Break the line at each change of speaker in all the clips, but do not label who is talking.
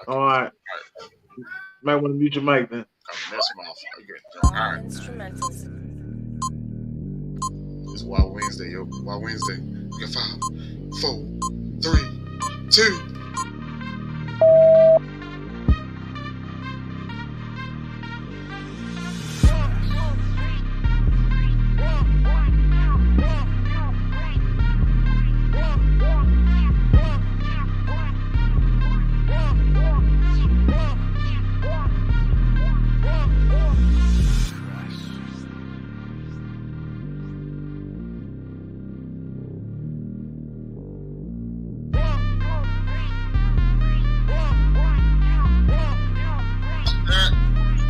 All right. Might want to mute your mic then.
This motherfucker. All right. It's Wild Wednesday, yo. Wild Wednesday. We got 5, 4, 3, 2.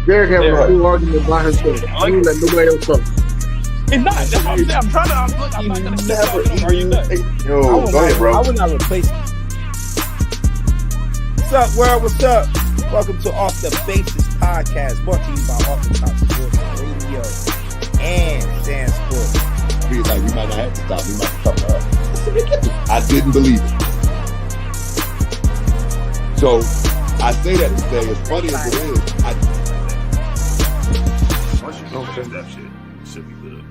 Derek having a full argument by himself. I don't let nobody else talk.
It's not. That's what I'm saying. I'm trying to. I'm not going to Are you done?
Yo, go ahead, bro.
I would not replace him. What's up, world? What's up? Welcome to Off the Basis podcast, brought to you by Off the Top Sports Radio and SamzSportz.
I feel like we might not have to stop. We might have to talk about I didn't believe it. So I say that to say, as funny as it is,
that shit should be good.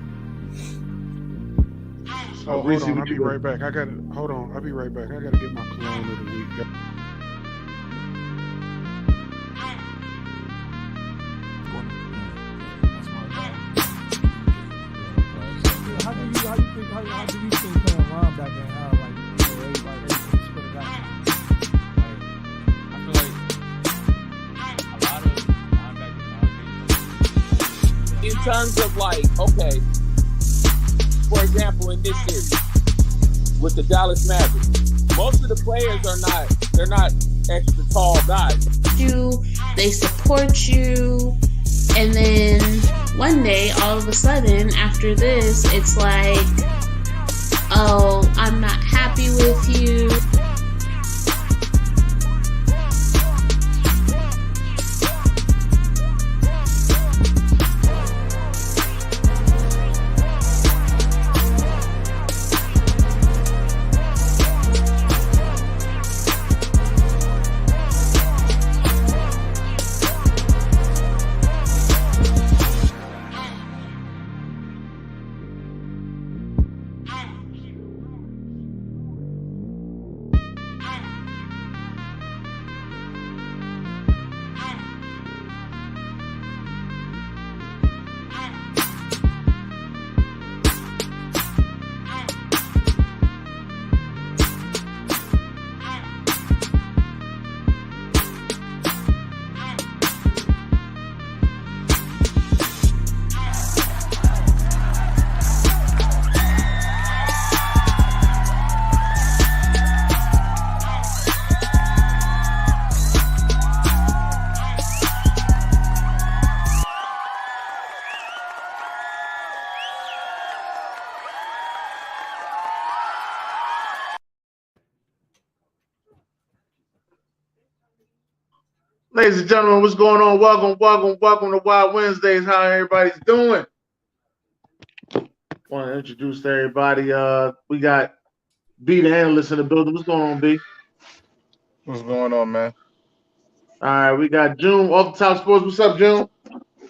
Oh,
hold on. I'll be right back. Hold on. I'll be right back. I gotta get my cologne of the week.
How do you think playing around back then? How everybody split it out?
I feel like a lot of linebackers in terms of like, okay, for example, in this series with the Dallas Mavericks, most of the players they're not extra tall guys.
They support you, and then one day, all of a sudden, after this, it's like, oh, I'm not happy with you.
Ladies and gentlemen, what's going on? Welcome to Wild Wednesdays. How everybody's doing? Want to introduce to everybody. We got B Da Analyst in the building. What's going on, B?
What's going on, man?
All right, we got June off the Top Sports. What's up, June?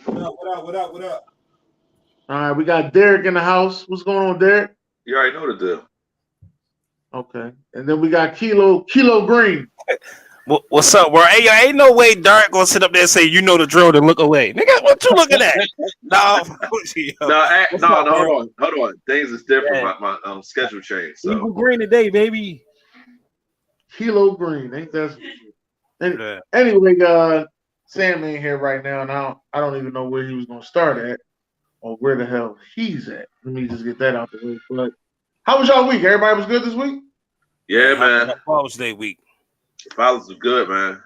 What up?
All right, we got Derek in the house. What's going on, Derek?
You already know the deal.
Okay, and then we got Kilo Green.
What's up, bro? Hey, ain't no way Derek gonna sit up there and say, you know the drill, and look away. Nigga, what you looking at?
No, hold on. Things is different. Yeah. My schedule changed. So.
Kilo Green today, baby.
Kilo Green, ain't that? Anyway, Sam ain't here right now, and I don't even know where he was gonna start at or where the hell he's at. Let me just get that out the way. But how was y'all week? Everybody was good this week?
Yeah, man.
Father's Day week.
Fathers was good, man.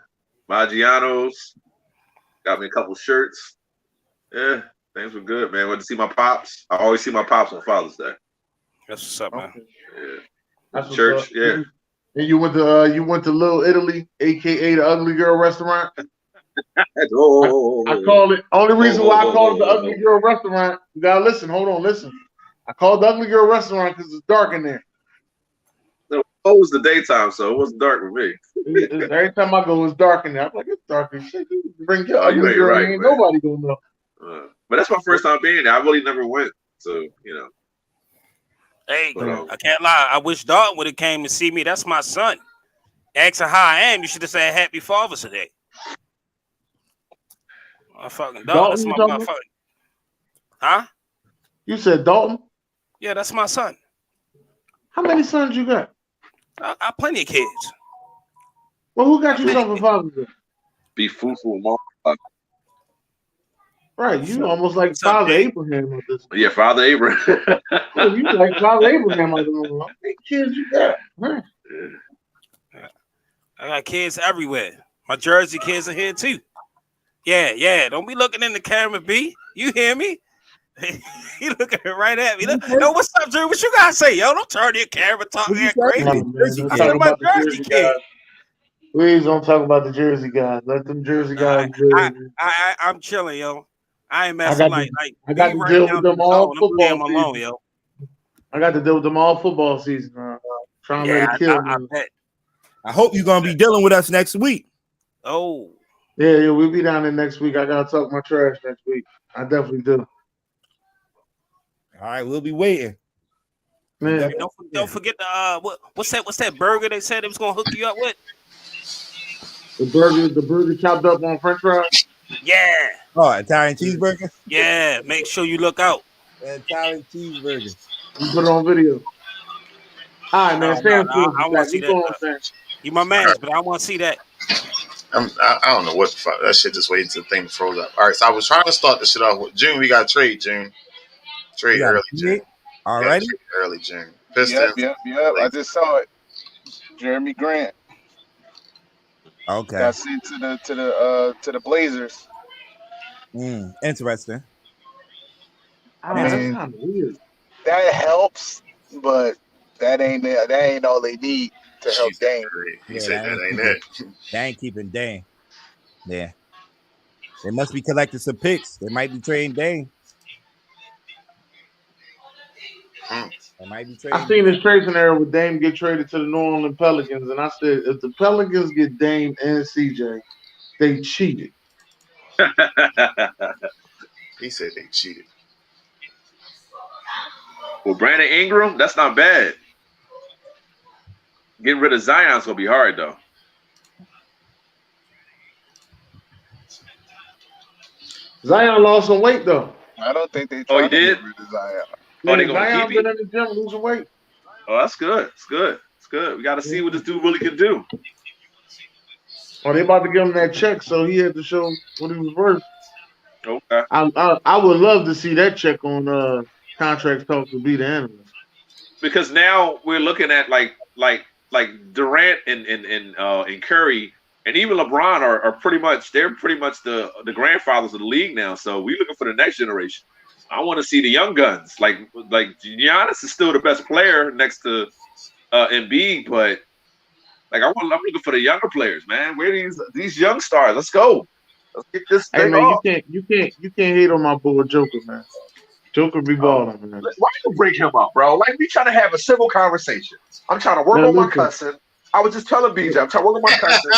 Maggiano's got me a couple shirts. Yeah, things were good, man. Went to see my pops. I always see my pops on Father's Day.
That's what's up, man.
Okay.
Yeah,
that's
church. Yeah.
And you went to Little Italy, aka the Ugly Girl Restaurant. I call it. Only reason why I call it the Ugly Girl Restaurant. You gotta listen. Hold on, listen. I called the Ugly Girl Restaurant because it's dark in there.
Oh, it was the daytime, so it wasn't dark with me.
Every time I go, it's dark in there. I'm like, it's dark as shit. You bring your
You
ugly
ain't
girl,
right,
ain't
man.
nobody gonna know.
But that's my first time being there. I really never went, so
Hey,
But,
I can't lie. I wish Dalton would have came and see me. That's my son. Asking how I am, you should have said Happy Father's Day. My fucking Dalton. That's my motherfucking. Huh?
You said Dalton?
Yeah, that's my son.
How many sons you got?
I plenty of kids.
Well, who got you something for Father's Day?
Be fruitful, mom.
Right, you almost like Father Abraham at this.
Yeah, Father Abraham.
You like Father Abraham at the How many kids you got? Huh?
I got kids everywhere. My Jersey kids are here too. Yeah. Don't be looking in the camera, B. You hear me? He looking right at me. Yo, what's up, Drew? What you gotta say? Yo, don't turn your camera, talk that crazy. I said my Jersey kid.
Please don't talk about the Jersey guys. Let them Jersey guys live.
I'm chilling, yo. I ain't messing
I got to deal with them all football season.
Yo.
I got to deal with them all football season. Trying to let it kill me.
I hope you're gonna be dealing with us next week. Oh.
Yeah, we'll be down there next week. I gotta talk my trash next week. I definitely do.
All right, we'll be waiting.
Man,
don't forget the what's that burger they said it was gonna hook you up with?
The burger chopped up on French fries.
Yeah.
Oh, Italian cheeseburger.
Yeah, make sure you look out.
Italian cheeseburger.
You put it on video. All right, man.
I want to see that. You my man, but I want to see that.
I don't know what the fuck. That shit just waiting till the thing froze up. All right, so I was trying to start the shit off with June. We got trade, June. Trade early, June.
All right.
Early, June. Pistons.
Yep. I just saw it. Jeremy Grant.
Okay.
Got sent to the Blazers.
Interesting.
I mean, that's kind of weird. That helps, but that ain't all they need to help Dame.
He said that ain't it.
They ain't keeping Dame. Yeah. They must be collecting some picks. They might be trading Dame. They might be trading.
I seen this trade scenario with Dame get traded to the New Orleans Pelicans, and I said if the Pelicans get Dame and CJ, they cheated.
He said they cheated.
Well, Brandon Ingram, that's not bad. Getting rid of Zion's gonna be hard though.
Zion lost some weight though.
I don't think they.
Oh, he did.
Get rid of Zion.
Oh, they gonna
Zion
keep
been in the gym losing weight.
Oh, that's good. It's good. It's good. We got to see what this dude really can do.
Oh, they about to give him that check, so he had to show what he was worth.
Okay.
I would love to see that check on contract talk to be the analyst.
Because now we're looking at like Durant and Curry and even LeBron are pretty much the grandfathers of the league now. So we're looking for the next generation. I want to see the young guns. Like Giannis is still the best player next to Embiid, but I'm looking for the younger players, man. Where these young stars? Let's go. Let's get this thing off.
You can't hate on my boy Joker, man. Joker be balling, man.
Why you break him up, bro? Like we trying to have a civil conversation. I'm trying to work on my cousin. I was just telling BJ, I'm trying to work on my cousin.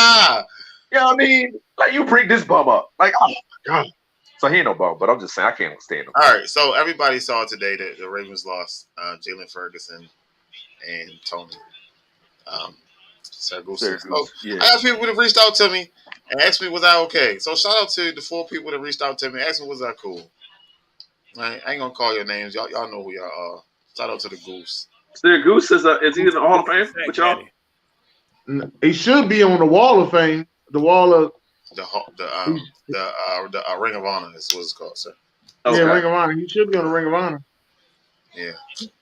You know what I mean? Like you bring this bum up. Like, oh my God. So he ain't no bum, but I'm just saying I can't stand him.
All right, so everybody saw today that the Ravens lost Jalen Ferguson and Tony. I asked people that reached out to me and asked me was I okay. So shout out to the 4 people that reached out to me, asked me was I cool. I ain't gonna call your names. Y'all know who y'all are. Shout out to the Goose.
The Goose is he in the Hall of Fame with y'all?
He should be on the Wall of Fame. The Wall of
the Ring of Honor is what it's called, sir.
Okay. Yeah, Ring of Honor. He should be on the Ring of Honor.
Yeah,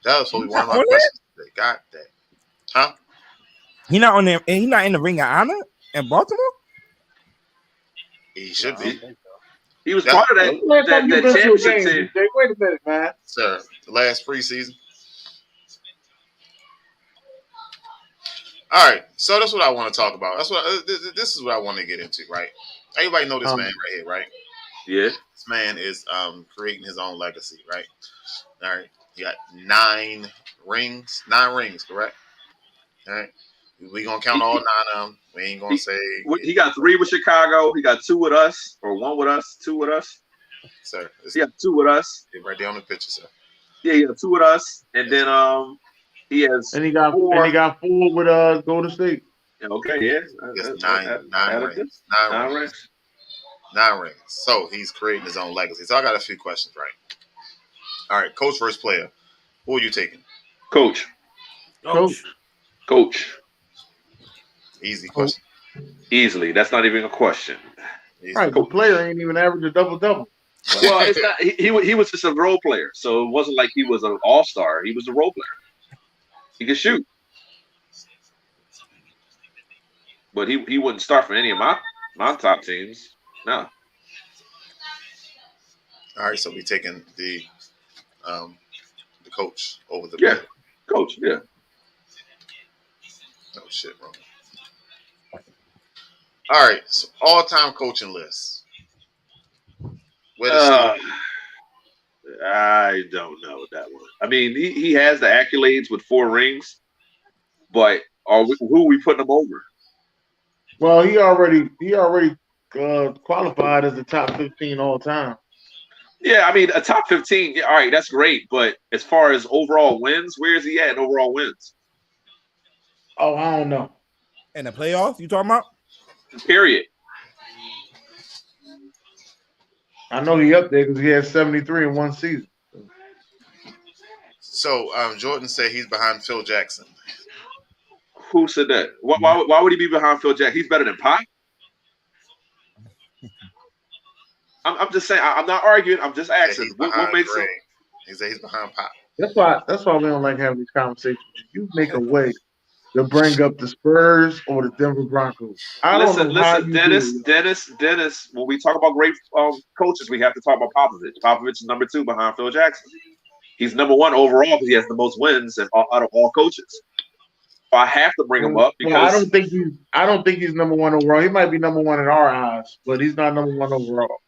that was probably one of my questions. They got that, huh?
He not on there. He not in the Ring of Honor in Baltimore.
He should be.
He was part of that championship team.
Wait a minute, man.
Sir, the last preseason. All right, so that's what I want to talk about. That's what this is what I want to get into, right? Everybody know this man right here, right?
Yeah.
This man is creating his own legacy, right? All right, he got 9 rings. 9 rings, correct? All right. We gonna count all 9 of them. We ain't gonna say
he got 3 with Chicago. He got 2 with us, or 1 with us, 2 with us.
Sir,
he got 2 with us.
Right there on the picture, sir.
Yeah, he got 2 with us, and then he has.
And he got 4. And he got 4 with Golden State.
Okay, yeah.
That's 9 rings. 9 rings. 9 rings. So he's creating his own legacy. So I got a few questions, right? All right, coach versus player. Who are you taking?
Coach.
Easy question.
Easily. That's not even a question.
Right, the player ain't even average a double-double.
Well, it's not. He was just a role player, so it wasn't like he was an all-star. He was a role player. He could shoot, but he wouldn't start for any of my top teams. No.
All right, so we taking the coach over the
player. Coach. Yeah.
No shit, bro. All right, so all-time coaching list.
I don't know that one. I mean, he has the accolades with 4 rings, but who are we putting him over?
Well, he already qualified as the top 15 all time.
Yeah, I mean, a top 15. Yeah, all right, that's great. But as far as overall wins, where is he at in overall wins?
Oh, I don't know.
In the playoffs, you talking about?
Period.
I know he up there because he had 73 in one season.
So Jordan said he's behind Phil Jackson.
Who said that? Why would he be behind Phil Jackson? He's better than Pop. I'm just saying. I'm not arguing. I'm just asking. What makes him?
He said he's behind Pop.
That's why we don't like having these conversations. You make a way to bring up the Spurs or the Denver Broncos.
Listen, Dennis. When we talk about great coaches, we have to talk about Popovich. Popovich is number 2 behind Phil Jackson. He's number 1 overall because he has the most wins out of all coaches. So I have to bring him up because
I don't think he's number 1 overall. He might be number 1 in our eyes, but he's not number 1 overall.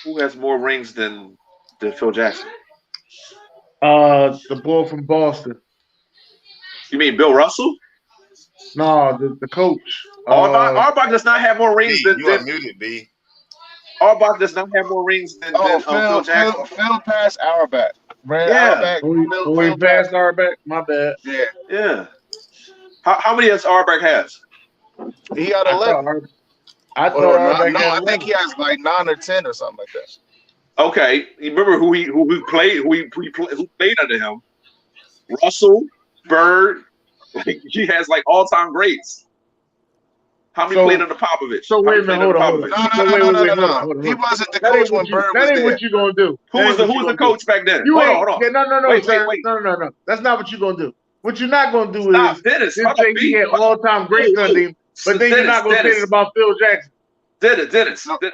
Who has more rings than Phil Jackson?
The boy from Boston.
You mean Bill Russell?
No, the coach.
Auerbach does not have more rings than.
You are muted, B.
Auerbach does not have more rings than Phil Jackson.
Phil passed Auerbach.
Auerbach. We passed Auerbach. My bad.
Yeah. How many does Auerbach has?
He got 11.
I
think he has like 9 or 10 or something like that.
Okay, you remember who played under him? Russell, Bird. Like, he has like all-time greats. How many played under Popovich?
So wait a minute, hold on.
No. He wasn't the coach when Bird was there.
That ain't what you gonna do.
Who was the coach back then?
Hold on. No. Wait. That's not what you're gonna do. What you're not gonna do is
Dennis.
Say he had all-time greats under him, but then you're not gonna say it about Phil Jackson.
Dennis. Okay,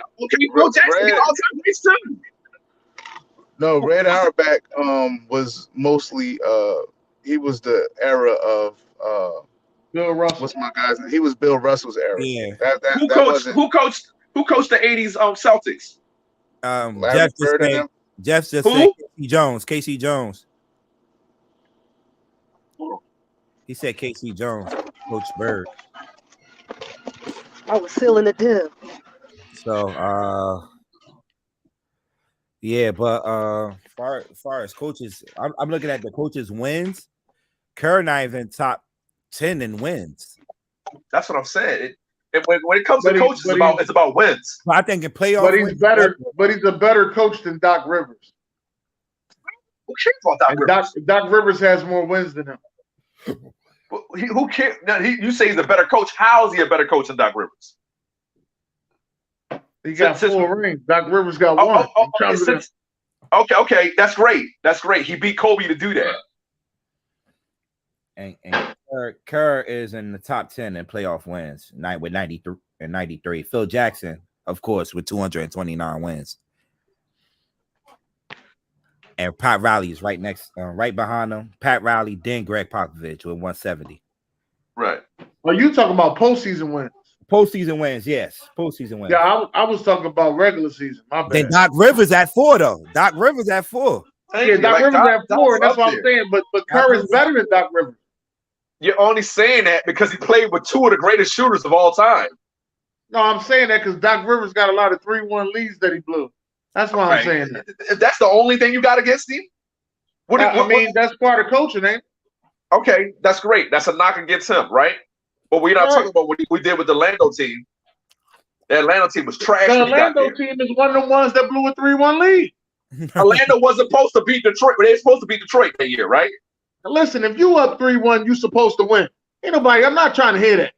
Phil Jackson had all-time greats too.
No, Red Auerbach was mostly he was the era of
Bill Russell.
What's my guy's name? He was Bill Russell's era.
Yeah.
Who coached
the 80s Celtics?
Jeff just said Casey Jones. He said Casey Jones, Coach Bird.
I was sealing the deal.
So yeah, but far as coaches, I'm looking at the coaches' wins. Kerr not even top 10 in wins.
That's what I'm saying. When it comes to coaches, it's about wins.
I think in playoffs,
but he's better. But he's a better coach than Doc Rivers.
Who cares about Doc Rivers?
Doc Rivers has more wins than him.
Who cares? You say he's a better coach. How is he a better coach than Doc Rivers?
He got 4 rings. Doc Rivers got 1.
Okay. That's great. He beat Kobe to do that.
And Kerr is in the top 10 in playoff wins with 93 and 93. Phil Jackson, of course, with 229 wins. And Pat Riley is right behind him. Pat Riley, then Greg Popovich with 170.
Right.
Are you talking about postseason wins?
Postseason wins, yes. Postseason wins.
Yeah, I was talking about regular season. My bad.
Then Doc Rivers at 4, though. Doc Rivers at 4.
Doc Rivers at 4, and that's what I'm saying. But Kerr is better than Doc Rivers.
You're only saying that because he played with two of the greatest shooters of all time.
No, I'm saying that because Doc Rivers got a lot of 3-1 leads that he blew. That's why I'm saying that.
If that's the only thing you got against him?
I mean, that's part of coaching, ain't it?
Okay, that's great. That's a knock against him, right? But we're not talking about what we did with the Orlando team. The Atlanta team was trash.
The Orlando team is one of the ones that blew a 3-1 lead.
Orlando wasn't supposed to beat Detroit, but they were supposed to beat Detroit that year, right?
Now listen, if you up 3-1, you supposed to win. Ain't nobody. I'm not trying to hear that.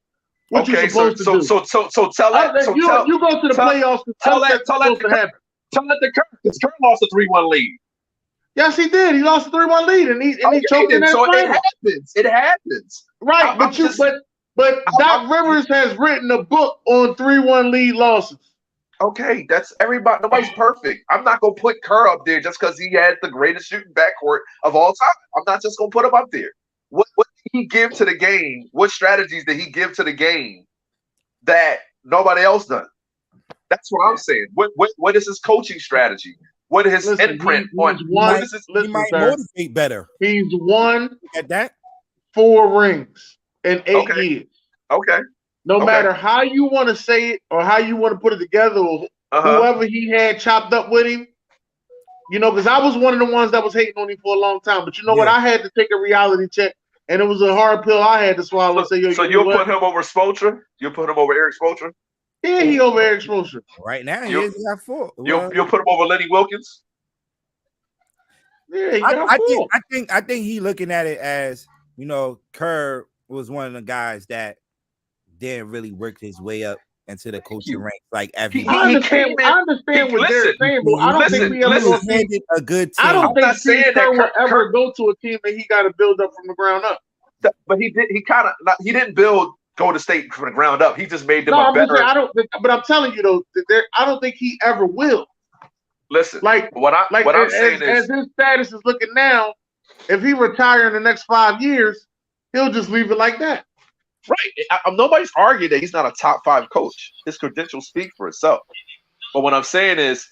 What you supposed to do?
So tell that.
You go to the playoffs.
Tell that the Curry lost a 3-1 lead.
Yes, he did. He lost a 3-1 lead, and he choked in that final.
It happens.
Right, but Doc Rivers has written a book on 3-1 lead losses.
Okay, that's everybody. Nobody's perfect. I'm not gonna put Kerr up there just because he had the greatest shooting backcourt of all time. I'm not just gonna put him up there. What did he give to the game? What strategies did he give to the game that nobody else done? That's what I'm saying. What is his coaching strategy? What is his imprint on?
He might motivate better.
He's won
at that
4 rings in 8 years.
Okay.
No matter how you want to say it or how you want to put it together, or whoever he had chopped up with him, you know, because I was one of the ones that was hating on him for a long time. But you know what? I had to take a reality check, and it was a hard pill I had to swallow. And say,
so you'll put him over Spoelstra? You'll put him over Eric Spoelstra?
Yeah, he over Eric Spoelstra.
Right now, he is at 4.
You'll put him over Lenny Wilkins?
Yeah,
I think he looking at it as, you know, Kerr was one of the guys that didn't really work his way up into the coaching ranks like every.
I understand what Derek's saying, but I don't think we ever
handed a good team.
I don't think Steve Kerr will ever go to a team that he got to build up from the ground up.
But he didn't build Golden State from the ground up. He just made them a better.
But I'm telling you though, I don't think he ever will.
Listen,
what I'm saying is, as his status is looking now, if he retire in the next 5 years, he'll just leave it like that.
Right. Nobody's arguing that he's not a top 5 coach. His credentials speak for itself. But what I'm saying is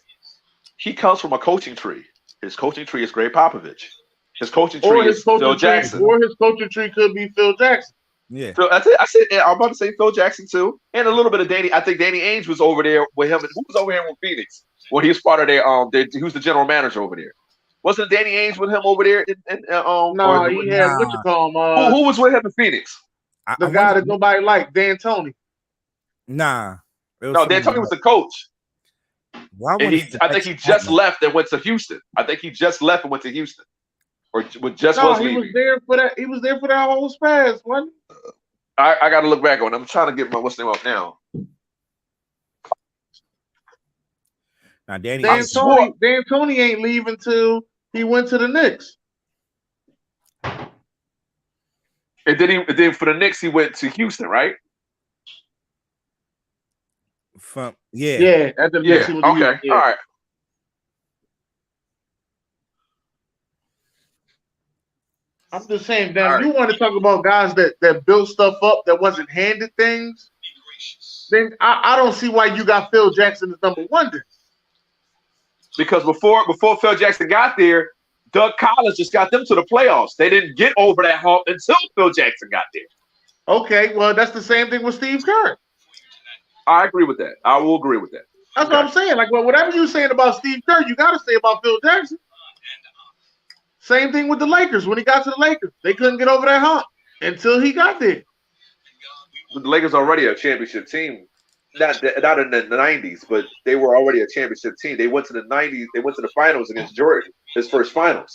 he comes from a coaching tree. His coaching tree is Greg Popovich. His coaching tree is Phil Jackson.
Or his coaching tree could be Phil Jackson.
Yeah.
So that's it. I said I'm about to say Phil Jackson too. And a little bit of Danny. I think Danny Ainge was over there with him. Who was over here with Phoenix? When he was part of he was the general manager over there. Wasn't Danny Ainge with him over there?
No, he had what you call him.
Who was with him in Phoenix?
The guy that nobody liked, D'Antoni.
Nah.
No, D'Antoni was the coach. I think he just left and went to Houston. I think he just left and went to Houston. Or just was leaving.
He was there for that. He was there for that whole spaz, wasn't he?
I got to look back on it. I'm trying to get my what's name up now.
Now,
D'Antoni ain't leaving till he went to the Knicks.
And then for the Knicks, he went to Houston, right?
Yeah. At the Knicks, he was
okay.
Yeah.
All right.
I'm just saying, Dan, you want to talk about guys that built stuff up that wasn't handed things, then I don't see why you got Phil Jackson as number 1 then.
Because before Phil Jackson got there, Doug Collins just got them to the playoffs. They didn't get over that hump until Phil Jackson got there.
Okay, well, that's the same thing with Steve Kerr.
I agree with that. I will agree with that.
That's what I'm saying. Like, well, whatever you're saying about Steve Kerr, you got to say about Phil Jackson. Same thing with the Lakers. When he got to the Lakers, they couldn't get over that hump until he got there.
But the Lakers already a championship team. Not in the 90s, but they were already a championship team. They went to the 90s. They went to the finals against Jordan, his first finals.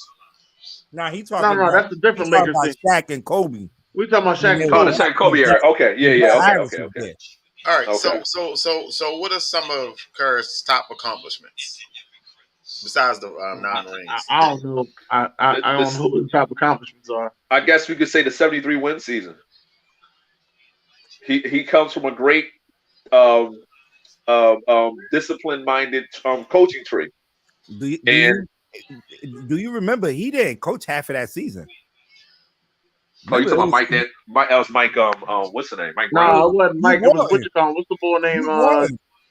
Nah, he talking.
No, that's a different Lakers
thing.
Shaq
and Kobe.
We talking about Shaq and
Kobe.
Kobe.
Shaq and Kobe era. Okay, yeah. Okay.
All right. Okay. So, what are some of Kerr's top accomplishments besides the 9 rings?
I don't know. I don't know what the top accomplishments are.
I guess we could say the 73 win season. He comes from a great discipline-minded coaching tree.
Do you remember he didn't coach half of that season?
Oh, you talking about Mike? That was Mike. What's the name? Mike.
No, it wasn't Mike. It was what you call him? What's the boy name?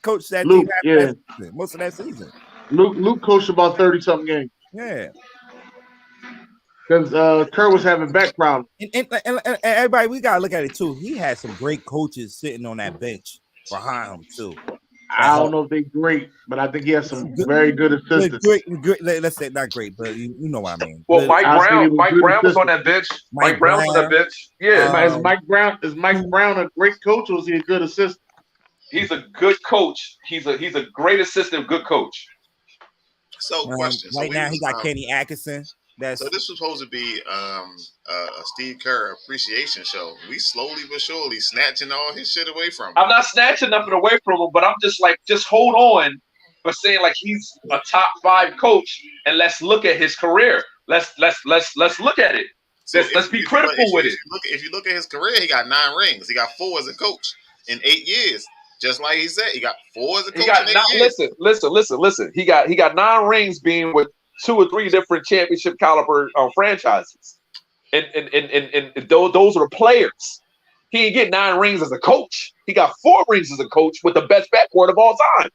Coach that
Luke.
Yeah, most of that season.
Luke coached about 30-something games.
Yeah.
because Kerr was having back problems.
And everybody, we gotta look at it too. He had some great coaches sitting on that bench behind him too.
I don't know if they're great, but I think he has some very good assistants.
Good, let's say not great, but you know what I mean.
Well, Mike Brown was on that bench. Mike Brown was on that bench. Yeah.
Is Mike Brown a great coach or is he a good assistant?
He's a good coach. He's a great assistant, good coach.
So, question.
Right now, he got Kenny Atkinson.
So this was supposed to be a Steve Kerr appreciation show. We slowly but surely snatching all his shit away from him.
I'm not snatching nothing away from him, but I'm just like, just hold on for saying like he's a top 5 coach, and let's look at his career. Let's look at it. So let's be critical with it.
If you look at his career, he got 9 rings. He got 4 as a coach in 8 years. Just like he said, he got 4 as a coach in 8 years.
Listen. He got 9 rings being with 2 or 3 different championship caliber franchises, and those are the players. He didn't get 9 rings as a coach. He got 4 rings as a coach with the best backcourt of all time.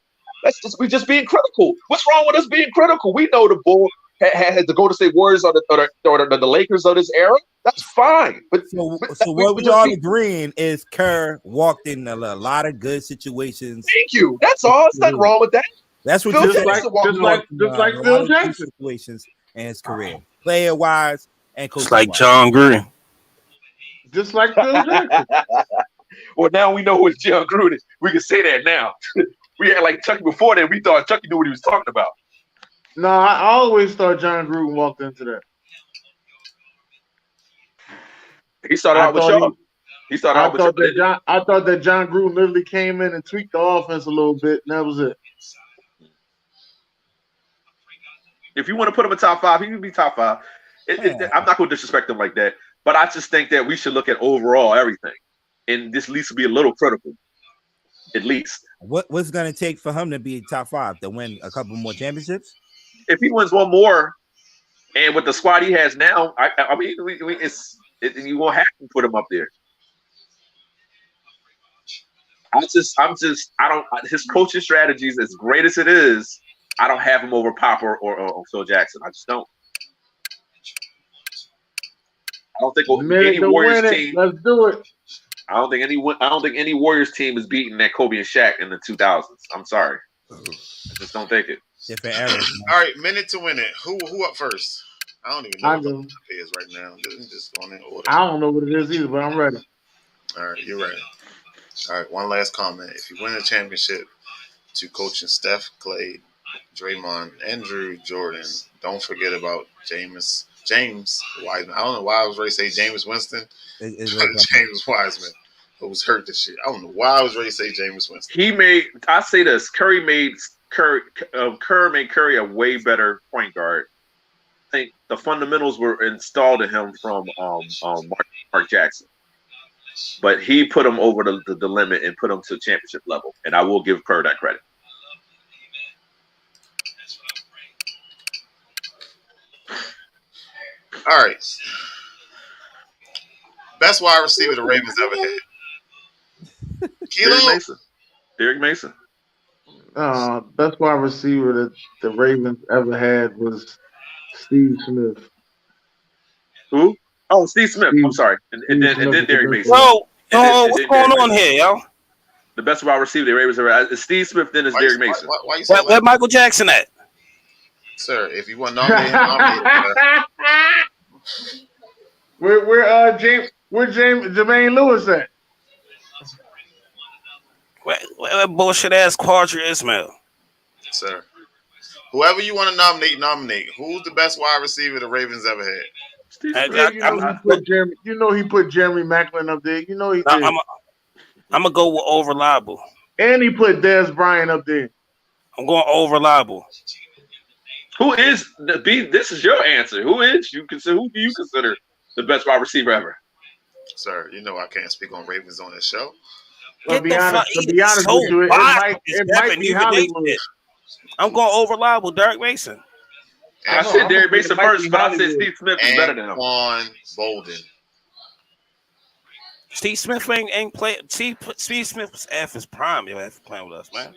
We just being critical. What's wrong with us being critical? We know the Bull had the Golden State Warriors or the Lakers of this era. That's fine. But
so what we all agreeing is Kerr walked in a lot of good situations.
Thank you. That's all. There's nothing wrong with that.
That's what
just like Phil Jackson
situations in his career, player wise and coach.
It's like John Gruden.
Just like Phil Jackson.
Well, now we know who John Gruden is. We can say that now. We had like Chucky before that. We thought Chucky knew what he was talking about.
No, I always thought John Gruden walked into that.
He started out with y'all. He started out with
I thought that John Gruden literally came in and tweaked the offense a little bit, and that was it.
If you want to put him in top 5, he can be top 5. I'm not going to disrespect him like that, but I just think that we should look at overall everything, and this needs to be a little critical, at least.
What's going to take for him to be top 5 to win a couple more championships?
If he wins one more, and with the squad he has now, I mean, you won't have to put him up there. His coaching strategies, as great as it is, I don't have him over Pop or Phil Jackson. I just don't. I don't think any Warriors team.
Let's do it.
I don't think any Warriors team is beating that Kobe and Shaq in the 2000s. I'm sorry. I just don't think it.
Different eras.
All right, minute to win it. Who up first? I don't even know what it is right now. Just going in order.
I don't know what it is either, but I'm ready.
All right, you're ready. All right, one last comment. If you win a championship to coaching Steph, Clay, Draymond, and Drew Jordan, don't forget about James Wiseman. I don't know why I was ready to say James Winston. James Wiseman, who was hurt this year. I don't know why I was ready to say James Winston.
I say this, Curry made Curry a way better point guard. I think the fundamentals were installed in him from Mark Jackson. But he put him over the limit and put him to championship level. And I will give Kerr that credit.
All right. Best wide receiver the Ravens ever had.
Derek Mason.
Best wide receiver that the Ravens ever had was Steve Smith.
Who? Oh, Steve Smith. I'm sorry. And then Derek Mason.
What's going on here, yo?
The best wide receiver the Ravens ever had is Steve Smith, then is Derek Mason.
Why you say
Where Michael Jackson at?
Sir, if you want to nominate
Where Jermaine Lewis at?
Where bullshit ass Quadri Ismail?
Sir. Whoever you want to nominate. Who's the best wide receiver the Ravens ever had?
He put Jeremy Maclin up there. You know he did.
I'm gonna go with over-reliable.
And he put Dez Bryant up there.
I'm going over-reliable.
Who is this is your answer. Who do you consider the best wide receiver ever?
Sir, you know I can't speak on Ravens on this show.
To be honest with you, it might be Hollywood.
I'm going over-reliable, Derek Mason.
I said Derek Mason first, but I said Steve Smith is better than him.
Anquan Bolden.
Steve Smith ain't play. Steve Smith was after his prime. After playing with us, man.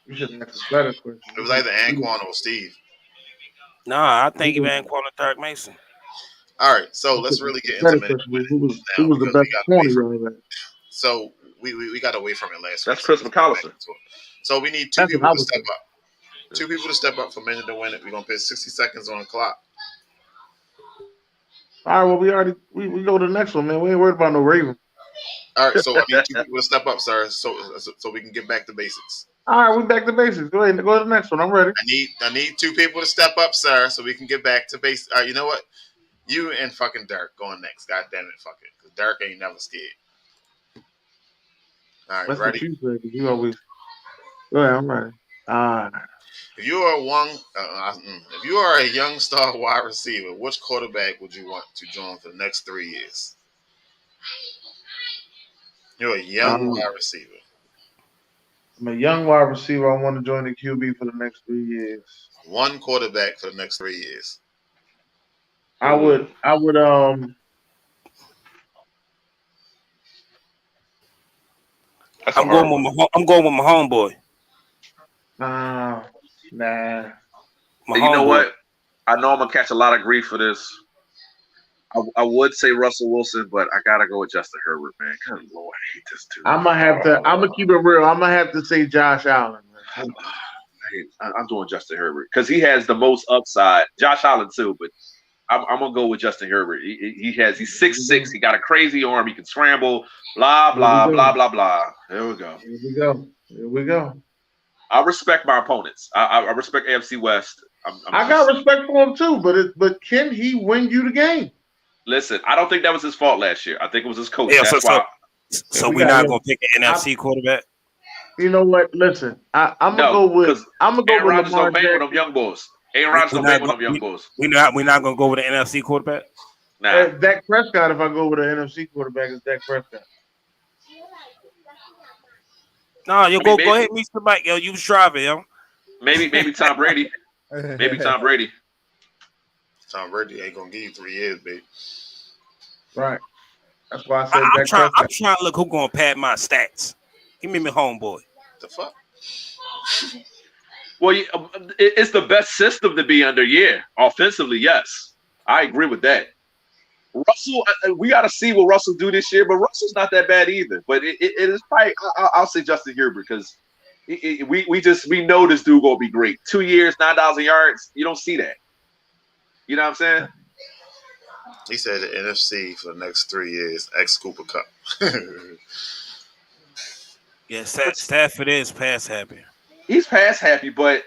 You should ask a better question.
It was either Anquan or Steve.
Nah, I think he ran corner Derek Mason.
All right, so let's really get into minute
who was the best corner you ever.
So we got away from it last week.
That's Chris McAllister.
So we need two people to step up. 2 people to step up for minute to win it. We're gonna put 60 seconds on the clock.
All right, well we go to the next one, man. We ain't worried about no Raven.
All right, so I need 2 people to step up, sir, so we can get back to basics.
All right, we back to basics. Go ahead, go to the next one. I'm ready.
I need 2 people to step up, sir, so we can get back to basics. All right, you know what? You and fucking Derek going next. God damn it, fuck it, because Derek ain't never scared. All right,
That's
ready?
What you said, you always. Go ahead, I'm ready.
If you are a young star wide receiver, which quarterback would you want to join for the next 3 years? You're a young wide receiver.
I'm a young wide receiver. I want to join the QB for the next 3 years.
One quarterback for the next 3 years.
I would.
I'm going with my homeboy.
Nah.
You know what? I know I'm gonna catch a lot of grief for this. I would say Russell Wilson, but I gotta go with Justin Herbert, man. Good Lord, I hate this dude.
I'm gonna keep it real. I'm gonna have to say Josh Allen.
I'm doing Justin Herbert because he has the most upside. Josh Allen too, but I'm gonna go with Justin Herbert. He's 6'6". He got a crazy arm. He can scramble. Blah blah blah blah blah. There we go.
Here we go.
I respect my opponents. I respect AFC West.
I got respect for him too, but can he win you the game?
Listen, I don't think that was his fault last year. I think it was his coach.
Yeah,
That's
why. So we're not gonna pick an NFC quarterback.
You know what? Listen, I'm gonna go with
Aaron Rodgers don't bang with them young boys. Aaron Rodgers don't bang with them young boys.
We're not gonna go with an NFC quarterback.
Nah.
Dak Prescott. If I go with an NFC quarterback, is Dak Prescott.
No, go ahead, meet the mic, yo. You was driving, yo.
Maybe Tom Brady. Maybe Tom Brady.
Tom Brady ain't gonna give you 3 years, baby.
Right. That's why I said
I'm trying to look who gonna pad my stats. Give me my homeboy.
The fuck?
Well, it's the best system to be under. Yeah, offensively, yes, I agree with that. Russell, we got to see what Russell do this year, but Russell's not that bad either. But it is probably I'll say Justin Herbert because we know this dude gonna be great. 2 years, 9,000 yards. You don't see that. You know what I'm saying?
He said the NFC for the next 3 years. Ex Cooper Cup.
Yeah, Stafford is pass happy.
He's pass happy, but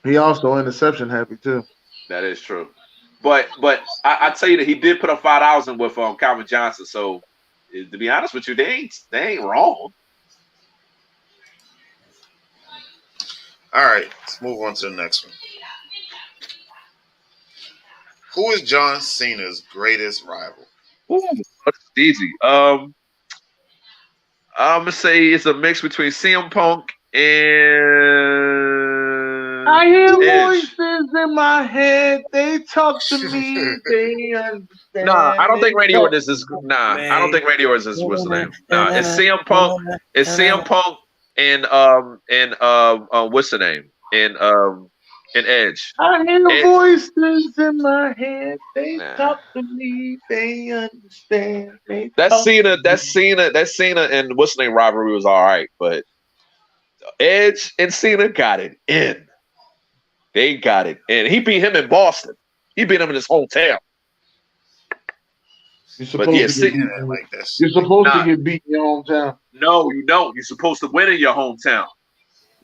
he also interception happy too.
That is true. But I tell you that he did put up 5,000 with Calvin Johnson. So to be honest with you, they ain't wrong.
All right, let's move on to the next one. Who is John Cena's greatest rival?
Ooh, that's easy. I'm gonna say it's a mix between CM Punk and
I hear
Edge.
voices in my head. They talk to me. They understand.
Nah, I don't think Randy Orton is this. Nah, I don't think Randy Orton is what's the name. Nah, it's CM Punk. It's CM Punk and what's the name? And Edge.
I hear voices in my head. They talk to me. They understand.
That's Cena, and what's the name rivalry was all right, but Edge and Cena got it in. They got it in. He beat him in Boston. He beat him in his hometown.
You're supposed to get beat in your hometown.
No, you don't. You're supposed to win in your hometown.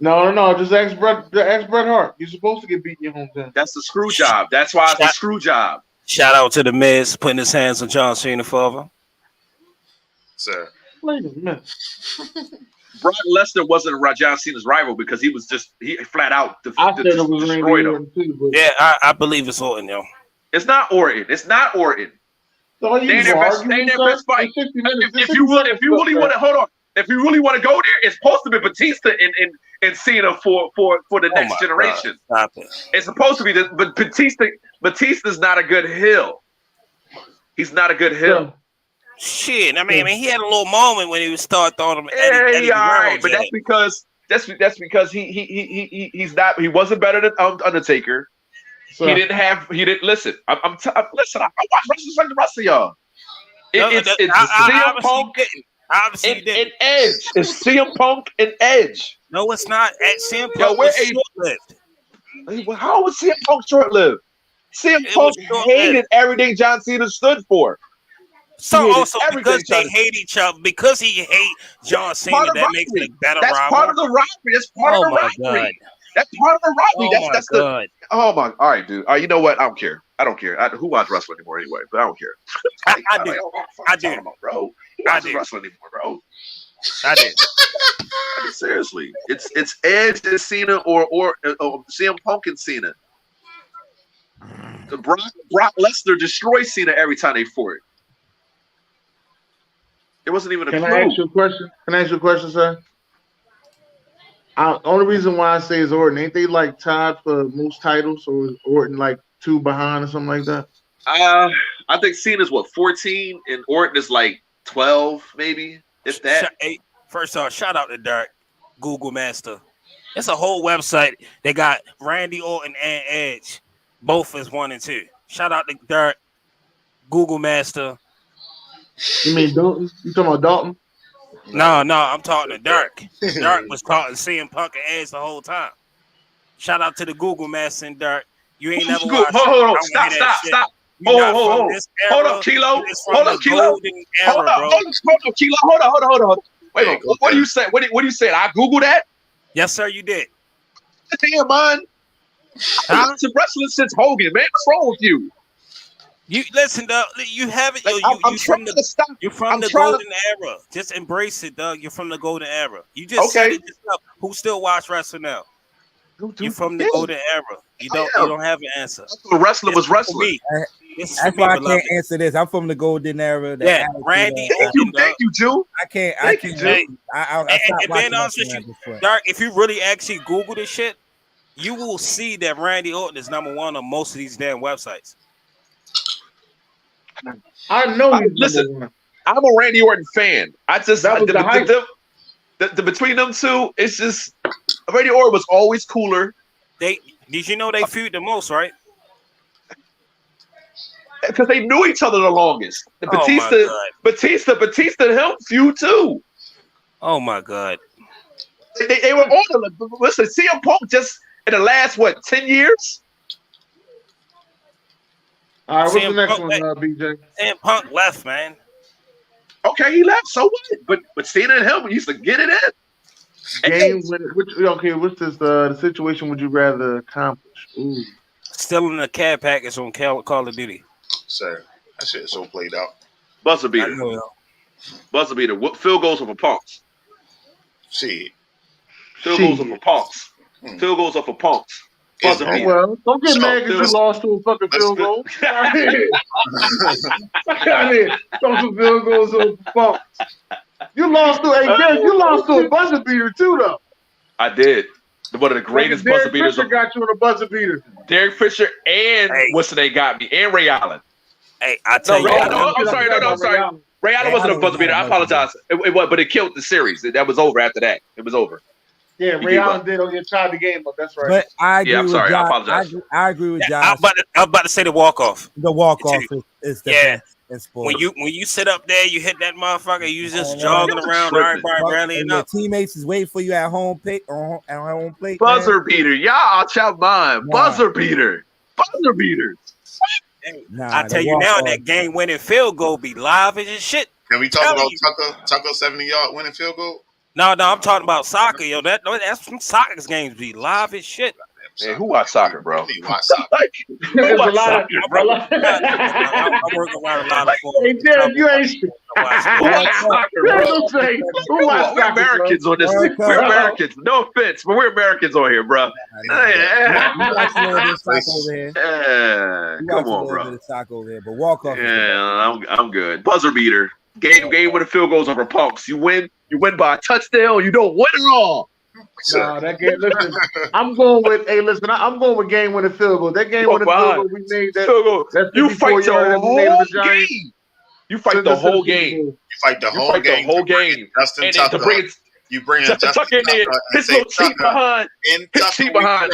No. Just ask Bret Hart. You're supposed to get beat in your hometown.
That's the screw job. That's why it's a screw job.
Shout out to the Miz putting his hands on John Cena forever.
Sir.
Wait a minute.
Brock Lesnar wasn't John Cena's rival because he flat out destroyed him.
Too,
yeah, I believe it's Orton, yo.
It's not Orton. It's not Orton.
So
they their best fight. If you really want to hold on. If you really want to go there, it's supposed to be Batista and Cena for the next generation.
Stop it.
It's supposed to be this, but Batista's not a good heel. He's not a good heel.
Shit, I mean, he had a little moment when he was start throwing him.
Eddie all right, but that's because he wasn't better than Undertaker.
So,
he didn't listen. Listen. I watch wrestling like the rest of y'all. It's CM Punk and Edge. It's CM Punk and Edge.
No, it's not. CM Punk was short-lived.
How was CM Punk short-lived? CM Punk hated everything John Cena stood for.
So also because they hate each other, because he hate John Cena, that makes it a better rivalry.
That's part of the rivalry. That's part of the rivalry. That's part of the rivalry. That's the. Oh my! All right, dude. You know what? I don't care. Who watches wrestling anymore anyway? But I don't care.
I do. I do,
bro. Who watches wrestling anymore, bro?
I did.
Seriously, it's Edge and Cena or CM Punk and Cena. Brock Lesnar destroys Cena every time they fought. It wasn't even a clue.
Can I ask you a question? Can I ask you a question, sir? Only reason why I say is Orton. Ain't they like tied for most titles, or is Orton like 2 behind or something like that?
I think Cena's 14 and Orton is like 12, maybe. If that.
Hey, first off, shout out to Derek, Google Master. It's a whole website. They got Randy Orton and Edge, both as 1 and 2. Shout out to Derek, Google Master.
You mean Dalton? You talking about Dalton?
No, I'm talking to Derek. Derek was talking CM Punk and Edge the whole time. Shout out to the Google Master and Derek. You ain't never watched.
Hold on. Stop. Hold up, Kilo. Hold up, Kilo. Hold up, Kilo. Hold on. Wait, what do you say? What do you say? I Googled that?
Yes, sir, you did.
Damn, man. I've been to wrestling since Hogan, man. What's wrong with you?
You listen, Doug. You haven't.
Like,
You're from the golden era. Just embrace it, Doug. You're from the golden era. You just said it yourself. Who still watch wrestling now? You're from the golden era. You don't have an answer.
Wrestling was wrestling.
That's why I can't answer this. I'm from the golden era.
Yeah, Randy.
Thank you, Jew.
I can't.
And being honest with you, Dark, if you really actually Google this shit, you will see that Randy Orton is number 1 on most of these damn websites.
I know.
Listen, I'm a Randy Orton fan. I just between them two, it's just Randy Orton was always cooler.
Did you know they feud the most, right?
Because they knew each other the longest. Batista and him feud too.
Oh my god.
They were on them. Listen, CM Punk just in the last 10 years.
All right, what's the next one, BJ?
CM Punk left, man.
Okay, he left. So what? But Cena and him used to get it in.
What's this? The situation would you rather accomplish? Ooh.
Still in the CAD package on Call of Duty.
Sir, that shit is so played out.
Buzzer beater. Buzzer beater. What field goals off of punks?
Shit.
Field goals off of punks. Field goals off of punks.
Well, don't get mad because you lost to a fucking field goal. Throw some field goals on the phone. You lost to a buzzer beater too, though.
I did. One of the greatest buzzer beaters.
Derek Fisher got you in a buzzer beater.
Derek Fisher and what's the name got me, and Ray Allen.
Hey, I tell you.
I'm sorry. Ray Allen wasn't a buzzer beater. I apologize. It was, but it killed the series. That was over after that. It was over.
Yeah, Ray Allen did tied the game up. That's right.
But I agree
I'm sorry. I apologize.
I agree with Josh.
I'm about to say the walk-off.
The walk-off is the best in sports.
When you sit up there, you hit that motherfucker, you just jogging around, everybody rallying up.
Your teammates is waiting for you at home plate.
Buzzer beater. Y'all out your mind. Buzzer beater. Buzzer beater.
I tell you now, that game-winning field goal be live as shit.
Can we talk about Tucker 70-yard winning field goal?
No, I'm talking about soccer, yo. That's some soccer games be live as shit.
Man, who watch soccer, bro?
Watch soccer.
There's a lot of bro.
I'm working around a lot of
Hey, Derek, you ain't
Who watch soccer, bro? We're Americans on this. We're Americans. No offense, but we're Americans on here, bro. Come on, bro.
But walk off.
Yeah, I'm good. Buzzer beater. Game with the field goals over punks. You win by a touchdown. You don't win at all.
No, that game. Listen, I'm going with game winning field goal. That game winning field goal we made.
You fight the whole game. You fight the whole game.
You fight the whole game. Justin Tucker. You bring Justin
Tucker in there. His little cheat behind. His cheat behind.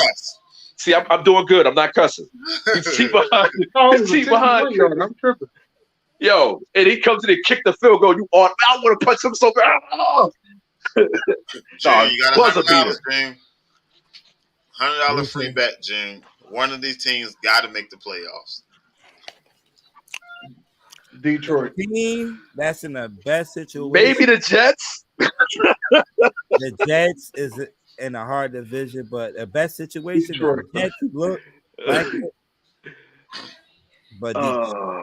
See, I'm doing good. I'm not cussing. He's cheap behind. He's cheap behind.
I'm tripping.
Yo, and he comes in and kick the field goal. You on? I want to punch him so bad. Oh.
June, you got $100, June. $100 free bet, June. One of these teams got to make the playoffs.
Detroit.
Team that's in the best situation.
Maybe the Jets.
The Jets is in a hard division, but the best situation. The Jets look like it. But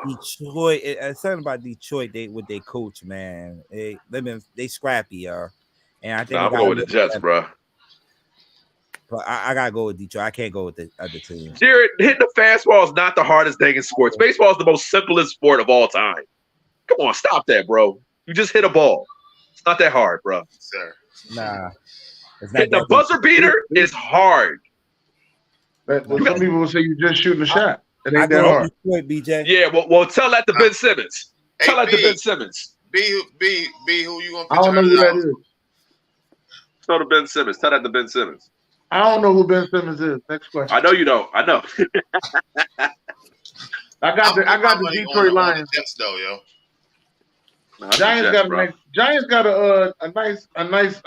Detroit, it's something about Detroit. With their coach, man, they scrappy, y'all. And I think
I'm going with the Jets, bro.
But I gotta go with Detroit. I can't go with the other team.
Jared, hitting the fastball is not the hardest thing in sports. Baseball is the most simplest sport of all time. Come on, stop that, bro. You just hit a ball. It's not that hard, bro.
Sir.
Nah.
Hitting the buzzer beater is hard.
Some people will say you're just shooting a shot. It ain't
I
that hard.
Detroit, BJ.
Yeah, well, tell that to Ben Simmons. Tell that to Ben Simmons.
B, who you gonna pitch?
I don't know who that is.
Tell to Ben Simmons. Tell that to Ben Simmons.
I don't know who Ben Simmons is. Next question.
I know you don't. I know.
I got the Detroit Lions.
Jets, though, yo.
Giants got a nice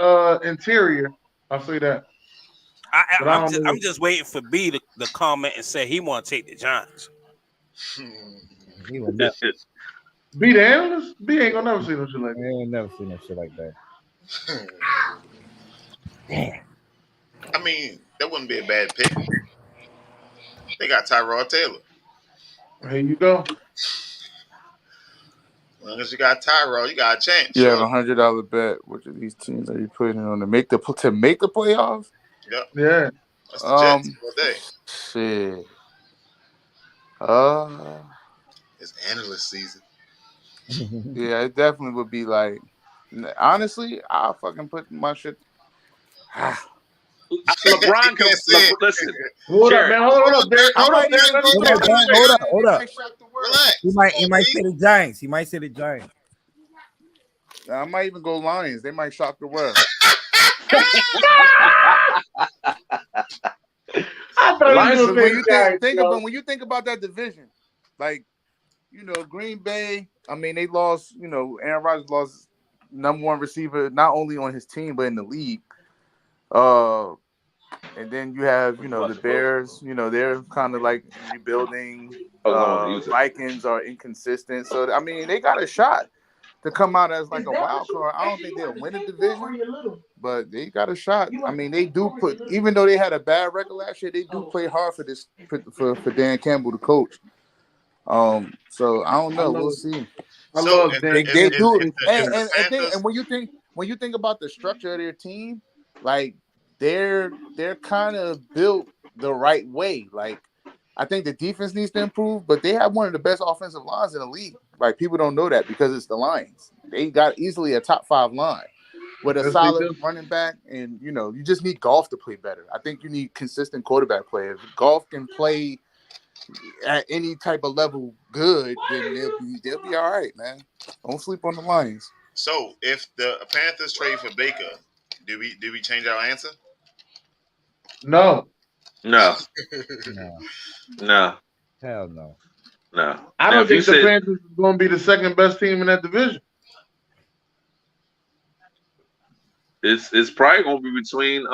interior. I'll say that.
I'm just waiting for B to comment and say he want to take the Giants.
He will never.
B Da Analyst? B ain't gonna never see no shit like that.
He ain't never seen no shit like that.
Damn.
I mean, that wouldn't be a bad pick. They got Tyrod Taylor.
Here you go.
As long as you got Tyrod, you got a chance.
You have $100 bet. Which of these teams are you putting on to make the playoffs?
Yep.
Yeah.
That's the Jets all day.
Shit.
It's analyst season.
Yeah, it definitely would be like. Honestly, I'll fucking put my shit.
LeBron comes. Listen,
hold up, man. Hold up, Derek. Hold
up.
Relax.
He might say the Giants. He might say the Giants.
I might even go Lions. They might shock the world. When you think about that division, like, Green Bay, I mean, they lost, Aaron Rodgers lost #1 receiver, not only on his team, but in the league. And then you have, the Bears, they're kind of like rebuilding. Vikings are inconsistent. So, I mean, they got a shot to come out as like a wild card. I don't think they'll win a division, but they got a shot. I mean, they do even though they had a bad record last year, they do play hard for this for Dan Campbell, the coach. So I don't know. We'll see. They do. And when you think about the structure of their team, like they're kind of built the right way. Like, I think the defense needs to improve, but they have one of the best offensive lines in the league. Like, people don't know that because it's the Lions. They got easily a top 5 line with a solid running back, and you just need Goff to play better. I think you need consistent quarterback play. If Goff can play at any type of level good, then they'll be all right, man. Don't sleep on the Lions.
So, if the Panthers trade for Baker, do we change our answer?
No.
No.
No. Hell no.
No.
I don't think the Panthers is going to be the second best team in that division.
It's probably going to be between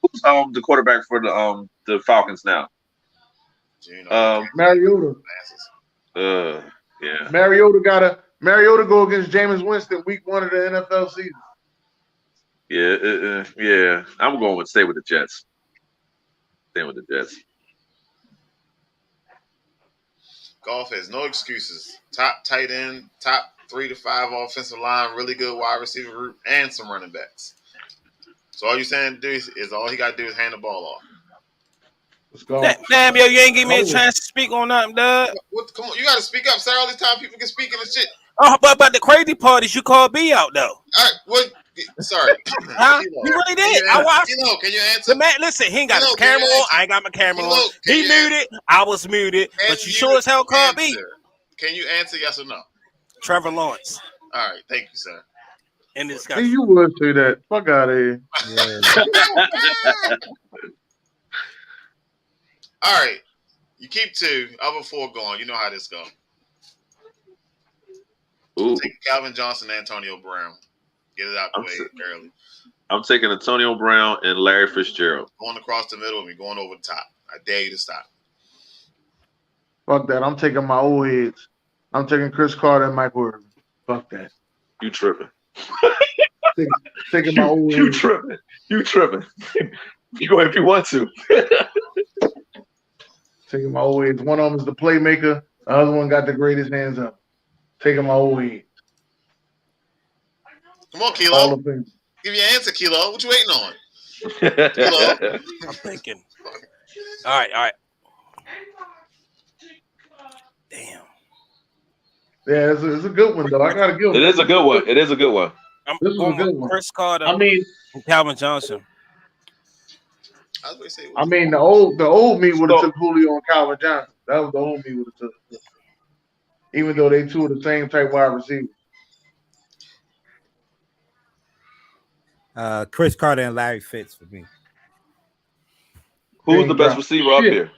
who's the quarterback for the Falcons now?
Mariota.
Yeah.
Mariota go against Jameis Winston week 1 of the NFL season.
Yeah. I'm going with stay with the Jets. Staying with the Jets.
Goff has no excuses. Top tight end, top 3 to 5 offensive line, really good wide receiver group, and some running backs. So all you're saying to do is all he got to do is hand the ball off.
Let's go.
Damn, yo, you ain't give me a chance to speak on nothing, dog.
Come on, you got to speak up, sir. All this time people can speak in the shit.
Oh, but the crazy part is you called B out, though.
All right, what? Sorry.
Huh? You really did. I watched.
Can you answer?
The man, listen, he ain't got his camera on. I ain't got my camera on. He muted. I was muted. But you sure as hell called B.
Can you answer yes or no?
Trevor Lawrence.
All right, thank you, sir.
In discussion.
You would say that. Fuck out of here.
All right. You keep 2. Other 4 going. You know how this go. Take Calvin Johnson, Antonio Brown. Get it out the way early.
I'm taking Antonio Brown and Larry Fitzgerald.
Going across the middle and we going over the top. I dare you to stop.
Fuck that. I'm taking my old heads. I'm taking Chris Carter and Michael Irvin. Fuck that.
You tripping.
Taking my old
You
heads.
tripping. You tripping. You go if you want to.
Taking my old heads. One of them is the playmaker. The other one got the greatest hands up. Taking my old heads.
Come on, Kilo. Give your answer, Kilo. What you waiting on? Kilo.
I'm thinking. All right. Damn.
Yeah, it's a good one though. I gotta give
it. It is a good one. It is a good one.
I'm going with Chris Carter.
I mean,
Calvin Johnson.
I mean, the old me would have took Julio and Calvin Johnson. That was the old me would have took. Even though they two are the same type wide receivers.
Chris Carter and Larry Fitz for me.
Who's the best receiver up here?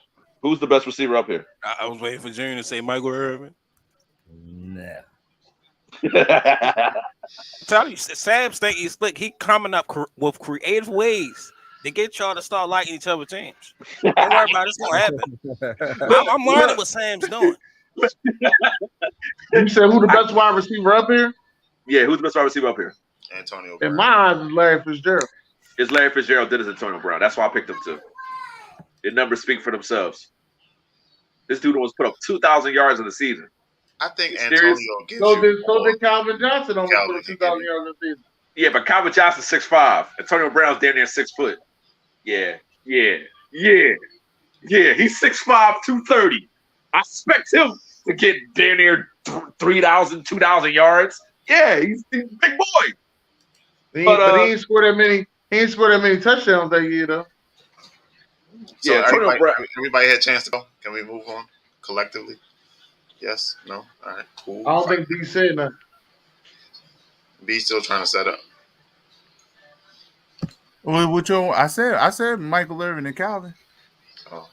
Who's the best receiver up here?
I was waiting for Junior to say Michael Irvin.
No.
I'm telling you, Sam's think he's slick. He coming up with creative ways to get y'all to start liking each other's teams. Don't worry about it. It's going to happen. I'm learning what Sam's doing.
You said who the best wide receiver up here?
Yeah, who's the best wide receiver up here?
Antonio Brown.
In my eyes, is Larry Fitzgerald.
It's Larry Fitzgerald, then it's Antonio Brown. That's why I picked him too. The numbers speak for themselves. This dude almost put up 2,000 yards in the season.
I think Antonio gives
so did Calvin Johnson almost put up 2,000 yards in the season.
Yeah, but Calvin Johnson's 6'5". Antonio Brown's damn near 6 foot. Yeah. He's 6'5", 230. I expect him to get damn near 3,000, 2,000 yards. Yeah, he's a big boy.
But he ain't scored that many. He ain't scored that many touchdowns that year though.
So yeah, everybody had a chance to go. Can we move on collectively? Yes. No. All right. Cool.
I don't think B said nothing.
B still trying to set up.
Well, which one? I said Michael Irvin and Calvin.
Oh.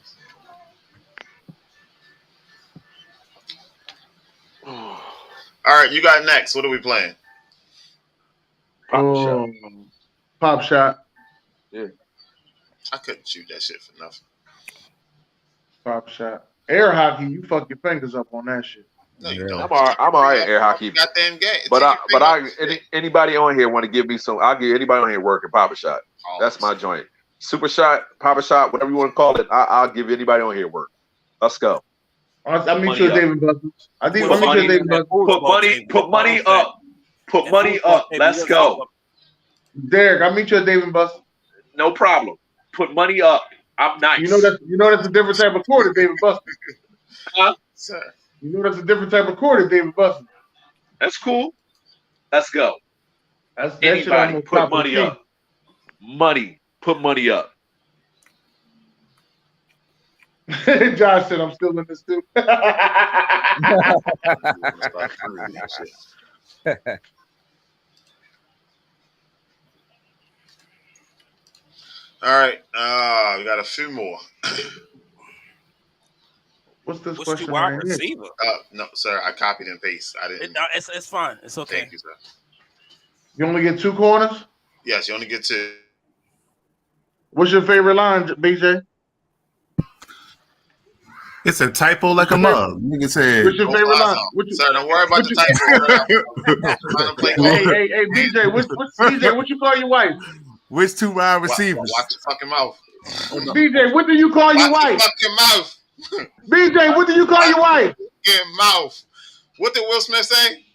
All right, you got next. What are we playing?
Pop shot.
Yeah.
I couldn't shoot that shit for nothing.
Pop shot. Air hockey, you fuck your fingers up on that shit.
No, you don't.
I'm all right at air hockey.
Goddamn game.
But anybody on here want to give me some? I'll give anybody on here work and pop a shot. That's my joint. Super shot, pop a shot, whatever you want to call it. I'll give anybody on here work. Let's go.
I meet you at David Buster's. I think I'll meet you at David Buster's.
Put money up. Put money up. Let's go.
Derek, I'll meet you at David Buster's.
No problem. Put money up. I'm nice.
You know that's a different type of court at David Buster's.
Huh?
Sir.
You know that's a different type of court at David Buster's.
That's cool. Let's go.
That
anybody put money up. Money. Put money up.
Josh said I'm still in this too.
All right, we got a few more.
What's this
What's
question?
your wide receiver?
No, sir, I copied and pasted. I didn't.
It's fine. It's okay.
Thank you, sir.
You only get 2 corners?
Yes, you only get 2.
What's your favorite line, BJ?
It's a typo like a mug. Nigga said.
What's your favorite line?
Sir, don't worry about the typo.
Hey, BJ, what you call your wife?
Which 2 wide receivers?
Watch your fucking mouth.
BJ, what do you call your wife?
Watch your mouth.
BJ, what do you call your wife?
Your mouth. What did Will Smith say?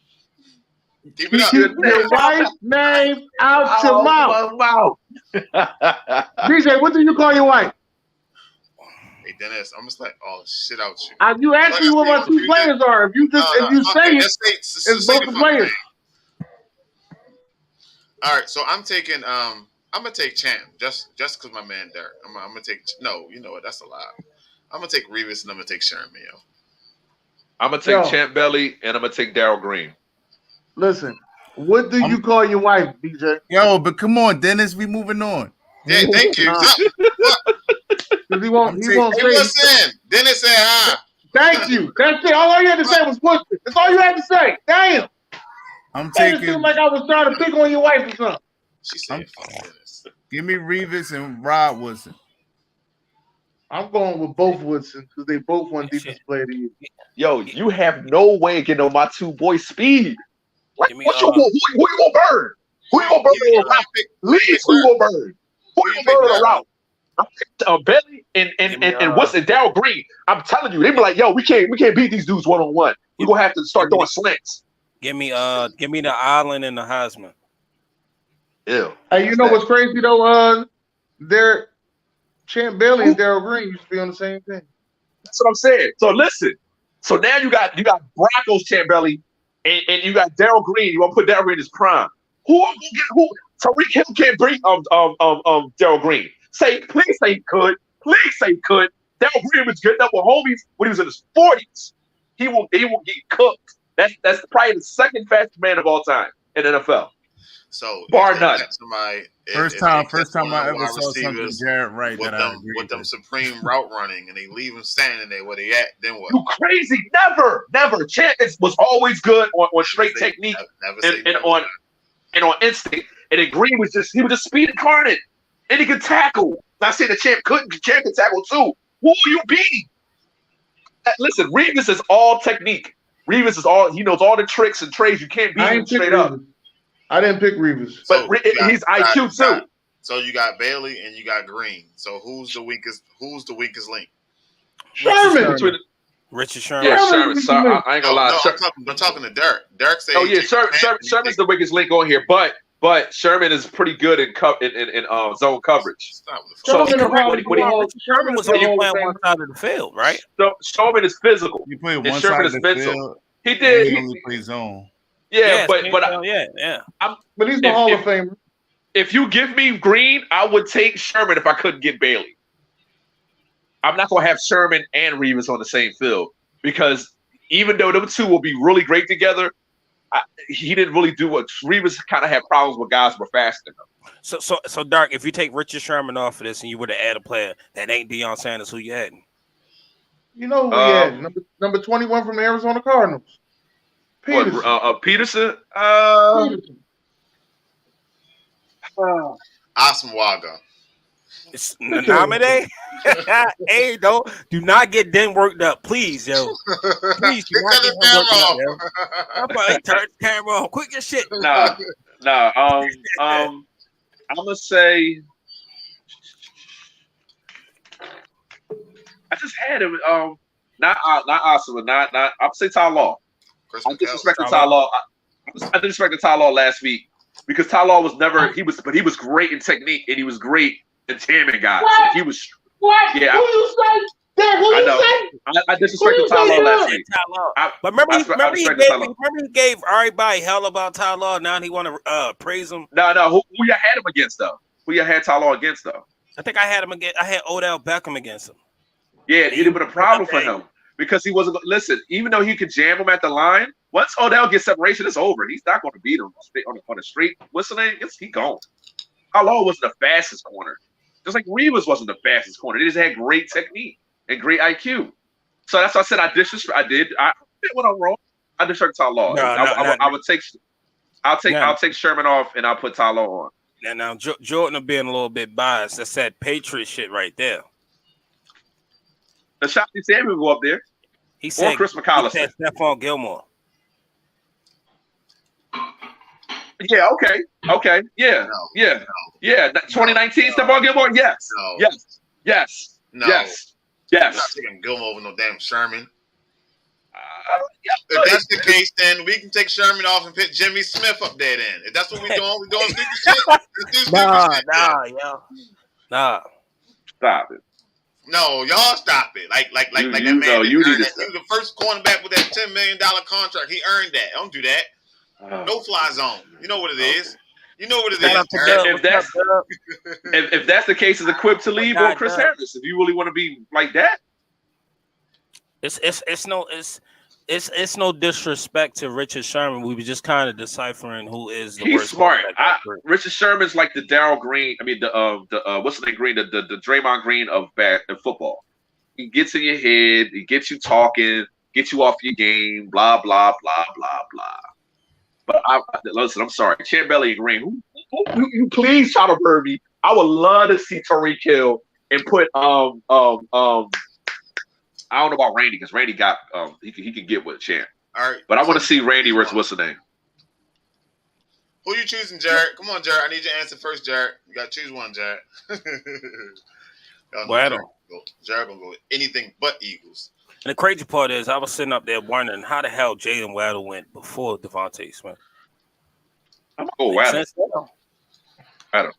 Keep it up.
Keep your wife's name out your mouth. BJ, what do you call your wife?
Hey Dennis, I'm just like, oh shit out you.
You asked me what my 2 players are. If you say it, it's both the players.
All right, so I'm taking I'm gonna take Champ just because my man Derek. I'm gonna take you know what? That's a lie. I'm gonna take Revis and I'm gonna take Sharon Mayo.
I'm gonna take Champ Belly and I'm gonna take Darryl Green.
Listen, what do you call your wife, BJ?
Yo, but come on, Dennis, we moving on.
Yeah, thank you.
Because he won't say.
Listen, then it said,
Thank you. That's it. All you had to say was Woodson. That's all you had to say. Damn.
I'm
It
taking.
seemed like I was trying to pick on your wife or something.
She said,
give me Revis and Rod Woodson.
I'm going with both Woodson because they both won defense player of the year.
Yo, you have no way of getting on my two boys' speed. Like, who you gonna burn? Who you gonna burn on a route? Leeds, who you gonna burn? Who you gonna burn on a route? I picked Bailey and what's it, Darryl Green. I'm telling you, they be like, yo, we can't beat these dudes 1-on-1. We're gonna have to start throwing slants.
Give me the Island and the Heisman.
Ew.
Hey, you know what's crazy though? Derek, Champ Bailey and Darryl Green used to be on the same thing.
That's what I'm saying. So listen. So now you got Broncos Champ Bailey and you got Darryl Green. You want to put Darryl Green in his prime. Who? Tariq Hill can't beat Darryl Green. Please say he could. Please say he could. Darryl Green was good enough with homies when he was in his 40s. He will get cooked. That's probably the second fastest man of all time in NFL.
So
bar none.
First time I ever saw something Jared right
with
that
them,
I agree
with them supreme route running and they leave him standing there where they at. Then what?
You crazy? Never. Champ was always good on straight technique and on instinct. And then Green was just speed incarnate. And he could tackle. Not saying the Champ couldn't. Champ could tackle too. Who are you beating? Listen, Revis is all technique. Revis is all, he knows all the tricks and trades. You can't beat him straight up.
I didn't pick Revis.
But he's IQ too.
So you got Bailey and you got Green. So who's the weakest link?
Sherman.
Richard Sherman.
Yeah, Sherman. So I ain't gonna lie.
I'm talking to Derek. Derek said,
oh yeah, Sherman's the weakest link on here, but Sherman is pretty good in zone coverage. So
Sherman was only playing one side of the field, right?
So Sherman is physical.
You play one
and
side
Sherman
of
is
the
mental.
field.
He did.
He only plays zone.
Yeah, but
but he's the Hall of Famer.
If you give me Green, I would take Sherman if I couldn't get Bailey. I'm not gonna have Sherman and Revis on the same field because even though them two will be really great together, he didn't really do what Revis kind of had problems with guys who were faster than him.
So Dark, if you take Richard Sherman off of this and you were to add a player that ain't Deion Sanders, who you adding?
You know who we had? Number 21 from the Arizona Cardinals.
Peterson. Peterson?
Asmwaga.
It's Namade. Hey, do not get them worked up, please, yo. Please do not get them worked up, yo. I'm probably turn the camera on. Quick as shit.
Nah. I'm gonna say. I just had him. Not Oscar, not. I'm say Ty Law. I'm disrespecting Ty Law. I disrespected Ty Law last week because Ty Law was never. He was great in technique and he was great in jamming guys.
What?
He was.
What?
Yeah.
Who you say? Derek, who you say?
I disrespected Ty Law last week.
But remember he gave everybody hell about Ty Law. Now he want to praise him.
No. Who you had him against though? Who you had Ty Law against though?
I think I had him against. I had Odell Beckham against him.
Yeah, it would have been a problem for him because he wasn't. Listen, even though he could jam him at the line, once Odell gets separation, it's over. He's not going to beat him on a straight whistling. He gone. How Law wasn't the fastest corner, just like Revis wasn't the fastest corner. They just had great technique and great IQ. So that's why I said I went on wrong. I disrespect Ty Law. I'll take Sherman off and I'll put Ty Law on.
Now Jordan will be a little bit biased. That's that Patriot shit right there.
The shot Samuel go up there.
He said
Chris McCollum.
He said Stephon Gilmore.
Yeah, okay. Yeah. 2019 Stephon Gilmore? Yes.
No.
Yes.
No.
Yes.
I'm not taking Gilmore over no damn Sherman. If that's the case, then we can take Sherman off and put Jimmy Smith up there then. If that's what we're doing, we're doing stupid shit.
Nah.
Stop it.
No, y'all stop it. Like that man.
No,
he was
to
the first cornerback with that $10 million contract. He earned that. Don't do that. No fly zone. You know what it is. You know what it is.
If that's the case, is equipped to leave or Chris Harris. If you really want to be like that,
it's it's no disrespect to Richard Sherman. We were just kind of deciphering who is the
He's
worst
smart.
quarterback.
Richard Sherman's like the Darryl Green. I mean, what's the name Green? The Draymond Green of football. He gets in your head. He gets you talking. Gets you off your game. Blah blah blah blah blah. But listen, I'm sorry, Champ Belly and Green. Who please try to bird me? I would love to see Tariq Hill and put I don't know about Randy because Randy got he can get with Champ.
All right,
but I want to see Randy versus what's the name?
Who you choosing, Jared? Come on, Jared. I need your answer first, Jared. You got to choose one, Jared.
Waddle.
Jared gonna go with anything but Eagles.
And the crazy part is, I was sitting up there wondering how the hell Jalen Waddle went before Devontae Smith.
I'm gonna go Waddle. Waddle.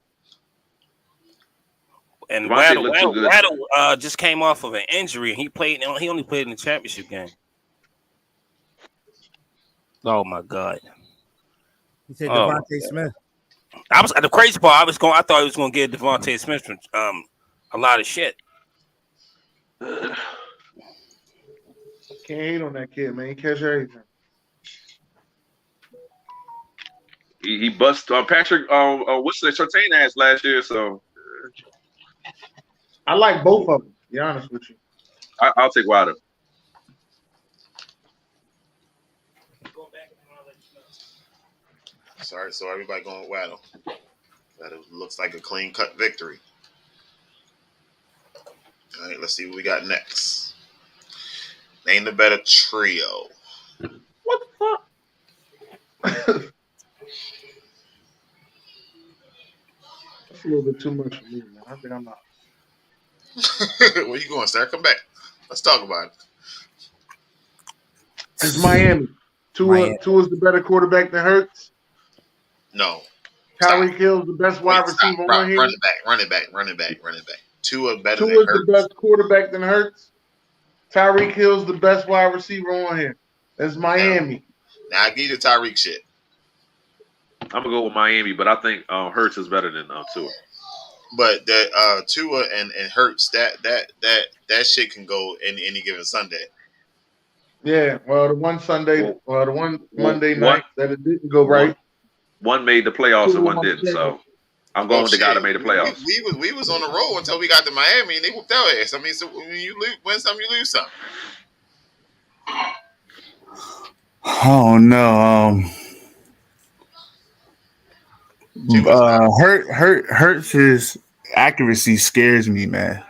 And Waddle just came off of an injury. He only played in the championship game. Oh my God!
He said Devontae Smith.
The crazy part. I thought he was going to get Devontae Smith from a lot of shit.
Can't hate on that kid, man. He catch everything.
He bust Patrick. What's the Surtain ass last year? So
I like both of them. To be honest with you,
I'll take Waddle.
Sorry, so everybody going with Waddle. That looks like a clean-cut victory. All right, let's see what we got next. Name the better trio.
What the fuck? That's a little bit too much for me, man. I think I'm out.
Where you going, sir? Come back. Let's talk about it.
It's Miami. Tua is the better quarterback than Hurts.
No.
Tyreek Hill's the best wide receiver on here.
Running back. Tua better than
Tua's
Hurts.
the best quarterback than Hurts. Tyreek Hill's the best wide receiver on here. That's Miami.
Now I give you the Tyreek shit.
I'm gonna go with Miami, but I think Hurts is better than Tua.
But that Tua and Hurts, that shit can go any given Sunday.
Yeah, well, the one Monday night that it didn't go right.
One made the playoffs and one didn't. So I'm going with the guy that made the playoffs.
We was on the roll until we got to Miami and they whooped our ass. I mean, so when you win some, you lose some.
Oh no. Hurts' accuracy scares me, man.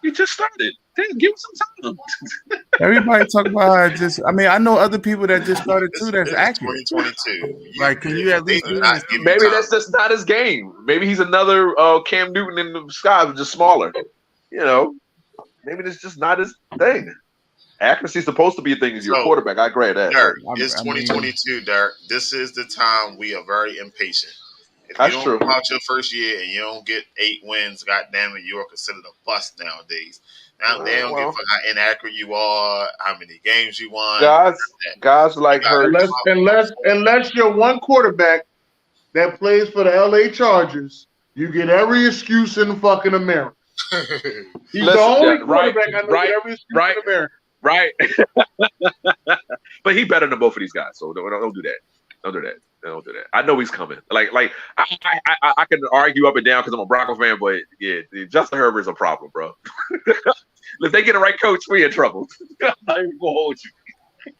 You just started. Damn, give him some time.
Everybody talk about I know other people that just started too. That's accurate.
2022.
Like, can you at least
maybe that's just not his game. Maybe he's another Cam Newton in the sky, but just smaller. You know, maybe that's just not his thing. Accuracy is supposed to be a thing as your quarterback. I agree with that.
Derek, it's 2022, Derek. This is the time we are very impatient. If you don't come out your first year and you don't get 8 wins, goddamn it, you are considered a bust nowadays. Now they don't give a fuck how inaccurate you are, how many games you won.
Guys like Hurts.
Unless you're one quarterback that plays for the LA Chargers, you get every excuse in fucking America. He's the only quarterback I know with every excuse in America.
Right. But he's better than both of these guys, so don't do that. Don't do that. I know he's coming. Like I can argue up and down because I'm a Bronco fan, but yeah, Justin Herbert's a problem, bro. If they get the right coach, we in trouble. I'm gonna hold you.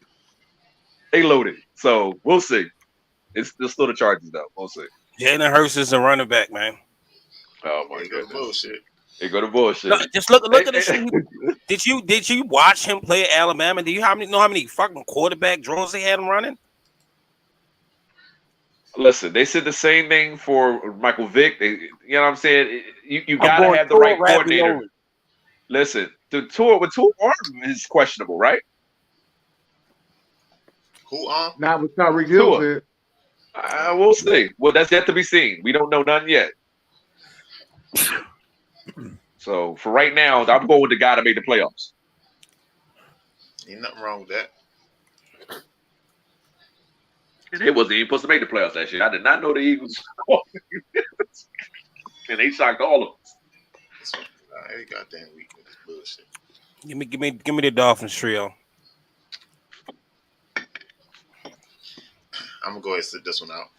They loaded, so we'll see. It's still the Chargers though. We'll see.
Jalen Hurts is a running back, man.
Oh my goodness.
Bullshit.
They go to bullshit.
No, just look at this. Did you watch him play at Alabama? Do you know how many fucking quarterback drills they had him running?
Listen, they said the same thing for Michael Vick. You know what I'm saying? You gotta have the right coordinator. Listen, with Tua arm is questionable, right?
Who
Not with Tyreek Hill.
We'll see. Well, that's yet to be seen. We don't know none yet. So for right now, I'm going with the guy that made the playoffs.
Ain't nothing wrong with that.
It wasn't even supposed to make the playoffs last year. I did not know the Eagles. And they shocked all of us.
Every goddamn week with this bullshit.
Give me the Dolphins trio.
I'm gonna go ahead and sit this one out.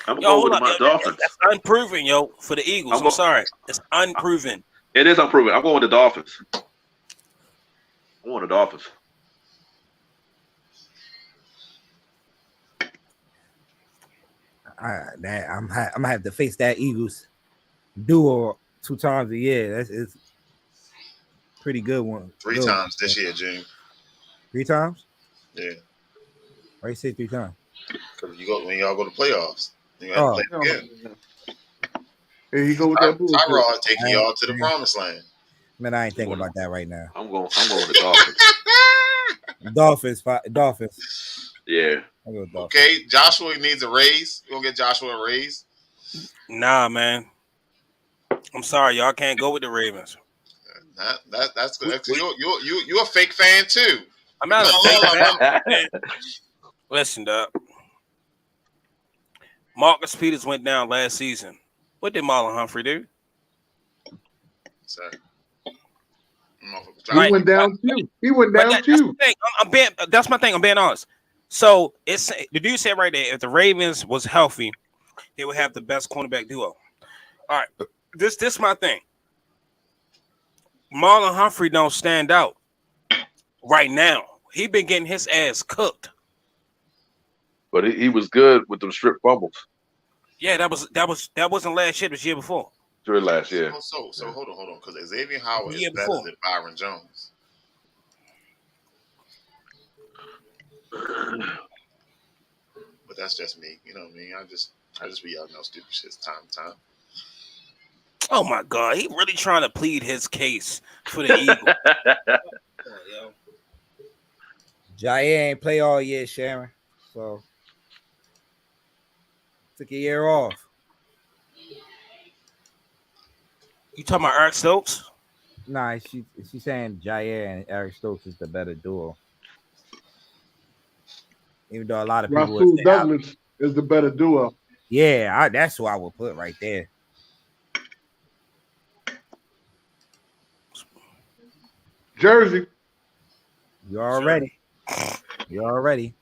I'm going with my Dolphins.
That's unproven, yo, for the Eagles. I'm sorry. It's unproven.
It is unproven. I'm going with the Dolphins. I'm going with the Dolphins.
I'm gonna have to face that Eagles duo 2 times a year. It's pretty good one.
3 times this year, June.
3 times?
Yeah.
Why you say 3 times?
Because when y'all go to playoffs, you have to play again.
Here you go with that bullshit.
Tyrod taking y'all to the promised land.
Man, I ain't thinking about that right now.
I'm going with the Dolphins.
Dolphins.
Yeah.
Okay, Joshua needs a raise. You gonna get Joshua a raise?
Nah, man. I'm sorry, y'all can't go with the Ravens.
That's good. You're a fake fan too.
I'm not a fake fan. Listen, dog. Marcus Peters went down last season. What did Marlon Humphrey do?
Sorry.
He went down too. He went down too.
That's my thing. I'm being honest. So it's the dude said right there, if the Ravens was healthy, they would have the best cornerback duo. All right, this my thing. Marlon Humphrey don't stand out right now. He been getting his ass cooked.
But he was good with them strip fumbles.
Yeah, that wasn't last year. It was year before.
Sure, last year.
So hold on, because Xavier Howard is better than Byron Jones. But that's just me. You know what I mean? I just be yelling out stupid shit time to time.
Oh my God, he really trying to plead his case for the Eagles.
Jair ain't play all year, Sharon. So took a year off.
You talking about Eric Stokes?
Nah, she's saying Jair and Eric Stokes is the better duo. Even though a lot of people
Rasul Douglas is the better duo.
Yeah, that's who I would put right there.
Jersey.
You already. You already.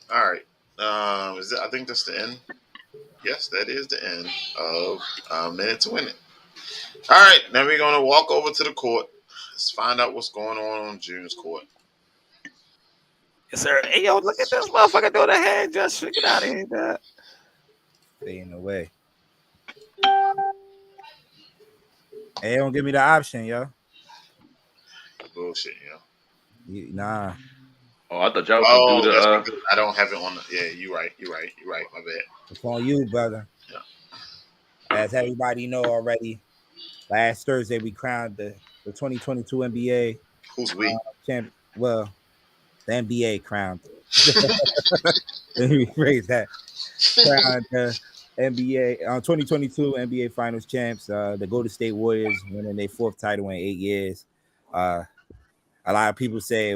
All right. I think that's the end. Yes, that is the end of Minute to Win It. All right, now we're gonna walk over to the court. Let's find out what's going on June's court.
Yes, sir. Hey, yo, look at this motherfucker doing a hand gesture. Get out of here, dog.
Fading away. Hey, don't give me the option, yo.
Bullshit, yo.
Nah.
Oh, I thought y'all was gonna do the.
I don't have it on. Yeah, you're right. My bad.
It's on you, brother.
Yeah.
As everybody know already, last Thursday we crowned the 2022 NBA.
Who's we?
Champ. Well, the NBA crowned. Let me rephrase that. Crowned the NBA 2022 NBA Finals champs. The Golden State Warriors winning their 4th title in 8 years. A lot of people say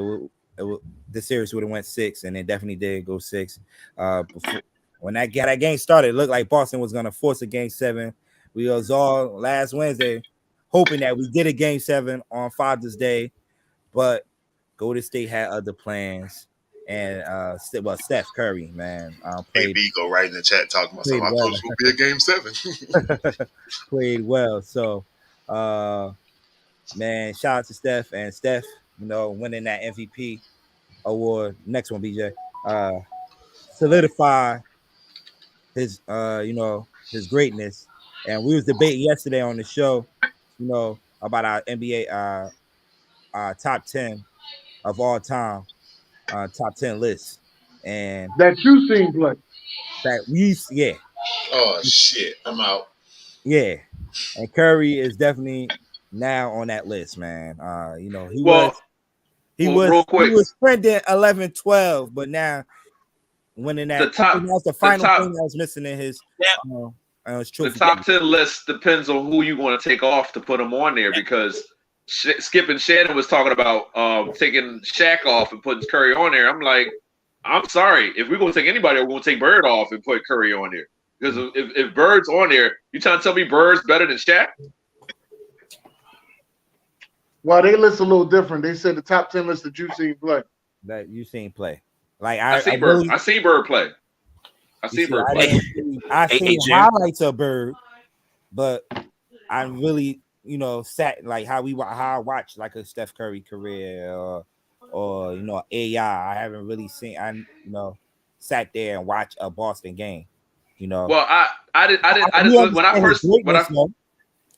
the series would have went 6, and it definitely did go 6. When that game started, it looked like Boston was going to force a game 7. We was all last Wednesday hoping that we get a game 7 on Father's Day, but Golden State had other plans. And Steph Curry, man, played.
AB go right in the chat talking about something. I thought it was going to be a game 7.
Played well. So, man, shout out to Steph, and Steph, winning that MVP award. Next one, BJ. Solidify his, his greatness. And we was debating yesterday on the show, about our NBA top 10 of all time, top 10 list. And
that you seen play.
Oh shit, I'm out.
Yeah. And Curry is definitely now on that list, man. He was trending 11-12, but now winning that that's the final thing that was missing in his
the top 10 list depends on who you want to take off to put him on there, because Skip and Shannon was talking about taking Shaq off and putting Curry on there. I'm like, I'm sorry. If we're going to take anybody, we're going to take Bird off and put Curry on there. Because if Bird's on there, you trying to tell me Bird's better than Shaq?
Well, they list a little different. They said the top 10 list that you seen play.
That you seen play. Like
I seen Bird.
really,
I seen Bird play. I seen Bird play.
I seen highlights of Bird, but I really, sat like how I watched like a Steph Curry career or AI. I haven't really seen. Sat there and watched a Boston game.
Well, I didn't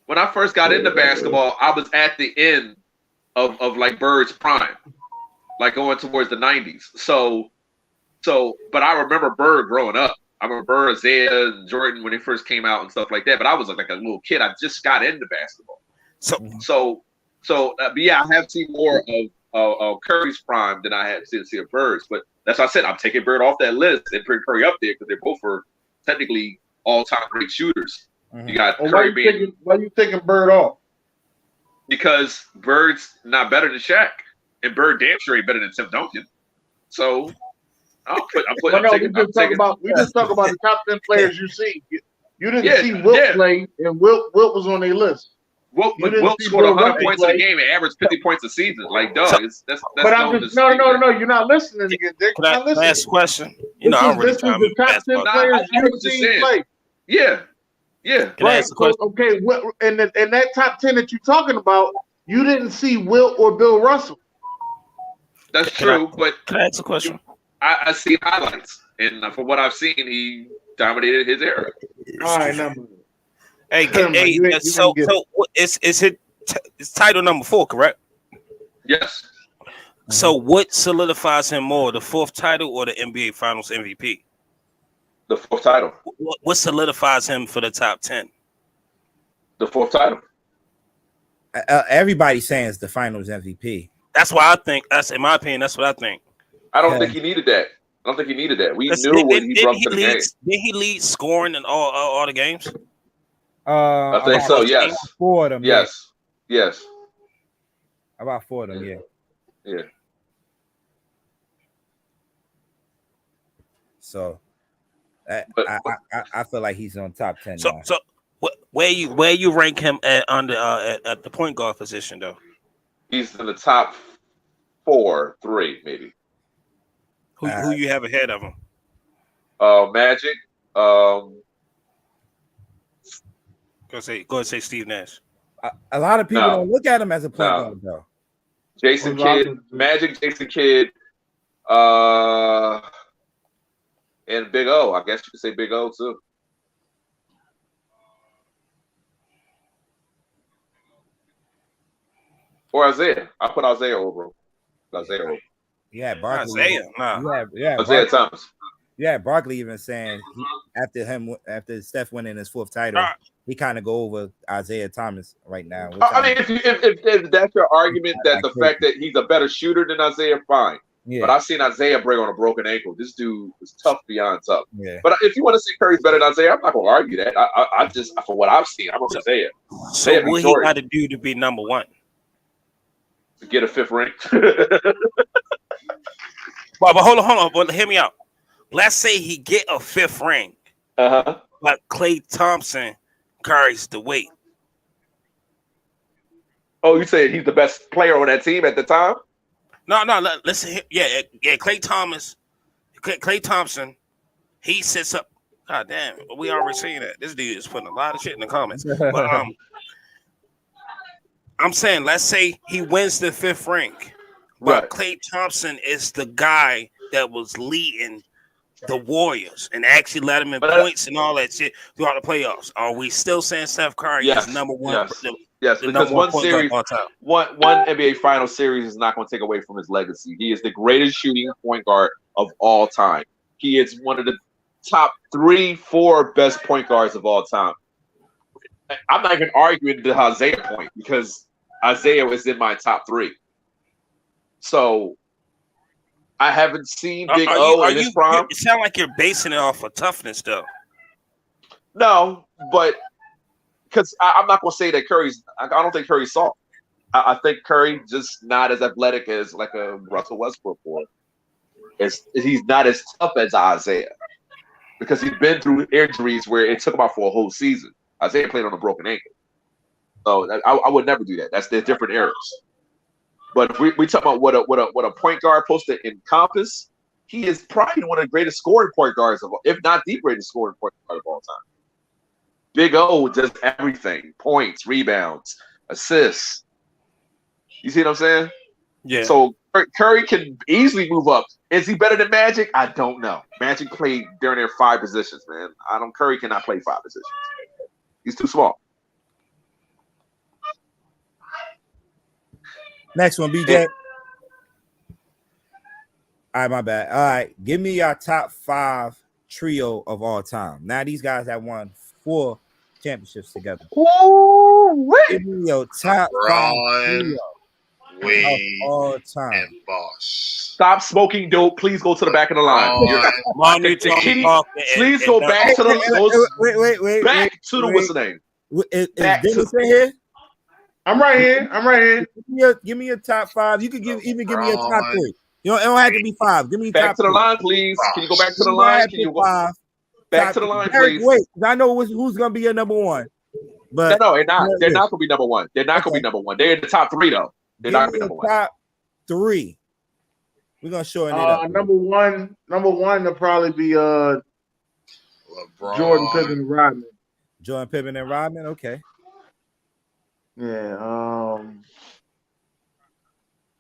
when I first got into basketball, I was at the end of like Bird's prime, like going towards the 90s. So, but I remember Bird growing up. I remember Bird, Isaiah, and Jordan when they first came out and stuff like that. But I was like a little kid. I just got into basketball. But yeah, I have seen more of Curry's prime than I have seen of Bird's. But that's why I said I'm taking Bird off that list and putting Curry up there because they both were technically all-time great shooters. You got Curry being.
Why you taking Bird off?
Because Bird's not better than Shaq, and Bird damn sure ain't better than Tim Duncan. So
we just talk about the top 10 players you see. You didn't see Wilt play, and Wilt was on their list.
Wilt scored 100 points in a game and averaged 50 points a season. Like, dog, that's
but I'm just no. You're not listening again, Dick.
Can I ask a question? I don't really try
the top 10 players you seen play.
Yeah.
Can I ask a question?
Okay, in that top 10 that you're talking about, you didn't see Wilt or Bill Russell.
That's true, but
can I ask a question?
I see highlights, and from what I've seen, he dominated his era.
All right, number.
So it's title number 4, correct?
Yes.
So what solidifies him more, the 4th title or the NBA Finals MVP?
The 4th title.
What solidifies him for the top 10?
The 4th title.
Everybody's saying it's the Finals MVP.
That's why I think. That's in my opinion. That's what I think.
I don't think he needed that. We knew what he brought to the game.
Did he lead scoring in all the games?
I think so. Yes.
4 of them.
Yes.
About 4 of them.
Yeah.
So, I feel like he's on top 10.
So where you rank him at at the point guard position though?
He's in the top 4, 3 maybe.
Who you have ahead of him?
Magic.
Go ahead, say Steve Nash.
A lot of people don't look at him as a point guard though.
Jason Kidd, Magic, Jason Kidd, and Big O. I guess you could say Big O too. Or Isaiah. I put Isaiah over.
Yeah, Barkley.
Isaiah. Nah.
Yeah.
Isaiah Thomas.
Yeah, Barkley even saying after Steph winning his 4th title, he kind of go over Isaiah Thomas right now.
I mean, if that's your argument, that the fact that he's a better shooter than Isaiah, fine. Yeah. But I've seen Isaiah break on a broken ankle. This dude is tough beyond tough.
Yeah.
But if you want to say Curry's better than Isaiah, I'm not going to argue that. I just, for what I've seen, I'm on Isaiah.
So what he got to do to be number 1?
To get a 5th ring.
But hold on. But hear me out. Let's say he get a 5th ring. But Klay Thompson carries the weight.
Oh, you saying he's the best player on that team at the time?
No. Listen, yeah. Klay Thompson, he sits up. God damn, we already seen that. This dude is putting a lot of shit in the comments. But I'm saying, let's say he wins the 5th ring, but Klay Thompson is the guy that was leading the Warriors and actually led him in points and all that shit throughout the playoffs. Are we still saying Steph Curry is number 1?
Yes, because one series, one NBA Finals series is not going to take away from his legacy. He is the greatest shooting point guard of all time. He is one of the top 3, 4 best point guards of all time. I'm not even arguing the Isaiah point because Isaiah was in my top 3. So I haven't seen Big O in his prime.
It sounds like you're basing it off of toughness, though.
No, but because I'm not going to say that Curry's. I don't think Curry's soft. I think Curry just not as athletic as like a Russell Westbrook or. He's not as tough as Isaiah because he's been through injuries where it took him out for a whole season. Isaiah played on a broken ankle. So I would never do that. That's the different eras. But if we talk about what a point guard supposed to encompass, he is probably one of the greatest scoring point guards of all, if not the greatest scoring point guard of all time. Big O does everything: points, rebounds, assists. You see what I'm saying?
Yeah.
So Curry can easily move up. Is he better than Magic? I don't know. Magic played during their 5 positions, man. Curry cannot play 5 positions. He's too small.
Next one, BJ. All right, my bad. All right, give me your top 5 trio of all time. Now these guys have won 4 championships together. Give me your top 5 trio of all time.
And Bosh.
Stop smoking dope. Please go to the back of the line. Please go back to the
wait.
Back to the what's the name?
Is Dennis in here?
I'm right here.
Give me your top 5. You could even give me your top 3. You know, it don't have to be 5. Give me
back
top
to the
3.
line, please. Can you go back to the line? Can you go back to the line, please?
Wait, I know who's gonna be your number 1. But
no, they're not. They're not gonna be number 1. They're not gonna be number 1. They're in the top 3 though. They're not gonna be number 1.
Top 3. We're gonna shorten it up.
Number one will probably be
LeBron.
Jordan, Pippen, and Rodman.
Jordan, Pippen, and Rodman. Okay.
Yeah.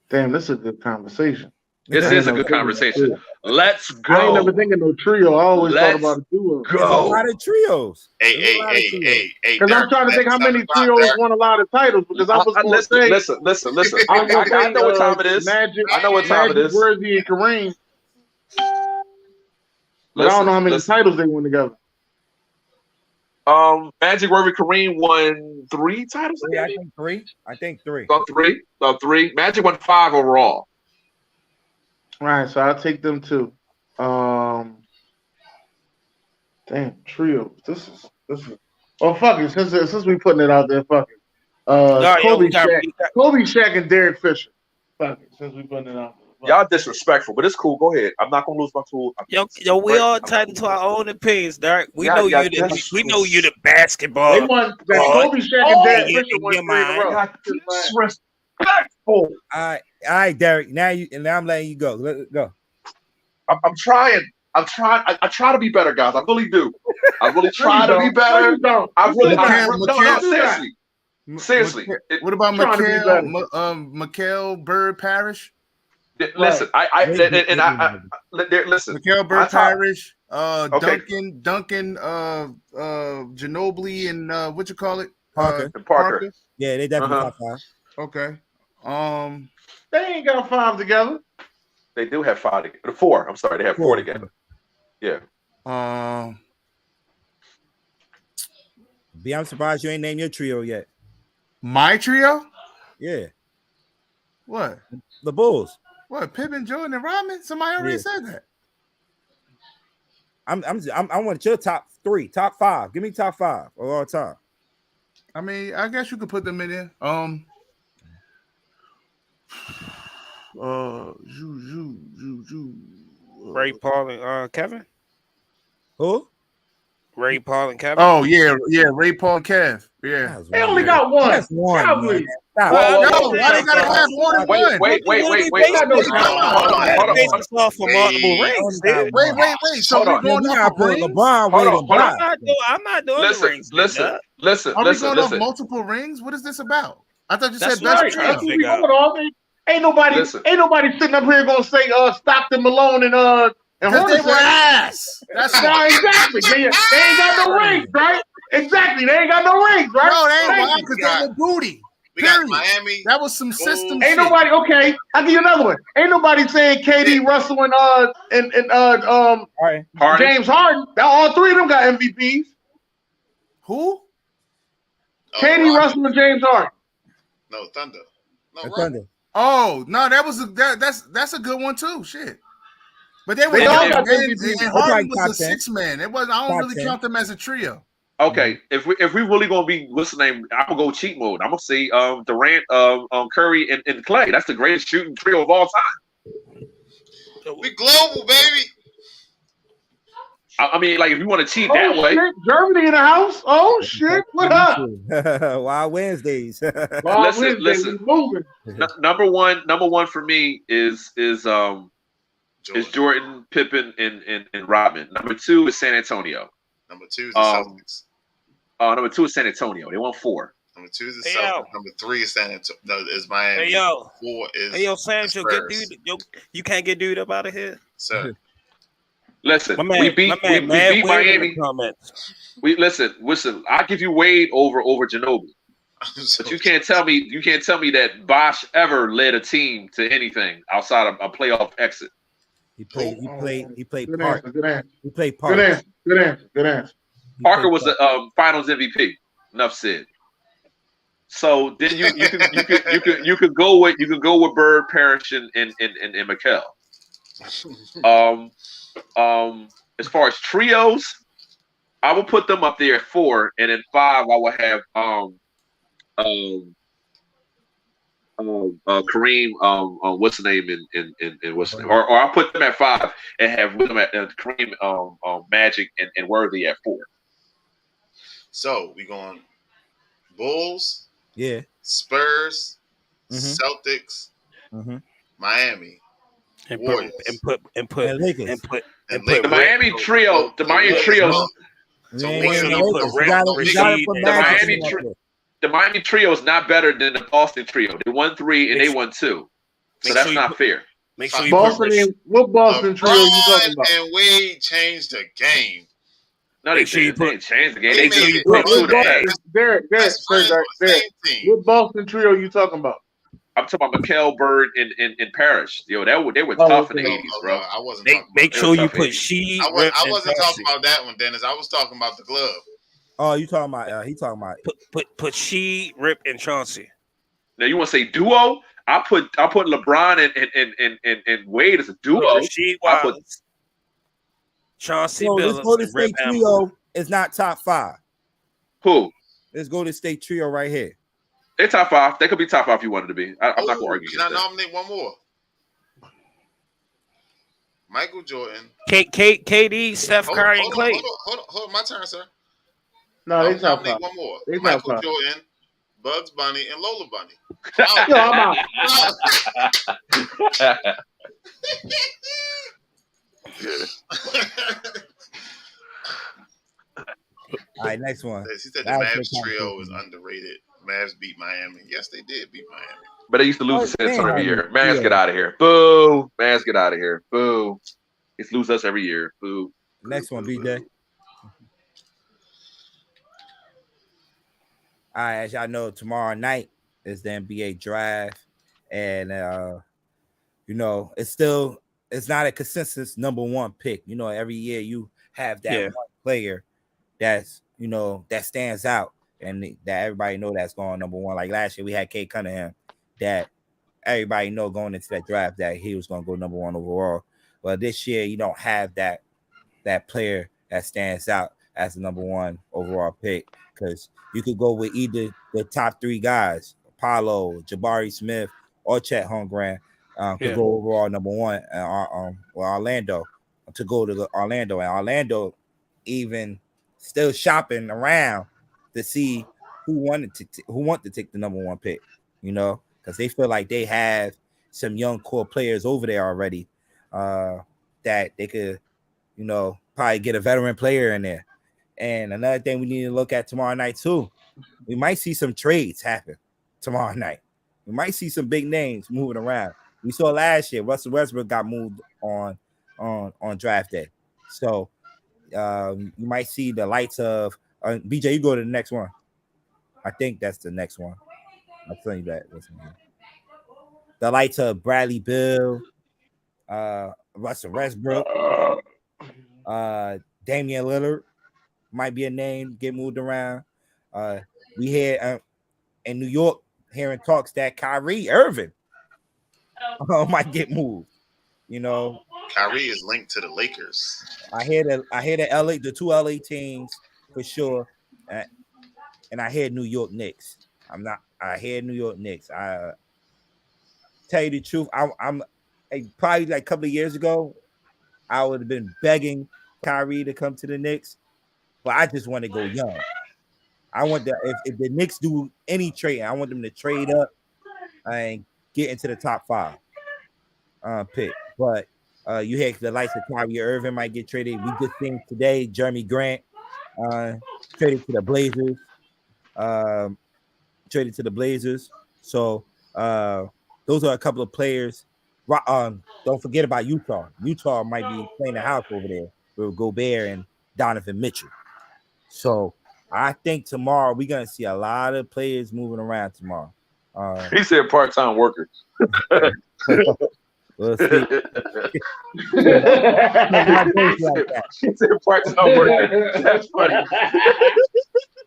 Damn, this is a good conversation.
This is a good conversation. Let's go.
I ain't never thinking no trio. I always thought about a duo.
There's a lot of trios.
Hey.
Because I'm trying to think how many trios won a lot of titles. Because I was going to say,
listen. I know what time it is. I know what time it is.
Worthy and Kareem. But I don't know how many titles they won together.
Magic, Worthy, Kareem won 3 titles.
Yeah, I think 3.
About 3. Magic won 5 overall.
All right, so I'll take them too. Damn, trio. This is. Oh, fuck it. Since we putting it out there, fuck it. Kobe, Shaq, and Derek Fisher. Fuck it. Since we putting it out there.
Y'all disrespectful, but it's cool. Go ahead. I'm not gonna lose my tool.
Yo, we all tied into our own opinions, Derek. We know you the basketball.
They won Kobe, Shaq, and Derek Fisher won 3
disrespectful.
All right, Derek. Now I'm letting you go. Let go.
I'm trying. I try to be better, guys. I really do. I really try to be better. Seriously.
What about Mikael Bird Parrish?
Listen, listen.
Mikael Bird Parrish, Duncan, Ginobili, and what you call it?
Parker.
Yeah, they definitely top 5.
Okay.
They ain't got 5 together.
They do have 5 together. 4. I'm sorry, they have 4 together. Yeah.
I'm surprised you ain't named your trio yet.
My trio?
Yeah.
What?
The Bulls.
What? Pippen, Jordan, and Rodman? Somebody already said that.
I want your top 3, top 5. Give me top 5 of all time.
I mean, I guess you could put them in there.
Ray, Paul, and Kevin.
Who?
Ray, Paul, and Kevin.
Oh yeah, Ray, Paul, and Kev. Yeah,
they only got 1.
That's 1.
Probably.
Why they gotta have more than 1?
Wait.
So we're going off rings?
I'm not doing the rings.
Listen.
Are we going off multiple rings? What is this about? I thought you said
best trio. Ain't nobody sitting up here gonna say Stockton, Malone, and
because they were ass.
That's why exactly. They ain't got no rings, right? Exactly. They ain't got no rings, right?
No, they ain't because they were booty.
We got Miami.
That was some system.
Ain't nobody. Okay, I'll give you another one. Ain't nobody saying KD, Russell, and James Harden. All 3 of them got MVPs.
Who?
KD, Russell, and James Harden.
No, Thunder. No,
Thunder.
Oh no, that's a good one too. Shit. But they all got MVPs. And Harden was a 6-man. It wasn't. I don't really count them as a trio.
Okay, if we really gonna be what's the name, I'm gonna go cheat mode. I'm gonna say Durant, Curry, and Clay. That's the greatest shooting trio of all time.
We global, baby.
I mean, like if you want to cheat that way.
Shit. Germany in the house. Oh shit! What up?
Wild Wednesdays.
Listen. Number one for me is Jordan, Pippen, and Rodman. Number 2 is San Antonio.
Number 2 is the Celtics.
Number 2 is San Antonio. They won 4.
Number 2 is the Celtics. Number 3 is San Antonio. No, is Miami.
Hey yo.
4 is.
Hey yo, Sam, you can't get dude up out of here,
sir.
Listen, we beat Miami. Listen. I give you Wade over Ginobili, but you can't tell me that Bosh ever led a team to anything outside of a playoff exit.
He played
Good
Park.
answer, good answer.
He played Park.
Good answer.
Parker was the Finals MVP. Enough said. So then you could go with Bird, Parrish, and McHale. As far as trios, I will put them up there at 4, and then 5 I will have Kareem, what's the name in what's the name? Or I'll put them at 5 and have with them at Kareem, Magic, and Worthy at 4.
So we going Bulls,
Spurs,
Celtics, Miami,
and
Warriors,
put
Lakers.
The Miami trio. The Miami trio. The Miami trio is not better than the Boston trio. They won 3 and they won 2, so that's not fair.
Make sure
what Boston trio you talking about?
And Wade changed the game.
No, they didn't change the game. They
made
put 2 to
Derek, what Boston trio you talking about?
I'm talking about McHale, Bird, and Parrish. Yo, they were tough in the 80s, bro.
I wasn't.
Make sure you put Sheed.
I wasn't talking about that one, Dennis. I was talking about the glove.
Oh, you talking about? He talking about
put Sheed, Rip, and Chauncey.
Now you want to say duo? I put LeBron and Wade as a duo.
Sheed, Wallace, Chauncey, Billups,
this Golden State trio is not top 5.
Who?
Let's Golden State trio right here.
They're top 5. They could be top 5 if you wanted to be. I'm not going to argue.
Can I nominate one more? Michael Jordan,
KD, Steph Curry, and Clay.
Hold on, my turn, sir.
No, they top 5.
One more.
They
Michael
top 5.
Jordan, Bugs Bunny, and Lola Bunny.
Yo, I'm out.
All right, next one.
He said the Mavs trio is underrated. Mavs beat Miami. Yes, they did beat Miami.
But they used to lose to San Antonio every year. Mavs get out of here. Boo. Mavs get out of here. Boo. It's lose us every year. Boo.
Next one, BJ. All right, as y'all know, tomorrow night is the NBA draft, and it's not a consensus number 1 pick. Every year you have that one player that's that stands out and that everybody know that's going number 1. Like last year, we had Kate Cunningham that everybody know going into that draft that he was going to go number 1 overall. But this year, you don't have that player that stands out as the number 1 overall pick, because you could go with either the top 3 guys, Paolo, Jabari Smith, or Chet Holmgren, could go overall number 1, Orlando to go to Orlando, and Orlando even still shopping around to see who want to take the number 1 pick, because they feel like they have some young core players over there already, that they could, probably get a veteran player in there. And another thing we need to look at tomorrow night too, we might see some trades happen tomorrow night. We might see some big names moving around. We saw last year Russell Westbrook got moved on draft day, so you might see the lights of BJ. You go to the next one. I think that's the next one. I'll tell you that. Listen here. The lights of Bradley Beal, Russell Westbrook, Damian Lillard might be a name get moved around. We hear in New York hearing talks that Kyrie Irving might get moved.
Kyrie is linked to the Lakers.
I hear the 2 LA teams for sure, and I hear New York Knicks. I hear New York Knicks. I tell you the truth, I'm probably like a couple of years ago, I would have been begging Kyrie to come to the Knicks, but I just want to go young. I want if the Knicks do any trade, I want them to trade up and get into the top 5 pick. But you had the likes of Kyrie Irving might get traded. We just seen today Jeremy Grant traded to the Blazers. So those are a couple of players. Don't forget about Utah. Utah might be playing the house over there with Gobert and Donovan Mitchell. So I think tomorrow we're gonna see a lot of players moving around tomorrow.
He said part-time workers.
We'll see. He
said part-time workers. That's funny.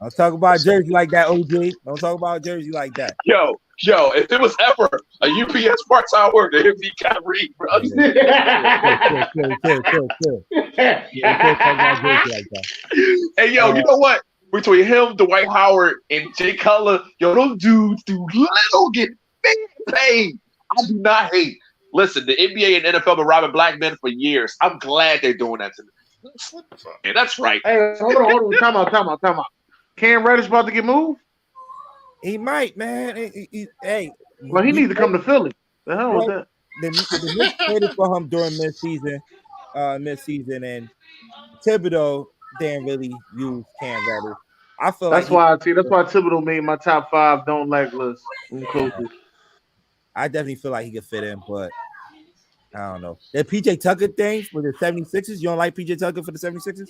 Don't talk about Jersey like that, OG. Don't talk about Jersey like that.
Yo, if it was ever a UPS part-time worker, it'd be Kyrie, bro. Hey, yo, you know what? Between him, Dwight Howard, and Jay Cutler, yo, those dudes do little get big paid. I do not hate. Listen, the NBA and NFL been robbing black men for years. I'm glad they're doing that to them. Yeah, that's right.
Hey, hold on. Time out. Cam Reddish about to get moved?
He might, man. Hey.
Well, he needs to come to Philly. The hell was that?
The Knicks traded for him during mid-season, and Thibodeau didn't really use Cam Reddish. I feel
that's why Thibodeau made my top 5 don't like list.
I definitely feel like he could fit in, but I don't know. That PJ Tucker thing for the 76ers, you don't like PJ Tucker for the 76ers?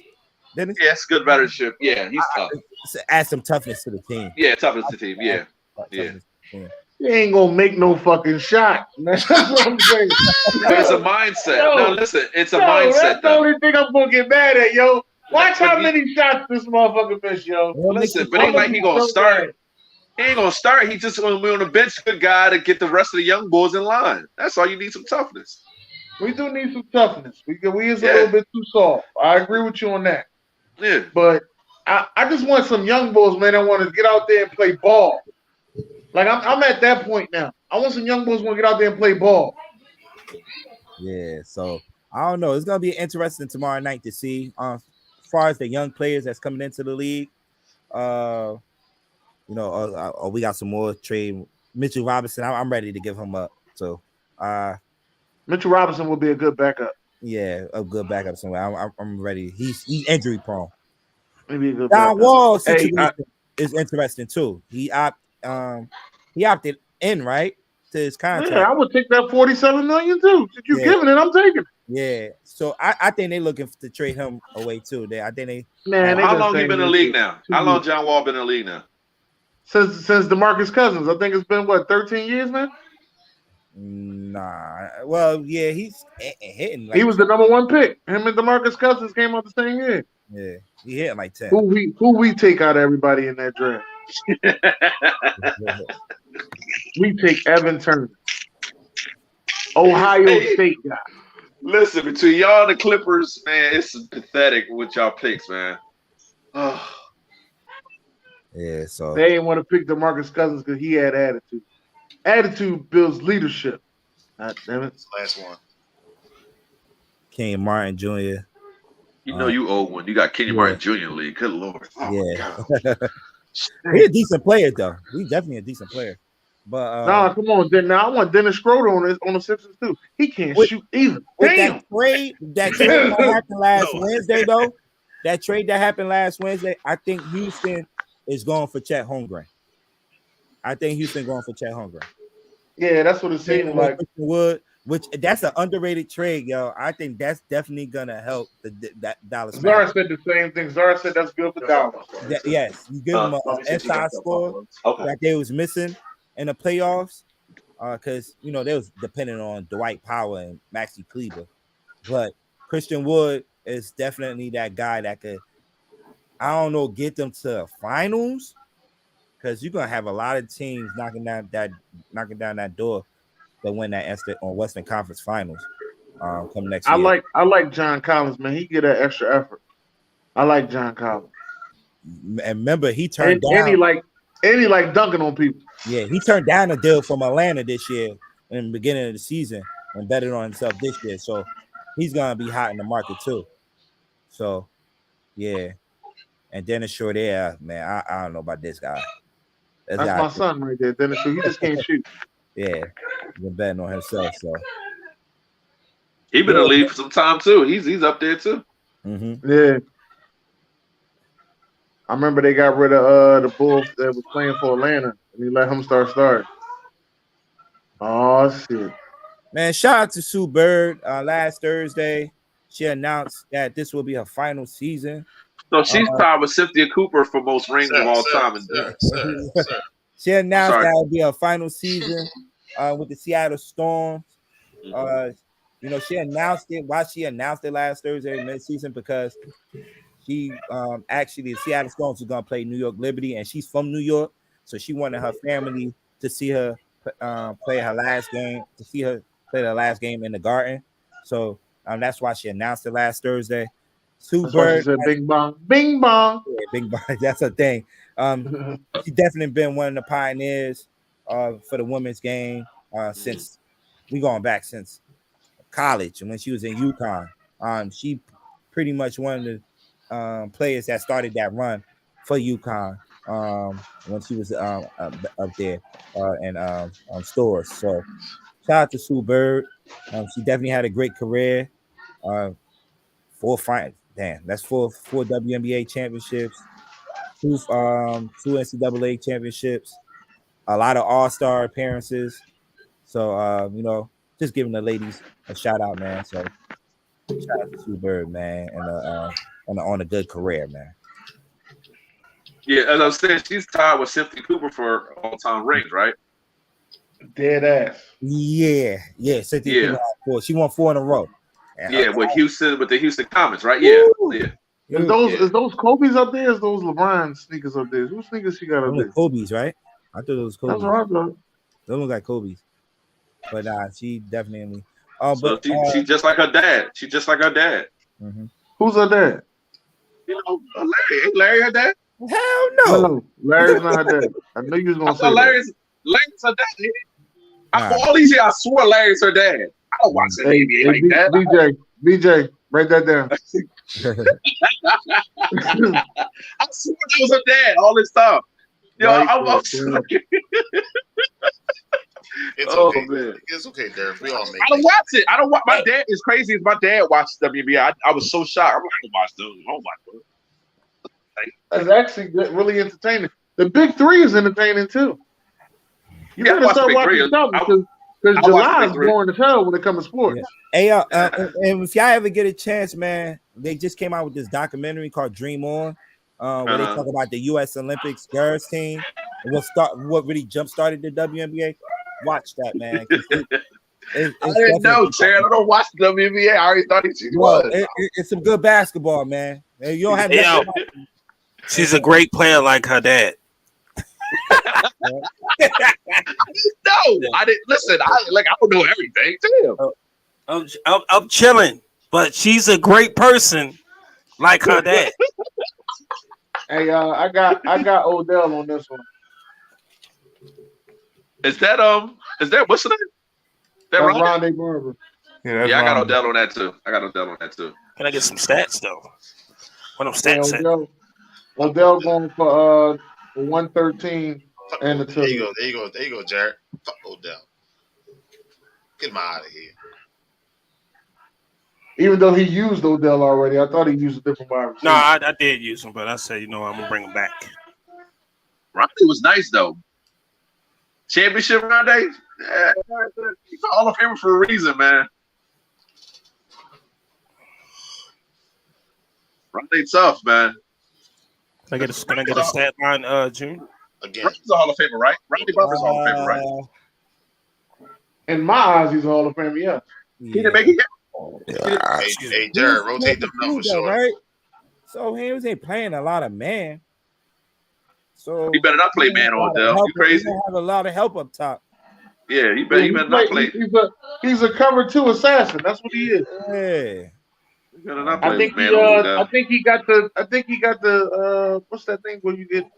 Dennis?
Yeah, it's good battleship. Yeah, he's tough.
Add some toughness to the team.
Yeah, toughness to the team. Yeah.
He ain't gonna make no fucking shot. That's what I'm saying.
But it's a mindset. No, listen, it's a mindset.
That's the only thing I'm gonna get mad at, yo. Watch how many shots this motherfucker missed, yo.
Listen, but ain't like he gonna start. He ain't gonna start. He just gonna be on the bench, good guy to get the rest of the young boys in line. That's all you need, some toughness.
We do need some toughness. We is a little bit too soft. I agree with you on that.
Yeah.
But I just want some young boys, man. I want to get out there and play ball. Like I'm at that point now. I want some young boys who want to get out there and play ball.
Yeah, so I don't know. It's gonna be interesting tomorrow night to see as far as the young players that's coming into the league. We got some more trade. Mitchell Robinson, I'm ready to give him up. So
Mitchell Robinson will be a good backup.
Yeah, a good backup somewhere. I'm ready. He's injury prone.
Maybe a good
John Wall situation is interesting too. He opted in, right, to his contract.
Yeah, I would take that $47 million too. If you're giving it, I'm taking it.
Yeah, so I think they're looking to trade him away too. I think they.
Man,
how long he been in the league now? How long John Wall been in the league now?
Since DeMarcus Cousins, I think it's been 13 years now.
Nah, well, yeah, he's hitting. Like,
he was the number 1 pick. Him and DeMarcus Cousins came out the same year.
Yeah, he hit like 10.
Who we take out of everybody in that draft? We take Evan Turner, Ohio State guy.
Listen, between y'all and the Clippers, man, it's pathetic with y'all picks, man. Oh.
Yeah, so
they didn't want to pick DeMarcus Cousins because he had attitude. Attitude builds leadership. God damn it.
Last one.
Kenyon Martin Jr.
You know you old one. You got Kenyon Martin Jr. in the league. Good Lord. Oh
yeah. He's a decent player, though. He's definitely a decent player. But
come on, now I want Dennis Schroeder on the Sixers too. He can't shoot either.
That trade that happened last Wednesday, though. That trade that happened last Wednesday, I think Houston is going for Chet Holmgren.
Yeah, that's what it seemed like.
Wood, which that's an underrated trade, yo. I think that's definitely gonna help that Dallas.
Zara said the same thing. Zara said that's good for Dallas.
Yes, you give them an inside score that they was missing in the playoffs, because they was depending on Dwight Powell and Maxi Kleber, but Christian Wood is definitely that guy that could, I don't know, get them to finals, because you're gonna have a lot of teams knocking down that door to win that Western Conference Finals come next year.
I like John Collins, man. He get that extra effort. I like John Collins.
And remember, he turned down.
And he like dunking on people.
Yeah, he turned down a deal from Atlanta this year in the beginning of the season and betted on himself this year. So he's gonna be hot in the market too. So, yeah. And Dennis Short, yeah, man, I don't know about this guy.
That's my son right there, Dennis Short. He just can't shoot.
Yeah, he's been betting on himself. So
he been in the league for some time too. He's up there too.
Mm-hmm.
Yeah. I remember they got rid of the bull that was playing for Atlanta, and he let him start. Oh shit!
Man, shout out to Sue Bird. Last Thursday, she announced that this will be her final season.
So she's tied with Cynthia Cooper for most rings of all time.
She announced that it will be her final season with the Seattle Storm. You know, she announced it. Why she announced it last Thursday mid-season? Because she actually the Seattle Storms are gonna play New York Liberty, and she's from New York, so she wanted her family to see her play her last game, to see her play the last game in the Garden. So that's why she announced it last Thursday. Sue Bird,
said, "Bing bong, bing bong,
yeah, bing bong." That's her thing. She's definitely been one of the pioneers for the women's game since college and when she was in UConn. She pretty much one of the players that started that run for UConn when she was up there and Stores. So shout out to Sue Bird. She definitely had a great career. That's four WNBA championships, two NCAA championships, a lot of All-Star appearances. So you know, just giving the ladies a shout out, man. So shout out to Sue Bird, man, and on a good career, man.
Yeah, as I was saying, she's tied with Cynthia Cooper for all-time rings, right?
Dead ass.
Yeah. Cynthia Cooper had 4. She won 4 in a row.
Yeah, with the Houston Comets, right? Yeah.
Is those Kobe's up there? Is those LeBron sneakers up there? Whose sneakers she got up there?
Kobe's, right? I thought it was Kobe's.
That's right, bro.
Those look like Kobe's. But she definitely.
She just like her dad. She just like her dad.
Mm-hmm.
Who's her dad?
You know, Larry. Ain't Larry her dad?
Hell no.
No, Larry's not her dad. I knew you was gonna say
Larry's her dad. For all these years, I swore Larry's her dad. I don't watch the NBA like that.
BJ, write that down.
I swore that was her dad all this time. Yo, I'm sorry.
It's okay. Man. It's okay, Derek. We all make.
I don't watch it. I don't watch. My dad is crazy as my dad watches WNBA. I was so shocked. I'm like, I don't watch those. I don't watch those.
That's actually really entertaining. The Big Three is entertaining too. You gotta start watching stuff because July is boring as hell when it comes to sports.
Yeah. Hey, and if y'all ever get a chance, man, they just came out with this documentary called Dream On, where they talk about the U.S. Olympics girls team and what really jump started the WNBA. Watch that, man.
I didn't know, Sharon. I don't watch the WNBA. I already thought she was.
It's some good basketball, man. You don't have.
She's a great player like her dad.
No, I didn't listen. I don't know everything. Damn.
I'm chilling, but she's a great person like her dad.
Hey, I got Odell on this one.
Is that what's the name?
That's Rondé Barber.
Yeah, I got Odell on that too.
Can I get some stats though? What them stats at?
Odell going for 113 and the 2.
There you go, Jared. Fuck Odell. Get him out of here.
Even though he used Odell already, I thought he used a different wide receiver.
No, I did use him, but I said, I'm gonna bring him back.
Rondé was nice though. Championship Rondé, yeah, he's all of Famer for a reason, man. Rondé tough, man.
Can I get a stat line, June?
Again,
Rondé's a Hall of Famer, right? Rondé Barber's a Hall of Famer, right?
In my eyes, he's a Hall of Famer, yeah.
He didn't make it yet.
Hey, Jared, rotate them numbers, sure.
Right? So he wasn't playing a lot of man. So
he better not play man on Odell. You crazy?
He have a lot of help up top.
Yeah, he better not play.
He's a cover 2 assassin. That's what he is.
Yeah.
He better not play man on Odell.
I think he got the what's that thing where you get?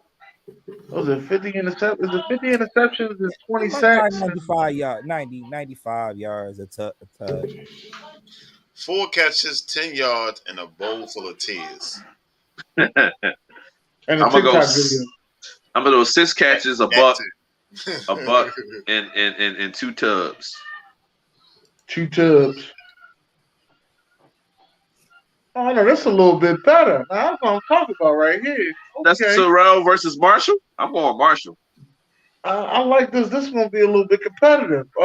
Was it 50 interceptions? Is it 50 interceptions and 20 sacks?
95 yards a touch.
4 catches, 10 yards, and a bowl full of tears.
I'm gonna go 6 catches, a buck, and 2 tubs.
2 tubs. Oh no, that's a little bit better. Now, that's what I'm talking about right here. Okay.
That's Terrell versus Marshall. I'm going Marshall.
I like this. This one be a little bit competitive.
He's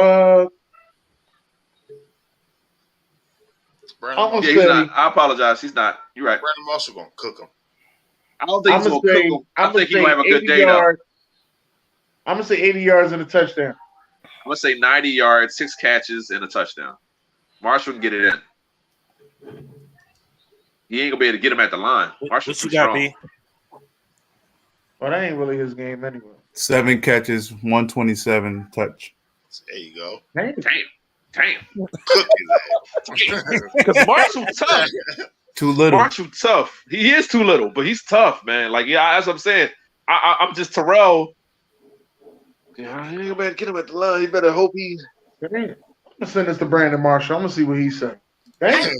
not. I apologize. He's not. You're right.
Brandon Marshall gonna cook him.
I don't think he's gonna cook him. I think he's gonna have a good day though.
I'm gonna say 80 yards and a touchdown.
I'm gonna say 90 yards, 6 catches, and a touchdown. Marshall can get it in. He ain't gonna be able to get him at the line. Marshall's too strong.
Well, that ain't really his game anyway.
7 catches, 127 touch.
There you go.
Damn. Because Marshall tough.
Too little.
Marshall tough. He is too little, but he's tough, man. Like, yeah, that's what I'm saying. I'm just Terrell. Yeah, you ain't gonna get him at the line. You better hope he.
I'm gonna send this to Brandon Marshall. I'm gonna see what he said. Damn.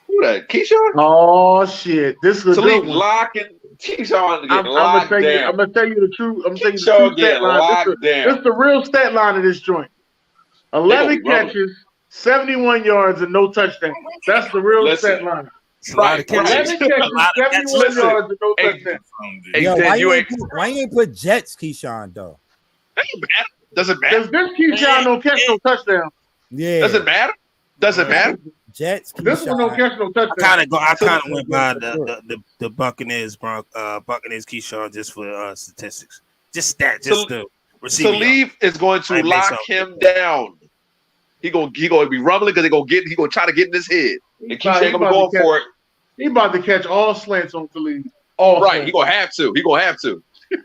Who that? Keyshawn?
Oh shit! This is a good one.
Locking Keyshawn to get locked down.
I'm gonna tell you the truth. I'm gonna tell you the true stat line. This is the real stat line of this joint. 11 catches, 71 yards, and no touchdown. That's the real stat line.
Right.
11 catches, 71 yards, and no touchdown.
Yo, why you ain't put Jets, Keyshawn, though?
Doesn't matter.
Because this Keyshawn don't catch no touchdown.
Yeah.
Doesn't matter. Doesn't matter.
Jets.
This one don't catch no touchdown.
I kind of went by the Buccaneers, Buccaneers Keyshawn just for statistics. Just that, just the receiver.
Talib is going to lock him down. He gonna be rumbling because he gonna try to get in his head. And Keyshawn gonna go for it.
He about to catch all slants on Talib.
Right, he gonna have to.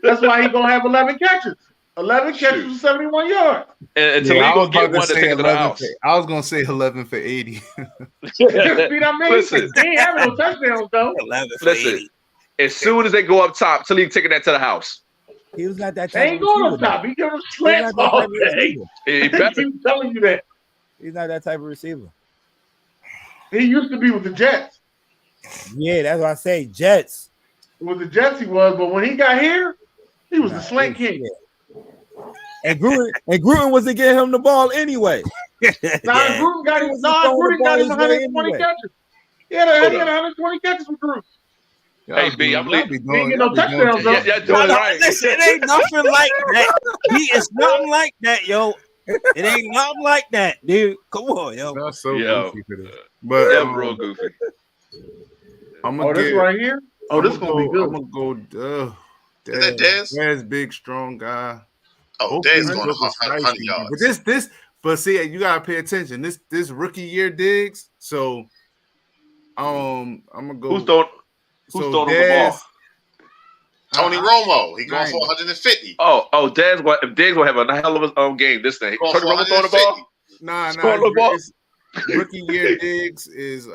That's why he gonna have 11 catches. 11 catches for 71 yards.
And Talib gonna get one to take it to the house.
I was gonna say 11 for 80.
See what I mean?
Listen,
he ain't having no touchdowns though.
11 for
Listen,
80.
As soon as they go up top, Talib taking that to the house.
He was not that
They
type
ain't
of
going
receiver.
up top. He giving them slants all day.
He
keep telling you that.
He's not that type of receiver.
He used to be with the Jets.
Yeah, that's what I say. Jets.
With the Jets he was, but when he got here, he was the slant king.
And Gruden wasn't getting him the ball anyway.
Gruden got him 120 catches. Yeah, he had 120 catches with Gruden.
Hey, B, I'm leaving.
He ain't get no touchdowns, though.
Yeah, doing right.
Listen, it ain't nothing like that. He is nothing like that, yo. It ain't nothing like that, dude. Come on, yo.
That's so goofy for this. But
real goofy.
I'm gonna
this right here? Oh, this gonna be good.
I'm gonna go.
Is that Dez?
Dez, big, strong guy.
Oh, Dez going 100 yards.
But but see, you gotta pay attention. This rookie year Diggs. So, I'm gonna go.
Who's throwing the ball?
Tony Romo. He going for 150.
Oh, Diggs will have a hell of a game this thing. Tony Romo throwing the ball?
Nah. Rookie year Diggs is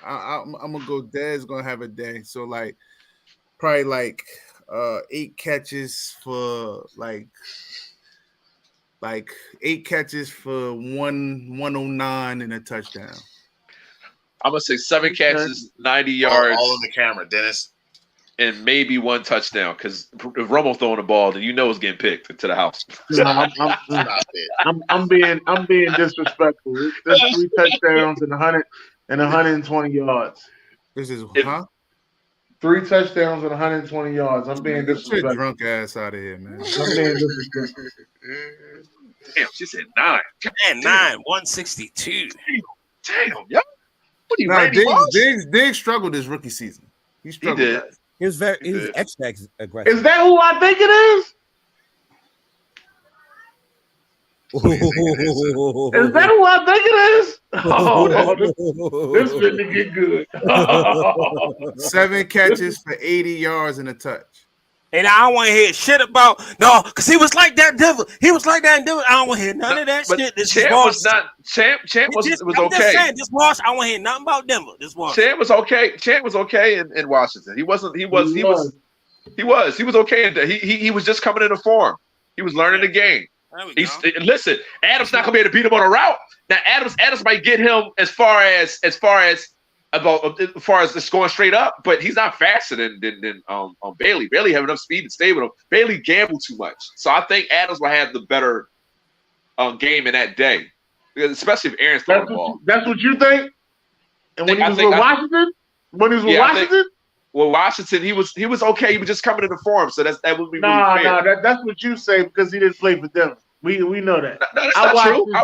I'm gonna go. Dez gonna have a day. So probably 8 catches for like 8 catches for 109 and a touchdown.
I'm gonna say 7 catches, 90 yards.
All in the camera, Dennis.
And maybe 1 touchdown, because if Romo's throwing the ball, then you know it's getting picked to the house.
I'm being disrespectful. There's 3 touchdowns and 120 yards.
This is
3 touchdowns and 120 yards. I'm being disrespectful.
Get your drunk ass out of here, man.
I'm being disrespectful.
Damn, she said 9.
Man, 162.
Damn, yo. What are you,
Diggs struggled this rookie season. He struggled.
He did.
He was extra aggressive.
Is that who I think it is? Is that who I think it is? Oh, this finna get good.
7 catches for 80 yards and a touch.
And I don't want to hear shit about because he was like that devil. He was like that devil. I don't want to hear none of that shit. This
Champ was not. Champ was
I'm
okay.
Just saying, just watch. I don't want to hear nothing about Denver. Just watch.
Champ was okay. Champ was okay in Washington. He was. He was okay. He was just coming into form. He was learning the game. Listen, Adams not gonna be able to beat him on a route. Now Adams might get him as far as just going straight up, but he's not faster than Bailey. Bailey have enough speed to stay with him. Bailey gambled too much, so I think Adams will have the better game in that day, especially if Aaron's throwing the ball.
That's what you think. And when he was with Washington,
Well, Washington, he was okay. He was just coming into form, so that would be
really fair.
No,
that's what you say because he didn't play for them. We know that.
No, that's not true. I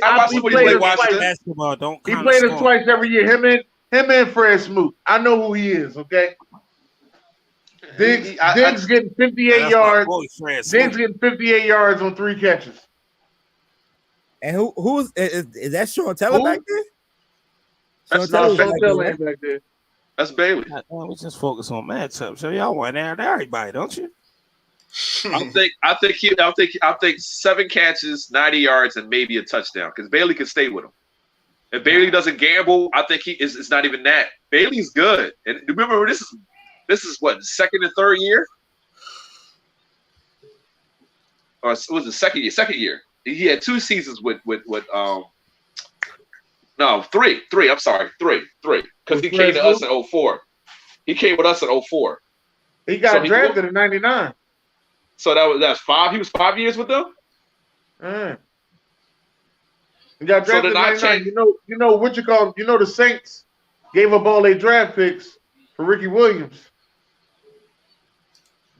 watched him when he played Washington.
Basketball,
he played us twice every year. Him and Fred Smoot. I know who he is. Okay. Diggs getting 58 yards. Diggs getting 58 yards on 3 catches.
And who's is that Sean Taylor back there?
That's
Sean Taylor back there.
That's Bailey.
We just focus on matchups. So y'all want to air everybody, don't you?
I think 7 catches, 90 yards, and maybe a touchdown because Bailey can stay with him. If Bailey doesn't gamble, I think it's not even that. Bailey's good, and remember this is what, second and third year, or it was the second year. Second year, he had 2 seasons with no 3. I'm sorry, 3 because he came to us in 04. He came with us in 04.
He got drafted in 99.
So that's 5. He was 5 years with them.
He got drafted in 99. You know what you call? You know the Saints gave up all their draft picks for Ricky Williams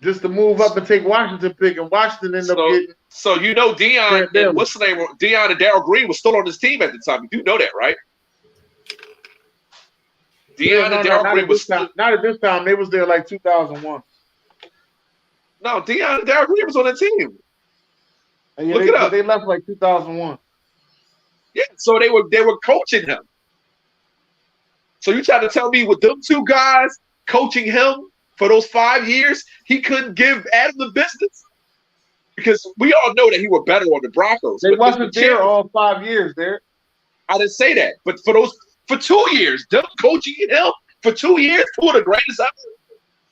just to move up and take Washington pick, and Washington ended up getting.
So you know Deion and what's the name? Deion and Darryl Green was still on his team at the time. You do know that, right? Deion and Darryl Green was
not at this time. They was there like 2001.
No, Deion and Derek was on the team.
Look it up. They left like 2001.
Yeah, so they were coaching him. So you trying to tell me with them 2 guys coaching him for those 5 years, he couldn't give Adam the business? Because we all know that he was better on the Broncos.
They wasn't there all 5 years, Derek.
I didn't say that, but for 2 years, them coaching him for 2 years, 2 of the greatest ever.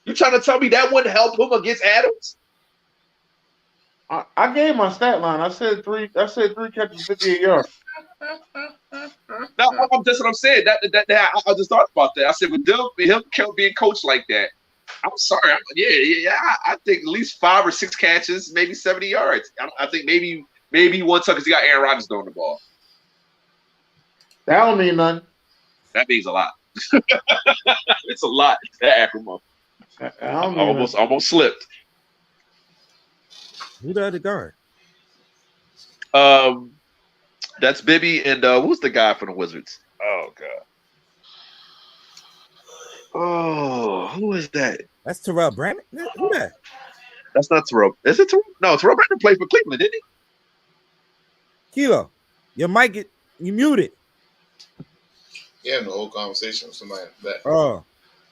You trying to tell me that wouldn't help him against Adams?
I gave my stat line. I said 3 catches, 58 yards.
No, that's what I'm saying. I just thought about that. I said with him being coached like that, I'm sorry. I think at least 5 or 6 catches, maybe 70 yards. I think maybe 1 touch because he got Aaron Rodgers throwing the ball.
That don't mean nothing.
That means a lot. It's a lot. That acronym. Almost slipped.
Who the other guard?
That's Bibby and who's the guy from the Wizards? Oh God. Oh, who is that?
That's Terrell Brandon. Who that?
That's not Terrell. Is it Terrell? No, Terrell Brandon played for Cleveland, didn't he?
Kilo, your mic you muted.
Yeah, having a whole conversation with somebody back.
Oh,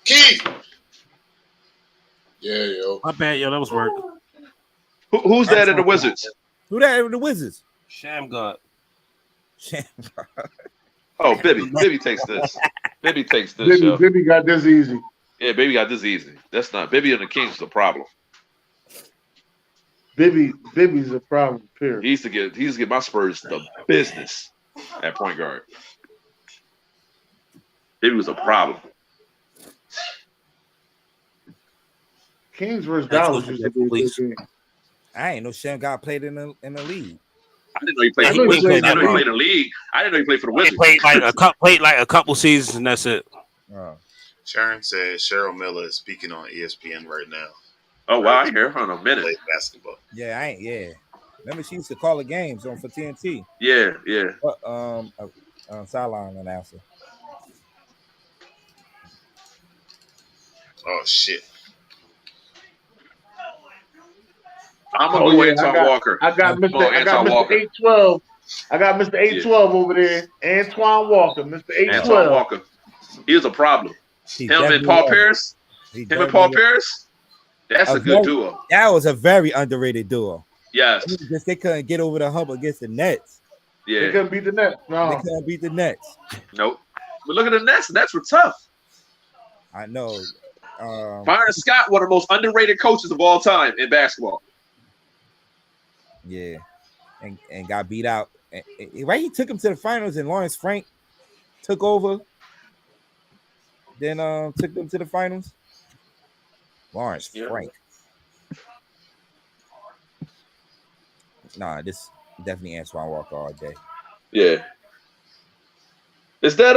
Keith. Yeah, yo.
My bad, yo. That was work.
Who's that in the Wizards?
Who that in the Wizards?
Sham God.
Oh, Bibby takes this. Bibby takes this.
Bibby got this easy.
Yeah, Bibby got this easy. That's not Bibby and the Kings is a problem.
Bibby's a problem. Period.
He used to get my Spurs the business at point guard. Bibby was a problem.
Kings versus Dallas used to be a good game.
I ain't know Sham God played in the league.
I didn't know he played for the Wizards. I didn't know he played in the league. I didn't know he played for the Wizards.
He played like a couple seasons and that's it.
Oh.
Sharon says Cheryl Miller is speaking on ESPN right now.
Oh wow, I hear her in a minute.
Play basketball.
Yeah, remember she used to call the games for TNT.
Yeah.
Sideline announcer.
Oh shit.
I'm gonna go ahead and talk Walker.
I got Mr. 812. I got Mr. 812 over there. Antoine Walker. Mr. 812.
Antoine Walker. He is a problem. Him and Paul Pierce. That's a good duo.
That was a very underrated duo.
Yes.
Just they couldn't get over the hump against the Nets.
Yeah.
They couldn't beat the Nets. No.
They couldn't beat the Nets.
Nope. But look at the Nets. The Nets were tough.
I know.
Byron Scott, one of the most underrated coaches of all time in basketball.
Yeah, and got beat out. Right, he took him to the finals, and Lawrence Frank took over. Then took them to the finals. Lawrence Frank. Nah, this definitely Antoine Walker all day.
Yeah. Is that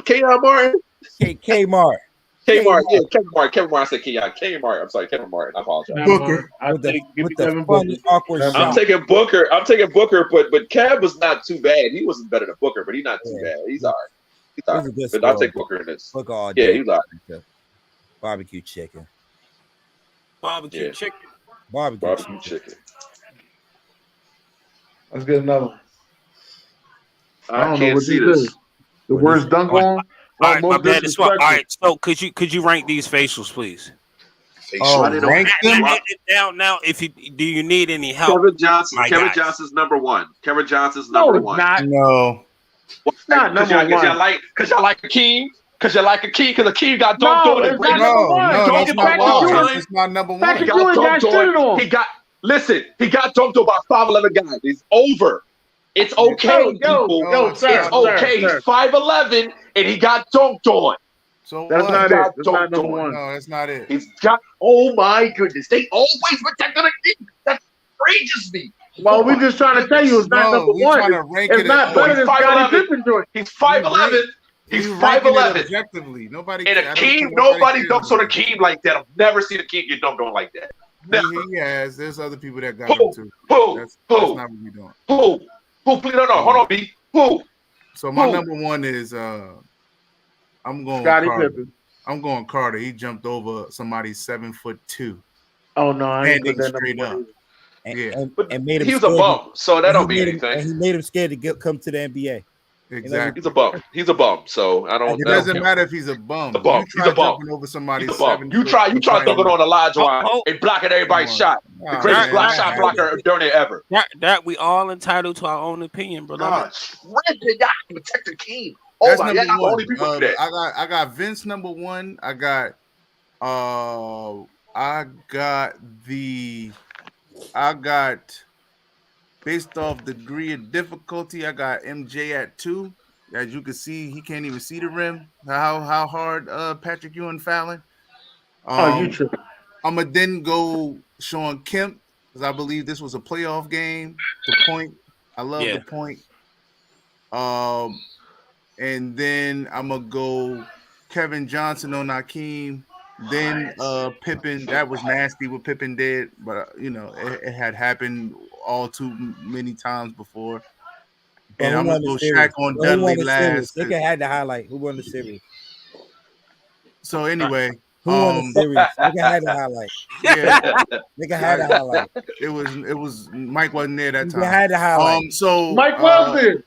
K.R. Martin?
Kmart.
Kmart, yeah, Kevin Martin. Kevin Martin. I said Kmart. I'm sorry, Kevin Martin. I apologize.
Booker.
With the funny, awkward shot.
I'm taking Booker, but Kev was not too bad. He wasn't better than Booker, but he's not too bad. He's all right. He's all right. But I'll take Booker in this.
Booker all day.
Yeah, he's all right.
Barbecue chicken.
Barbecue chicken.
Barbecue chicken.
Let's get another one.
I can't see this.
The worst dunk on.
All right, my bad. All right, so could you rank these facials, please?
Rank them.
Now, if you do, you need any help?
Kevin Johnson. Kevin Johnson's number one. Kevin Johnson's number one.
No,
it's not number one.
Because y'all like Akeem. Because you like Akeem. Because Akeem got dunked on.
No, that's not number one.
He got dunked on. He got dunked on by 5'11" guys. It's over. It's okay, people.
Sir,
it's okay. He's 5'11" and he got dunked on.
So
that's not it. That's not number one.
No, that's not it.
He's got. Oh my goodness! They always protect the Akeem. That outrages me.
Well, we're just trying to tell you it's not number one. It's not better than Scottie Pippen joint.
He's 5'11". He's 5'11".
Objectively, nobody.
And Akeem, nobody dunks on Akeem like that. I've never seen Akeem get dunked on like that. Never.
He has. There's other people that got him too. That's not what we doing.
Who? Please, no. Hold on, B. Who?
So my number one is I'm going
Scottie Pippen.
I'm going Carter. He jumped over somebody 7'2".
Oh no, I ain't
put that straight up.
And made him.
He was a bum, so that don't mean anything.
And he made him scared to come to the NBA.
Exactly.
He's a bum. So I don't.
It doesn't matter if he's a bum.
He's a bum.
Over somebody's
You try dunking on Elijah and blocking everybody's shot. The greatest shot blocker during it ever.
That we all entitled to our own opinion, brother.
Y'all protect the King.
That's number one. I got Vince number one. I got based off degree of difficulty, I got MJ at 2. As you can see, he can't even see the rim. How hard Patrick Ewing fouling.
You tripping.
I'm gonna then go Sean Kemp because I believe this was a playoff game. The point, I love the point. And then I'm gonna go Kevin Johnson on Akeem. Then Pippen, that was nasty what Pippen did, but it had happened all too many times before. And I'm gonna go Shaq on Dudley last.
Nigga had the highlight. Who won the series?
So anyway,
who won the series? Nigga had the highlight.
Yeah,
nigga had the highlight.
It was Mike wasn't there that time.
Nigga had the highlight.
So
Mike was there.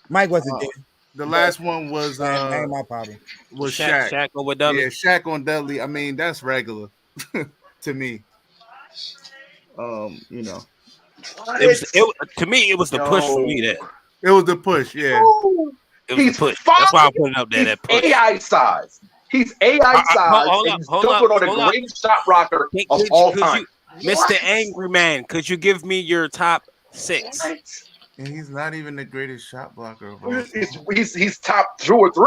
Mike wasn't there.
The last one was
ain't my problem.
Was Shaq.
Shaq over Dudley.
Yeah, Shaq on Dudley. I mean, that's regular to me.
To me, it was the push for me. That
it was the push. Yeah,
it was the push. That's why I put it up there. That push.
AI size. He's AI size. Hold up. On the greatest shot blocker of all time.
Mr. Angry Man, could you give me your top 6?
And he's not even the greatest shot blocker of all.
He's top 2 or 3.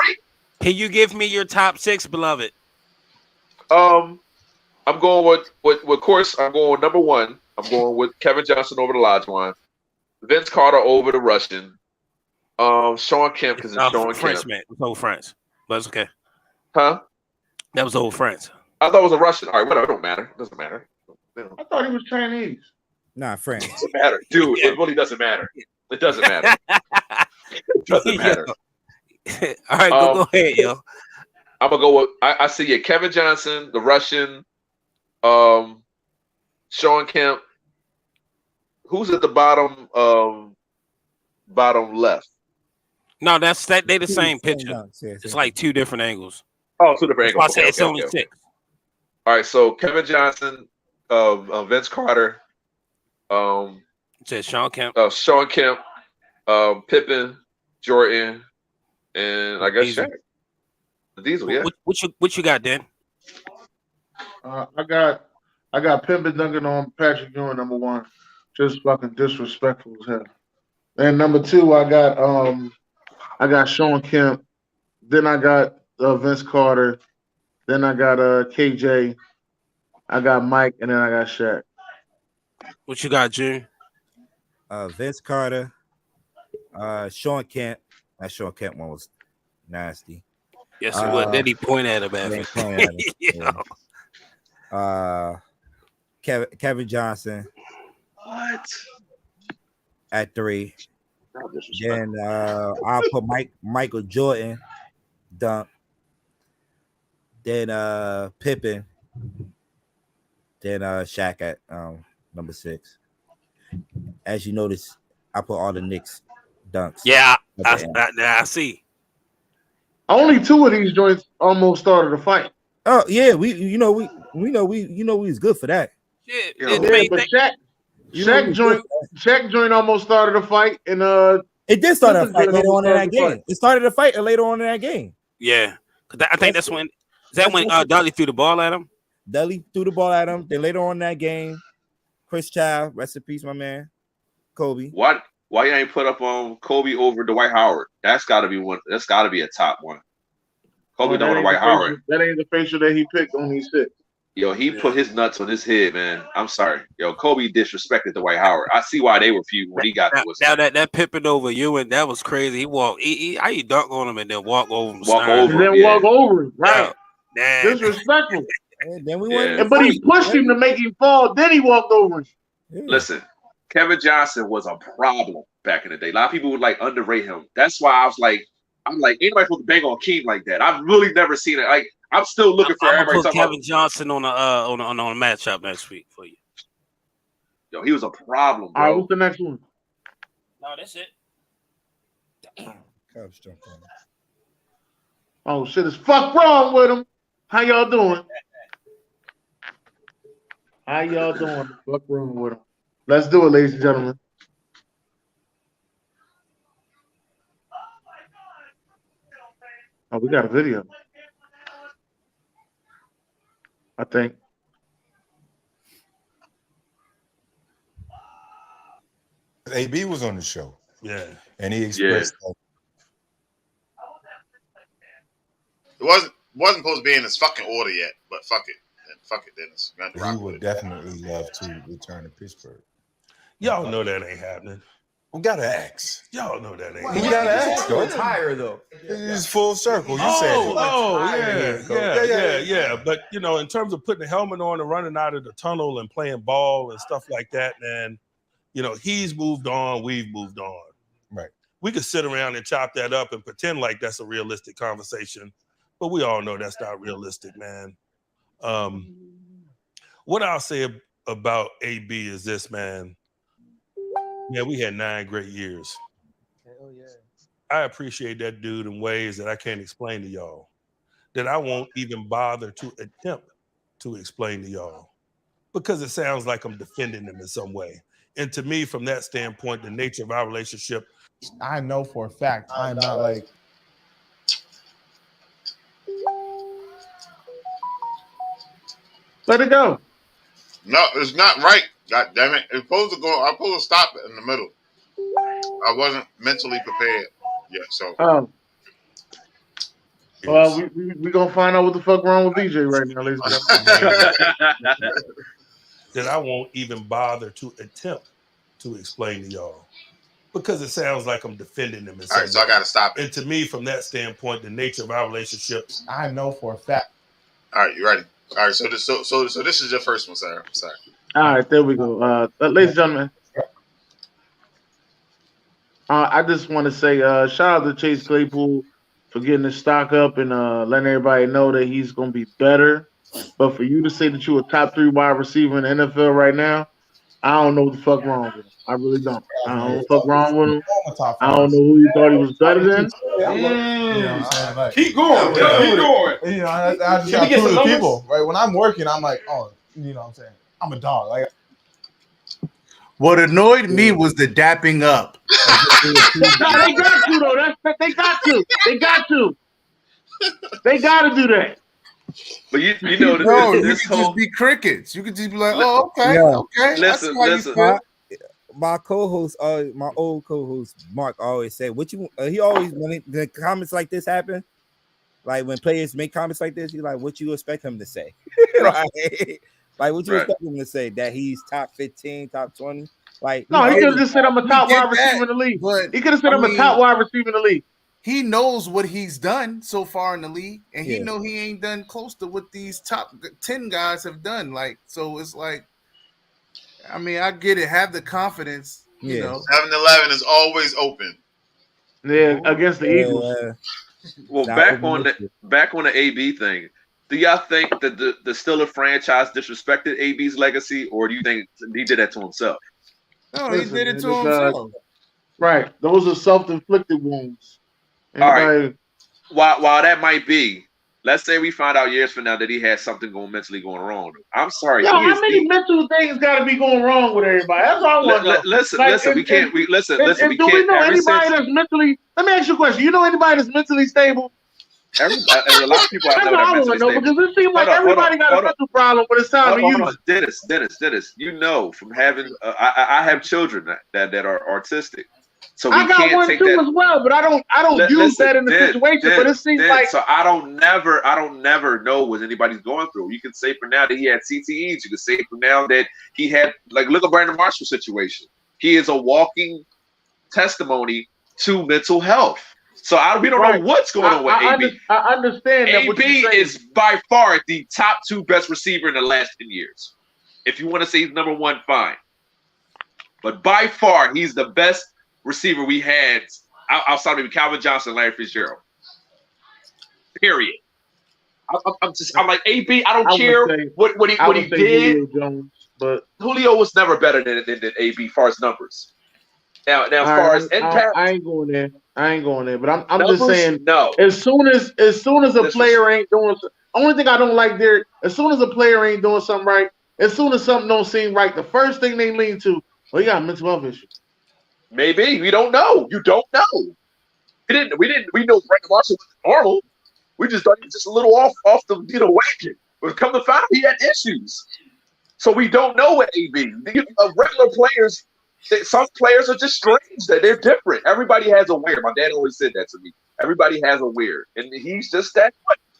Can you give me your top 6, beloved?
I'm going with course. I'm going number 1. I'm going with Kevin Johnson over the Olajuwon. Vince Carter over the Russian. Sean Kemp because it's Sean
French,
Kemp.
man. It was old France. But it's okay.
Huh?
That was old France.
I thought it was a Russian. All right, whatever. It don't matter. It doesn't matter.
I thought he was Chinese.
Nah, French.
It doesn't matter. Dude, it really doesn't matter. It doesn't matter. It doesn't matter.
All right, go ahead, yo.
I'm going to go with, I see it. Kevin Johnson, the Russian, Sean Kemp. Who's at the bottom left?
No, they the same picture. It's like 2 different angles.
Oh, 2 different angles.
I said it's only 6.
All right, so Kevin Johnson, Vince Carter,
said Sean Kemp,
Pippen, Jordan, and I guess Shaq. The Diesel, yeah.
What you got, Dan?
I got Pimpin' dunking on Patrick Ewing, number 1. Just fucking disrespectful as hell. And number 2, I got Sean Kemp. Then I got Vince Carter. Then I got KJ. I got Mike, and then I got Shaq.
What you got, June?
Vince Carter, Sean Kemp. That Sean Kemp one was nasty.
Yes, it was. Then he point at him, man.
Kevin Johnson.
What?
At 3. Then I'll put Michael Jordan dunk. Then Pippen. Then Shaq at number 6. As you notice, I put all the Knicks dunks.
Yeah, I see.
Only 2 of these joints almost started a fight.
Oh yeah, we was good for that.
Yeah, but Shaq joint almost started a fight, and
it did start a fight later on in that game. It started a fight later on in that game.
Yeah, I think that's when. Is that when Dudley threw the ball at him?
Dudley threw the ball at him. Then later on in that game, Chris Child, rest in peace, my man, Kobe.
What? Why you ain't put up on Kobe over Dwight Howard? That's got to be one. That's got to be a top one. Kobe over Dwight Howard.
That ain't the facial that he picked on these 6.
Yo, he put his nuts on his head, man. I'm sorry. Yo, Kobe disrespected Dwight Howard. I see why they were feuding when he got the whistle.
Now that Pippen over Ewing, that was crazy. He walked. How you dunk on him and then walk over him?
Walk over him, right?
Yeah.
Disrespectful.
And then we went.
But he pushed him to make him fall. Then he walked over him.
Yeah.
Listen, Kevin Johnson was a problem back in the day. A lot of people would like underrate him. That's why I'm like, anybody supposed to bang on Keem like that? I've really never seen it. Like, I'm still looking for everybody.
Put Kevin Johnson on a matchup next week for you.
Yo, he was a problem, bro.
All right, what's the next one?
No, that's it.
Damn. Cubs jumped on.
Oh shit! It's Fuk Wrong Wit Em. How y'all doing? How y'all doing? Fuk Wrong Wit Em. Let's do it, ladies and gentlemen. Oh, we got a video. I think.
AB was on the show.
Yeah.
And he expressed that.
It wasn't supposed to be in his fucking order yet, but fuck it. And fuck it, Dennis.
He would definitely love to return to Pittsburgh.
Y'all know that ain't happening.
We gotta ask.
Y'all know that ain't.
We gotta ask.
Go retire though.
It's full circle. You said.
Yeah. But you know, in terms of putting the helmet on and running out of the tunnel and playing ball and stuff like that, man, you know, he's moved on. We've moved on.
Right.
We could sit around and chop that up and pretend like that's a realistic conversation, but we all know that's not realistic, man. What I'll say about AB is this, man. Yeah, we had 9 great years.
Hell yeah.
I appreciate that dude in ways that I can't explain to y'all, that I won't even bother to attempt to explain to y'all, because it sounds like I'm defending him in some way. And to me, from that standpoint, the nature of our relationship,
I know for a fact I'm not like.
Let it go.
No, it's not right. God damn it! It's supposed to go. I'm supposed to stop it in the middle. I wasn't mentally prepared yet, so.
Well, we gonna find out what the fuck wrong with BJ right now, ladies and gentlemen.
that I won't even bother to attempt to explain to y'all, because it sounds like I'm defending them in some way.
All right, so I gotta stop it.
And to me, from that standpoint, the nature of our relationship,
I know for a fact.
All right, you ready? All right, so this is your first one, sir. I'm sorry.
All right, there we go. Ladies and gentlemen, I just want to say shout out to Chase Claypool for getting his stock up and letting everybody know that he's going to be better. But for you to say that you're a top 3 wide receiver in the NFL right now, I don't know what the fuck wrong with him. I really don't. I don't know what the fuck wrong with him. I don't know who you thought he was better than.
Keep going. Keep going. You know, I just got to prove to people. Right? When I'm working, I'm like, oh, you know what I'm saying? I'm a dog. Like,
what annoyed me was the dapping up.
No, they got to though. They got to. They got to do that.
But you know,
no, you
this
can
whole
just be crickets. You can just be like, oh, okay, okay.
Listen,
My co-host, my old co-host Mark always said, "What you?" He always when the comments like this happen, like when players make comments like this, he's like, "What you expect him to say?" Right? Like what you expect him to say that he's top 15, top 20? Like
no, he could have just said I'm a top wide receiver in the league.
But
he could have said I'm a top wide receiver in the league.
He knows what he's done so far in the league, and he know he ain't done close to what these top 10 guys have done. Like, so it's like, I mean, I get it. Have the confidence, you know.
7-Eleven is always open.
Yeah, against the Eagles.
Well, back on the AB thing, do y'all think that the Steelers franchise disrespected AB's legacy, or do you think he did that to himself?
No, he did it to himself.
Right. Those are self-inflicted wounds.
All right. While that might be, let's say we find out years from now that he has something mentally going wrong. I'm sorry.
Yo, how many mental things got to be going wrong with everybody? That's all I want to know.
Listen, we can't. Do we
know anybody that's mentally? Let me ask you a question. You know anybody that's mentally stable?
A lot of people I know
I want to know because it seems like everybody got a mental problem, but it's time to use.
Dennis, you know from having I have children that are autistic. So
I got one too as well, but I don't use that in the situation. But it seems like
so I don't never know what anybody's going through. You can say for now that he had CTEs. You can say for now that he had look at Brandon Marshall's situation. He is a walking testimony to mental health. So we don't know what's going on with AB.
I understand that.
AB is by far the top 2 best receiver in the last 10 years. If you want to say he's number 1, fine. But by far, he's the best receiver we had outside of Calvin Johnson, Larry Fitzgerald. Period. I'm like AB. I don't care what he did.
Jones, but
Julio was never better than AB as far as numbers. Now as far as impact,
I ain't going there. But I'm just saying. No. As soon as a player ain't doing, only thing I don't like there. As soon as a player ain't doing something right, as soon as something don't seem right, the first thing they lean to, well, you got a mental health issue.
Maybe we don't know. You don't know. We know Brandon Marshall was normal. We just thought he was just a little off the wagon. But come to find out, he had issues. So we don't know what AB. Regular players, some players are just strange. That they're different. Everybody has a weird. My dad always said that to me. Everybody has a weird, and he's just that.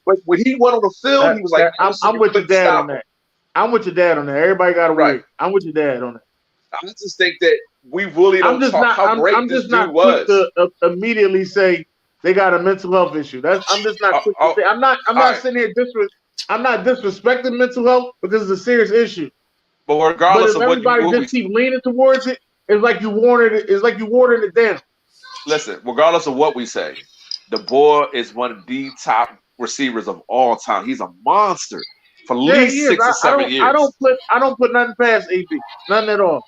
But when he went on the field, he was like,
"I'm with your dad on that. I'm with your dad on that. Everybody got a weird. I'm with your dad on that.
I just think that we really don't talk how great this dude was.
To immediately say they got a mental health issue. I'm just not quick to say. I'm not sitting here I'm not disrespecting mental health because it's a serious issue.
But regardless of what
everybody just keep leaning towards it, it's like you watering it. It's like you watering it down.
Listen, regardless of what we say, the boy is one of the top receivers of all time. He's a monster for at least 6 or 7 years.
I don't put nothing past AB, nothing at all.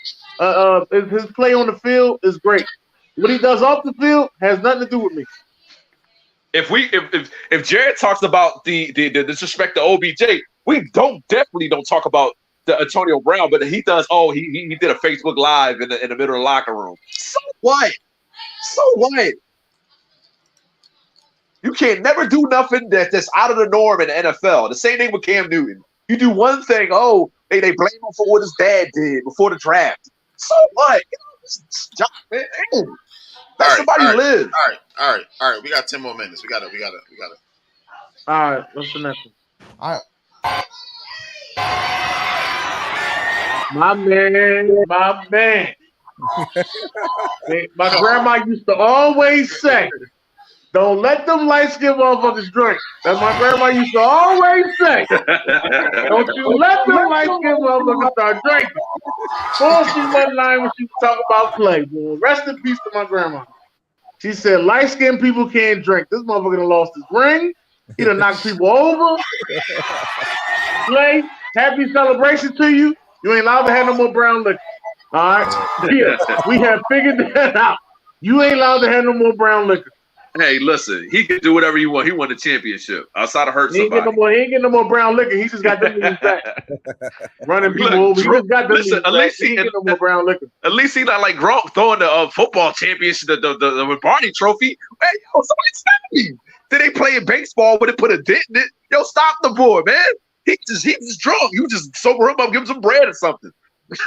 His play on the field is great. What he does off the field has nothing to do with me.
If Jared talks about the disrespect to OBJ, we definitely don't talk about the Antonio Brown, but he does. Oh, he did a Facebook Live in the middle of the locker room. So what? You can't never do nothing that's out of the norm in the NFL. The same thing with Cam Newton. You do one thing, they blame him for what his dad did before the draft. So what? Man, let somebody live.
All right. We got 10 more minutes. We got it.
All right. What's the next one?
All right.
My man. My grandma used to always say, don't let them light-skinned motherfuckers drink. That's my grandma used to always say. Don't you let them light-skinned motherfuckers start drinking. Before she wasn't lying when she was talking about play. Rest in peace to my grandma. She said, light-skinned people can't drink. This motherfucker done lost his ring. He done knocked people over. Play, happy celebration to you. You ain't allowed to have no more brown liquor. All right? Yeah, we have figured that out. You ain't allowed to have no more brown liquor.
Hey, listen, he can do whatever he want. He won the championship outside of hurt somebody.
He ain't getting no more brown liquor. He just got them back. Running people over. He just got them
at least
he ain't getting no more brown liquor.
At least he not like Gronk throwing the football championship, the Barney trophy. Hey, somebody stop me. Did they play in baseball when they put a dent in it? Yo, stop the boy, man. He's just drunk. You just sober him up, give him some bread or something.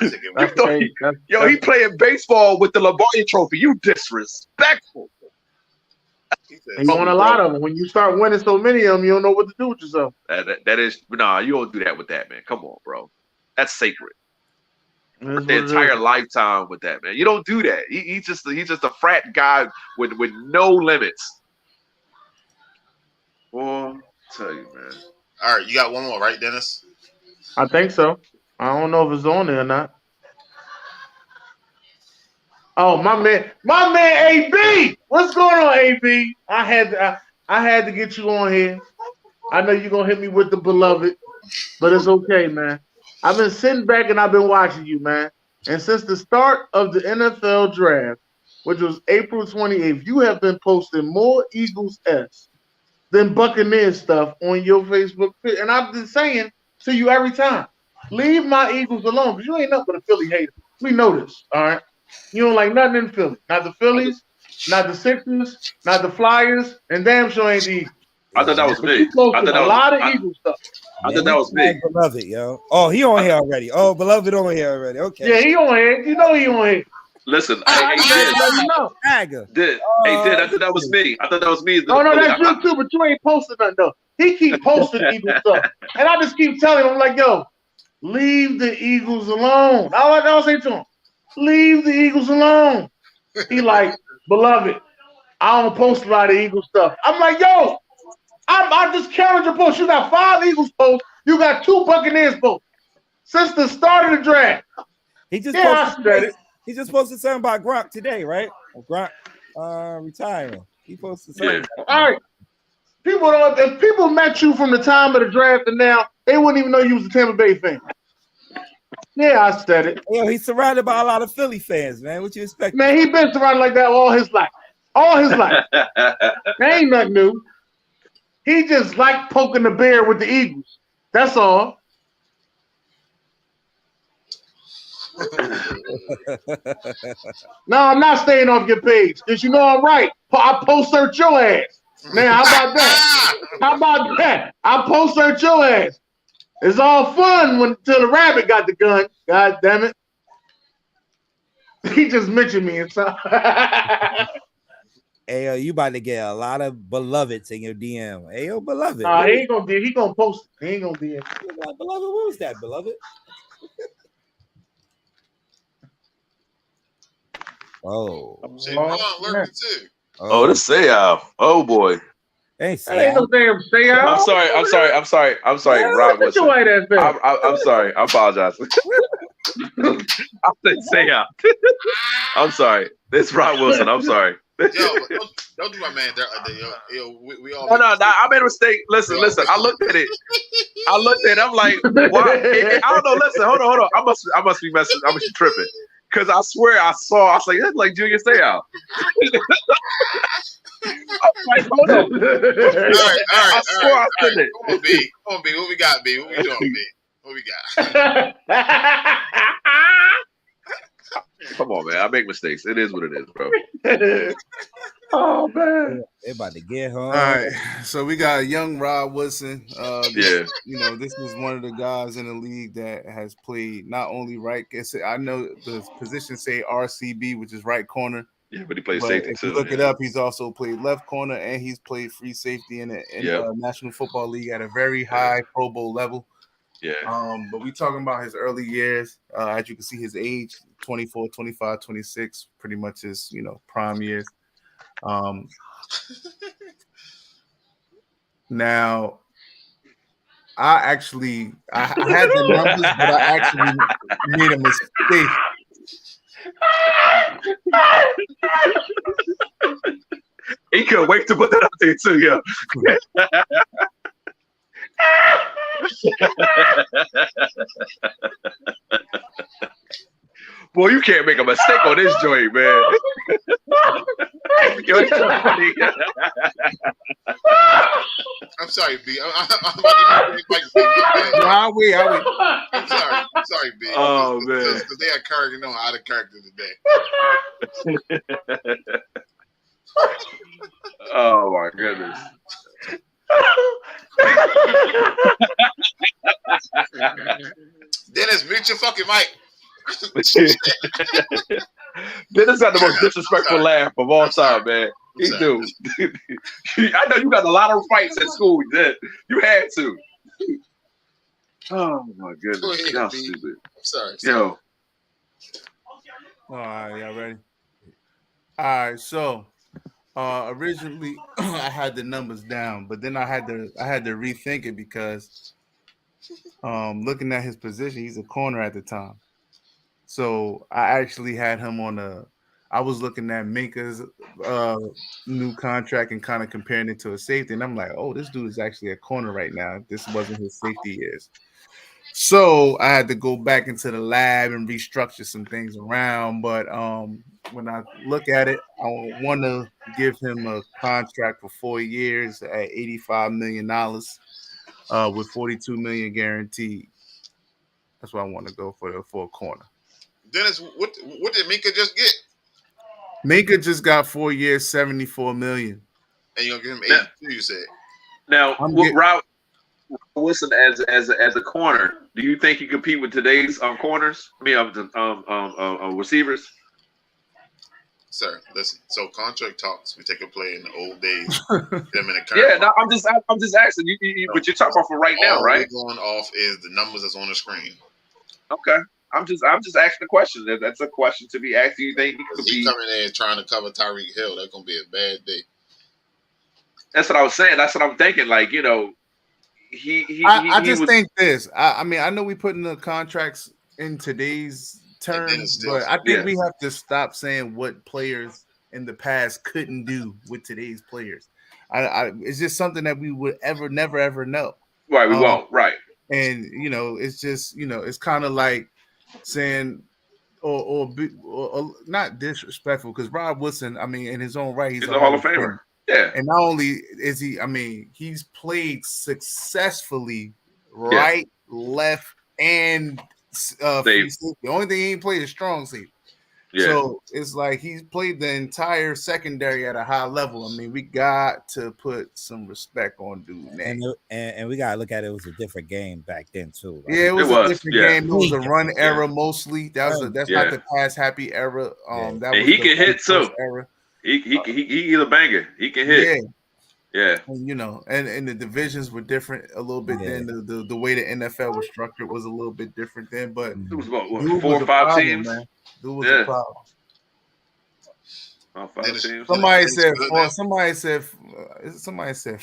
He playing baseball with the Lombardi Trophy. You disrespectful.
And you want a lot of them. When you start winning so many of them, you don't know what to do with yourself.
That is you don't do that with that, man. Come on, bro. That's sacred. The entire lifetime with that, man. You don't do that. He's just a frat guy with no limits. Well, I'll tell you, man.
All right, you got one more, right, Dennis?
I think so. I don't know if it's on there or not. Oh, my man, AB. What's going on, AB? I had to get you on here. I know you're gonna hit me with the beloved, but it's okay, man. I've been sitting back and I've been watching you, man. And since the start of the NFL draft, which was April 28th, you have been posting more Eagles S than Buccaneers stuff on your Facebook page. And I've been saying to you every time, leave my Eagles alone, because you ain't nothing but a Philly hater. We know this, all right? You don't like nothing in Philly. Not the Phillies, not the Sixers, not the Flyers, and damn sure ain't the Eagles.
I thought that was me.
A lot of Eagles stuff.
I thought that was me.
Beloved, yo. Oh, he on here already. Oh, beloved on here already. Okay.
Yeah, he on here. You know he on here.
Listen,
I
did. I thought that was me. I thought that was me.
Oh, no, that's you too, but you ain't posting nothing, though. He keep posting Eagles stuff. And I just keep telling him, like, yo, leave the Eagles alone. I'll say to him, leave the Eagles alone. He like, beloved, I don't post a lot of Eagles stuff. I'm like, yo, I just counted your posts. You got 5 Eagles posts. You got 2 Buccaneers posts. Since the start of the draft.
He just posted something about Gronk today, right? Gronk retiring. He posted something.
Yeah. All right. If people met you from the time of the draft and now, they wouldn't even know you was a Tampa Bay fan. Yeah, I said it.
Yo, he's surrounded by a lot of Philly fans, man. What you expect?
Man, he been surrounded like that all his life. All his life. That ain't nothing new. He just like poking the bear with the Eagles. That's all. No, I'm not staying off your page because you know I'm right. I post search your ass. Now, how about that? How about that? I post search your ass. It's all fun until the rabbit got the gun. God damn it. He just mentioned me inside.
Hey, you about to get a lot of beloveds in your DM. Hey, yo, beloved.
He ain't gonna do it. He gonna post it. He ain't gonna DM.
Beloved, what was that, beloved? Oh.
Oh, this Shoutout. Oh boy.
Hey,
ain't no damn Shoutout.
I'm sorry, Rob.
What's your white ass back?
I'm sorry. I apologize. I said Shoutout. I'm sorry. This Rob Wilson. I'm sorry.
Yo, don't do my man. We all.
No, I made a mistake. Listen. I looked at it. I'm like, why? I don't know. Listen, hold on. I must be messing. I must be tripping. Because I swear I was like, that's like Junior Shoutout. I'm like, hold on.
All right.
I swore I said it.
Come on, B. What we got, B? What we doing, B? What we got?
Come on, man. I make mistakes. It is what it is, bro.
Oh, man.
They about to get home.
All right. So we got young Rob Wilson.
Yeah.
You know, this is one of the guys in the league that has played not only right. I know the position say RCB, which is right corner.
Yeah, but he plays safety
if
too.
you look it up, he's also played left corner and he's played free safety in the National Football League at a very high Pro Bowl level.
Yeah.
But we talking about his early years. As you can see, his age, 24, 25, 26, pretty much his, prime years. Now, I had the numbers, but I actually made a mistake.
He couldn't wait to put that out there too, yeah. Boy, you can't make a mistake on this joint, man. Yo, it's so funny.
I'm sorry, B. I'm about to make
I'll wait.
I'm sorry, B.
Oh, man.
Because they had character, out of character today.
Oh, my goodness.
Dennis, mute your fucking mic.
Dennis got the most disrespectful laugh of all time, man. He do. I know you got a lot of fights at school. You had to. Oh my goodness, y'all stupid.
Sorry.
Yo.
All right, y'all ready? All right, so originally I had the numbers down, but then I had to rethink it because looking at his position, he's a corner at the time. So I actually had him on I was looking at Minka's new contract and kind of comparing it to a safety, and I'm like, oh, this dude is actually a corner right now. This wasn't his safety years. So I had to go back into the lab and restructure some things around. But when I look at it, I want to give him a contract for 4 years at $85 million with $42 million guaranteed. That's what I want to go for a corner.
Dennis, what did Minka just get?
Minka just got 4 years, $74 million.
And you're gonna give him 82, you said.
Now, Rob Wilson as a corner, do you think he compete with today's corners? I mean, receivers.
Sir, listen. So contract talks, we take a play in the old days. Them in the current.
Yeah, no, I'm just asking you, but you're talking about for right now, right?
All we're going off is the numbers that's on the screen.
Okay, I'm just asking a question. That's a question to be asked. Do you think he could be
coming in trying to cover Tyreek Hill? That's gonna be a bad day.
That's what I was saying. That's what I'm thinking. Like, you know,
I just think this. I mean, I know we put in the contracts in today's terms, but I think we have to stop saying what players in the past couldn't do with today's players. It's just something that we would never ever know.
Right, we won't. Right.
And you know, it's just, you know, it's kind of like saying, or not disrespectful, because Rob Wilson, I mean, in his own right, he's a
Hall of Famer. Yeah.
And not only is he, I mean, he's played successfully right, left, and free safety. The only thing he ain't played is strong safety. Yeah. So it's like he's played the entire secondary at a high level. I mean, we got to put some respect on dude, man.
And we gotta look at it. It was a different game back then too.
Right? Yeah, it was a different game. It was a run era mostly. That's not the pass happy era. That
and
was
he can hit too. Era. He's a banger. He can hit. Yeah.
And, you know, and the divisions were different a little bit then. The way the NFL was structured was a little bit different then. But
it was about 4 or 5 teams.
Man. Dude was a problem.
5 teams.
Somebody said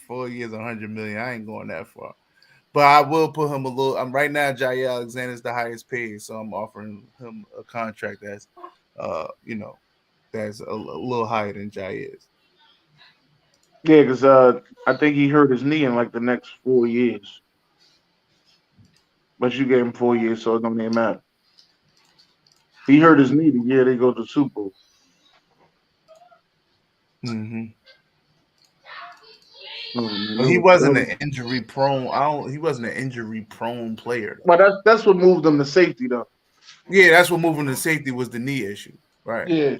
4 years, 100 million. I ain't going that far. But I will put him a little. I'm right now. Jair Alexander's the highest paid, so I'm offering him a contract that's, you know, that's a little higher than Jair's.
Yeah, because I think he hurt his knee in like the next 4 years. But you gave him 4 years, so it don't even matter. He hurt his knee the year they go to the Super Bowl.
Mm-hmm. But he wasn't an injury prone. He wasn't an injury prone player.
But that's what moved him to safety, though.
Yeah, that's what moved him to safety was the knee issue, right?
Yeah.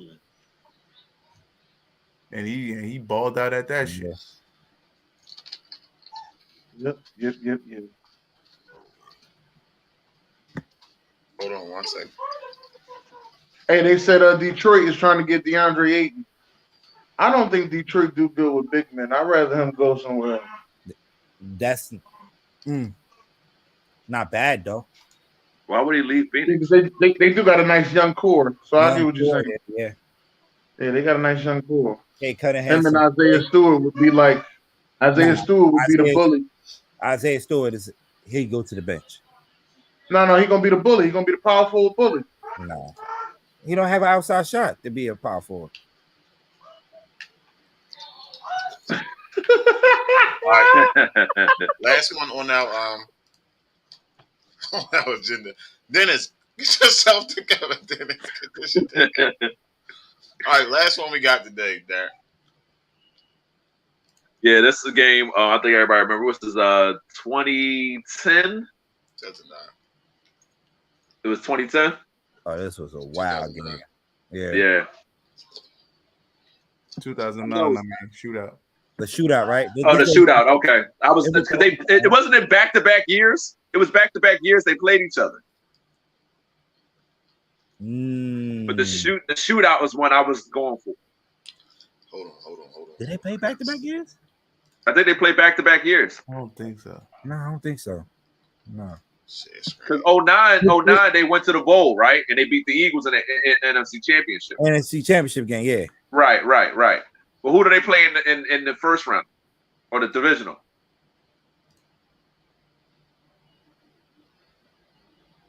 And he balled out at that shit.
Yep.
Hold on 1 second.
Hey, they said Detroit is trying to get DeAndre Ayton. I don't think Detroit do good with big men. I'd rather him go somewhere else.
That's not bad though.
Why would he leave Phoenix?
They do got a nice young core, so I get what you're saying.
Yeah,
they got a nice young core.
Hey,
him and Isaiah Stewart would be like Stewart would be the bully.
Isaiah Stewart he'd go to the bench.
No, he's gonna be the bully. He's gonna be the power forward bully.
No, he don't have an outside shot to be a power forward.
All right. Last one on our agenda. Dennis, get yourself together, Dennis. Get this shit together. All right, last one we got today, Derek.
Yeah, this is a game. I think everybody remember. This is 2010. It was 2010.
Oh, this was a wild game.
Yeah.
2009. I mean, shootout.
The shootout, right?
Oh, the shootout. Okay, I was because it wasn't in back-to-back years. It was back-to-back years they played each other. But the shootout was one I was going for.
Hold on.
Did they play back-to-back years?
I think they played back-to-back years.
I don't think so.
No, I don't think so. No.
Because 09, they went to the bowl, right? And they beat the Eagles in the NFC Championship.
NFC Championship game, yeah.
Right. But who do they play in the first round or the divisional?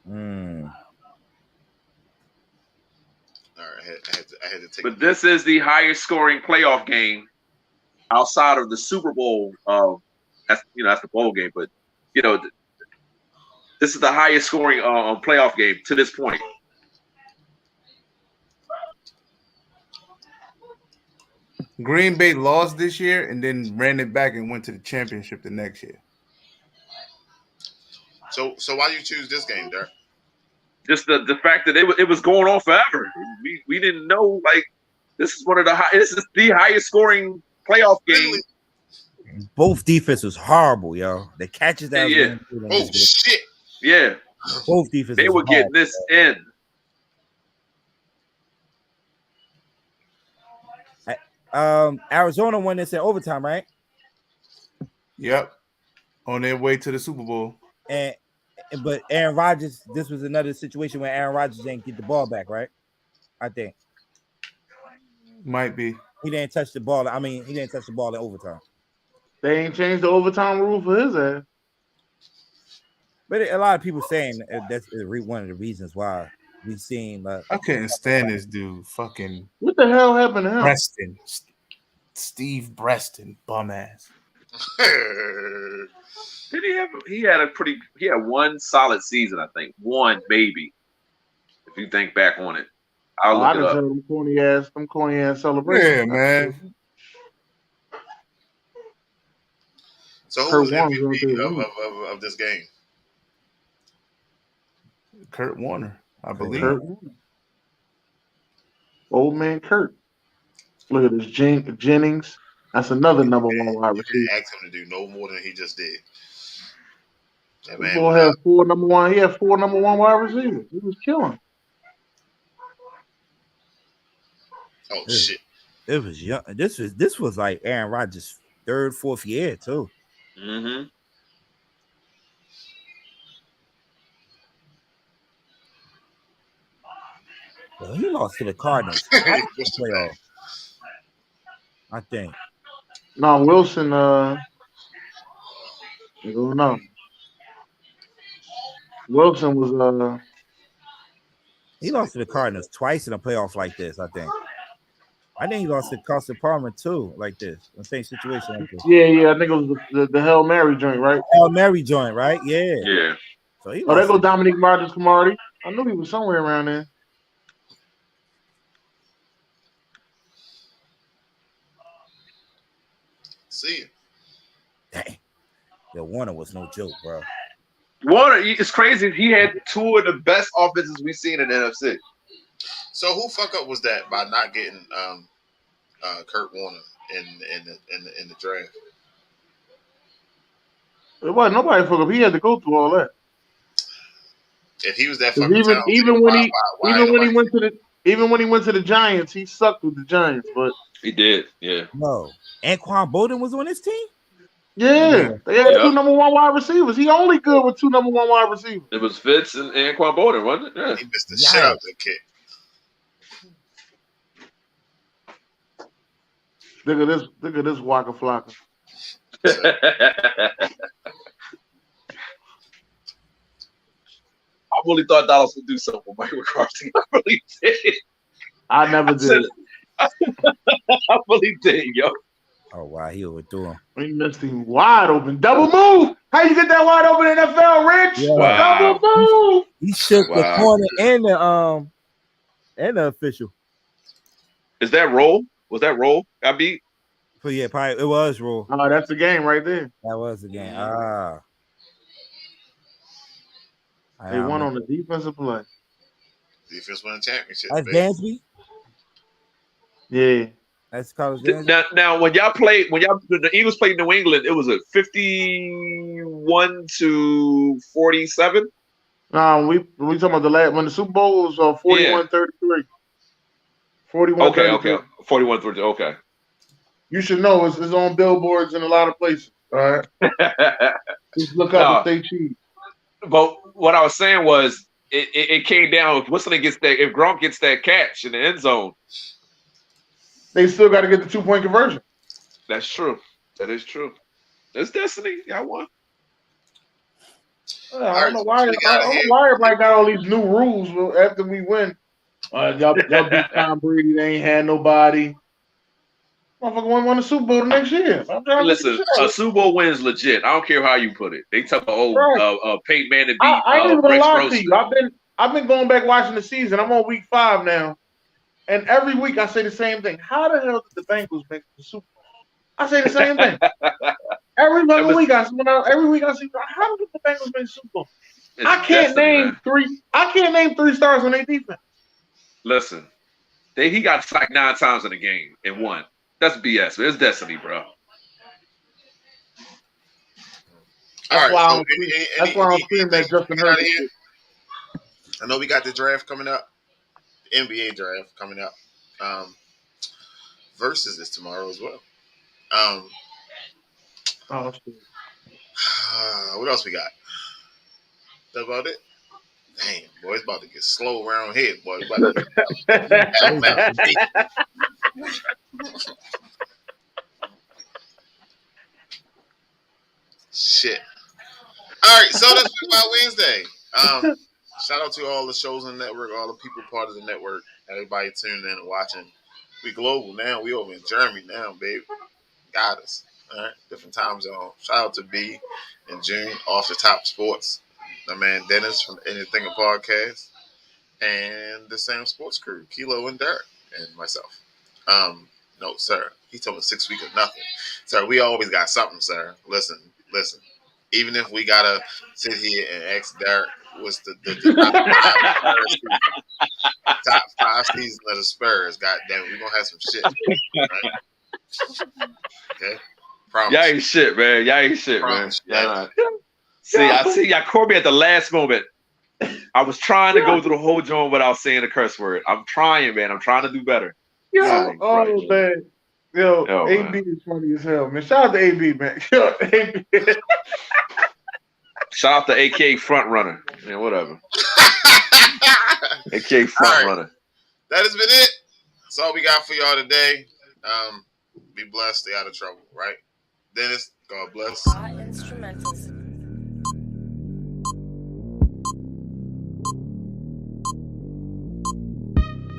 All right, I had to take.
But this is the highest scoring playoff game outside of the Super Bowl. That's the bowl game, but this is the highest scoring playoff game to this point.
Green Bay lost this year and then ran it back and went to the championship the next year.
So why you choose this game, Derek?
Just the fact that it was going on forever. We didn't know, like, this is the highest scoring playoff game.
Both defense was horrible, yo. The catches that
shit.
Yeah.
Both defense.
They were getting this in.
Arizona won this in overtime, right?
Yep. On their way to the Super Bowl.
But Aaron Rodgers, this was another situation where Aaron Rodgers didn't get the ball back, right? I think.
Might be.
He didn't touch the ball. I mean, he didn't touch the ball in overtime.
They ain't changed the overtime rule for his ass.
But a lot of people saying that's one of the reasons why we've seen.
I couldn't stand this dude. Fucking.
What the hell happened to him?
Preston. Steve Preston, bum ass.
Did he have? He had one solid season, I think. One, maybe. If you think back on it, I'll look it up.
Them corny ass celebrations.
Yeah, man.
So who was MVP of this game?
Kurt Warner, I believe.
Old man Kurt. Look at this Jennings. That's another number one wide receiver.
Ask him to do no more than he just did. That
man had four number one. He had 4 number one wide receivers. He was killing.
Oh shit!
It was young. This was like Aaron Rodgers' 3rd, 4th year too.
Mm-hmm.
Well, he lost to the Cardinals. Playoff, I think.
No, Wilson. I don't know. Wilson was.
He lost to the Cardinals twice in a playoff like this. I think he lost to Carson Palmer too, like this. The same situation like this.
Yeah. I think it was the Hail Mary joint, right?
Hail Mary joint, right? Yeah.
Yeah.
So he
there go Dominique Rodgers-Cromartie. I knew he was somewhere around there.
See you.
Dang. The Warner was no joke, bro.
Warner, it's crazy. He had 2 of the best offenses we've seen in the NFC.
So who fuck up was that by not getting Kurt Warner in the draft?
It wasn't nobody fuck up. He had to go through all that.
If he was that fucking
even when he went to the Giants, he sucked with the Giants. But
he did, yeah.
No, Anquan Bolden was on his team.
Yeah, they had 2 number one wide receivers. He only good with 2 number one wide receivers.
It was Fitz and Anquan Bolden, wasn't it? Yeah.
He missed the shit out of that kid.
Look at this Waka Flocka.
I really thought Dallas would do something with Mike McCarthy. I really did.
I never did.
I really did, yo.
Oh wow, he overthrew him.
He missed him wide open. Double move. How you get that wide open in NFL, Rich?
Yeah.
Wow. Double move.
He shook the corner and the official.
Is that roll? Was that roll? I beat.
But yeah, probably it was roll.
Oh, that's the game right there.
That was the game.
They won on the defensive play.
Defense won a championship.
That's Dansby?
Yeah.
That's college games.
Now, when the Eagles played New England, it was a 51-47.
We talking about the last when the Super Bowl was 41-33. 41-33.
Okay. 41-33. Okay.
You should know it's on billboards in a lot of places. All right. Just look up the state sheet.
But what I was saying was it came down. If Gronk gets that catch in the end zone,
they still got to get the 2-point conversion.
That's true. That is true. That's destiny. Y'all won.
I don't know why everybody got all these new rules after we win. Y'all beat Tom Brady. They ain't had nobody. Motherfucker won the Super Bowl the next year.
Listen, a Super Bowl win is legit. I don't care how you put it. They took Peyton Manning beat
I ain't even gonna
Rex
lie
Grossman.
to you. I've been going back watching the season. I'm on week 5 now. And every week I say the same thing. How the hell did the Bengals make the Super Bowl? I say the same thing. Every week I see how did the Bengals make the Super Bowl? I can't name 3 stars on their defense.
Listen, he got sacked 9 times in a game and won. That's BS. It's destiny, bro.
That's why I'm screaming that Justin Herbert.
I know we got the draft coming up, the NBA draft coming up. Versus is tomorrow as well. What else we got? That about it? Damn, boy, it's about to get slow around here, boy. Shit. All right, so that's about Wednesday. Shout out to all the shows on the network, all the people part of the network, everybody tuning in and watching. We global now. We over in Germany now, baby. Got us. All right, different time zone. Shout out to B and June off the top sports. My man Dennis from Anything a Podcast, and the SamzSportz crew, Kilo and Derek, and myself. No, sir. He told me 6 weeks of nothing. Sir, we always got something, sir. Listen. Even if we gotta sit here and ask Derek what's the top 5 seasons of the Spurs, God damn it, we're gonna have some shit. Right? Okay? Promise.
Y'all ain't shit, man. Yeah. I see y'all caught me at the last moment. I was trying to go through the whole joint without saying a curse word. I'm trying, man. I'm trying to do better.
Man. AB is funny as hell, man. Shout out to AB, man.
Shout out to AK front runner. Man, whatever. AK front runner.
That has been it. That's all we got for y'all today. Be blessed. Stay out of trouble, right? Dennis, God bless.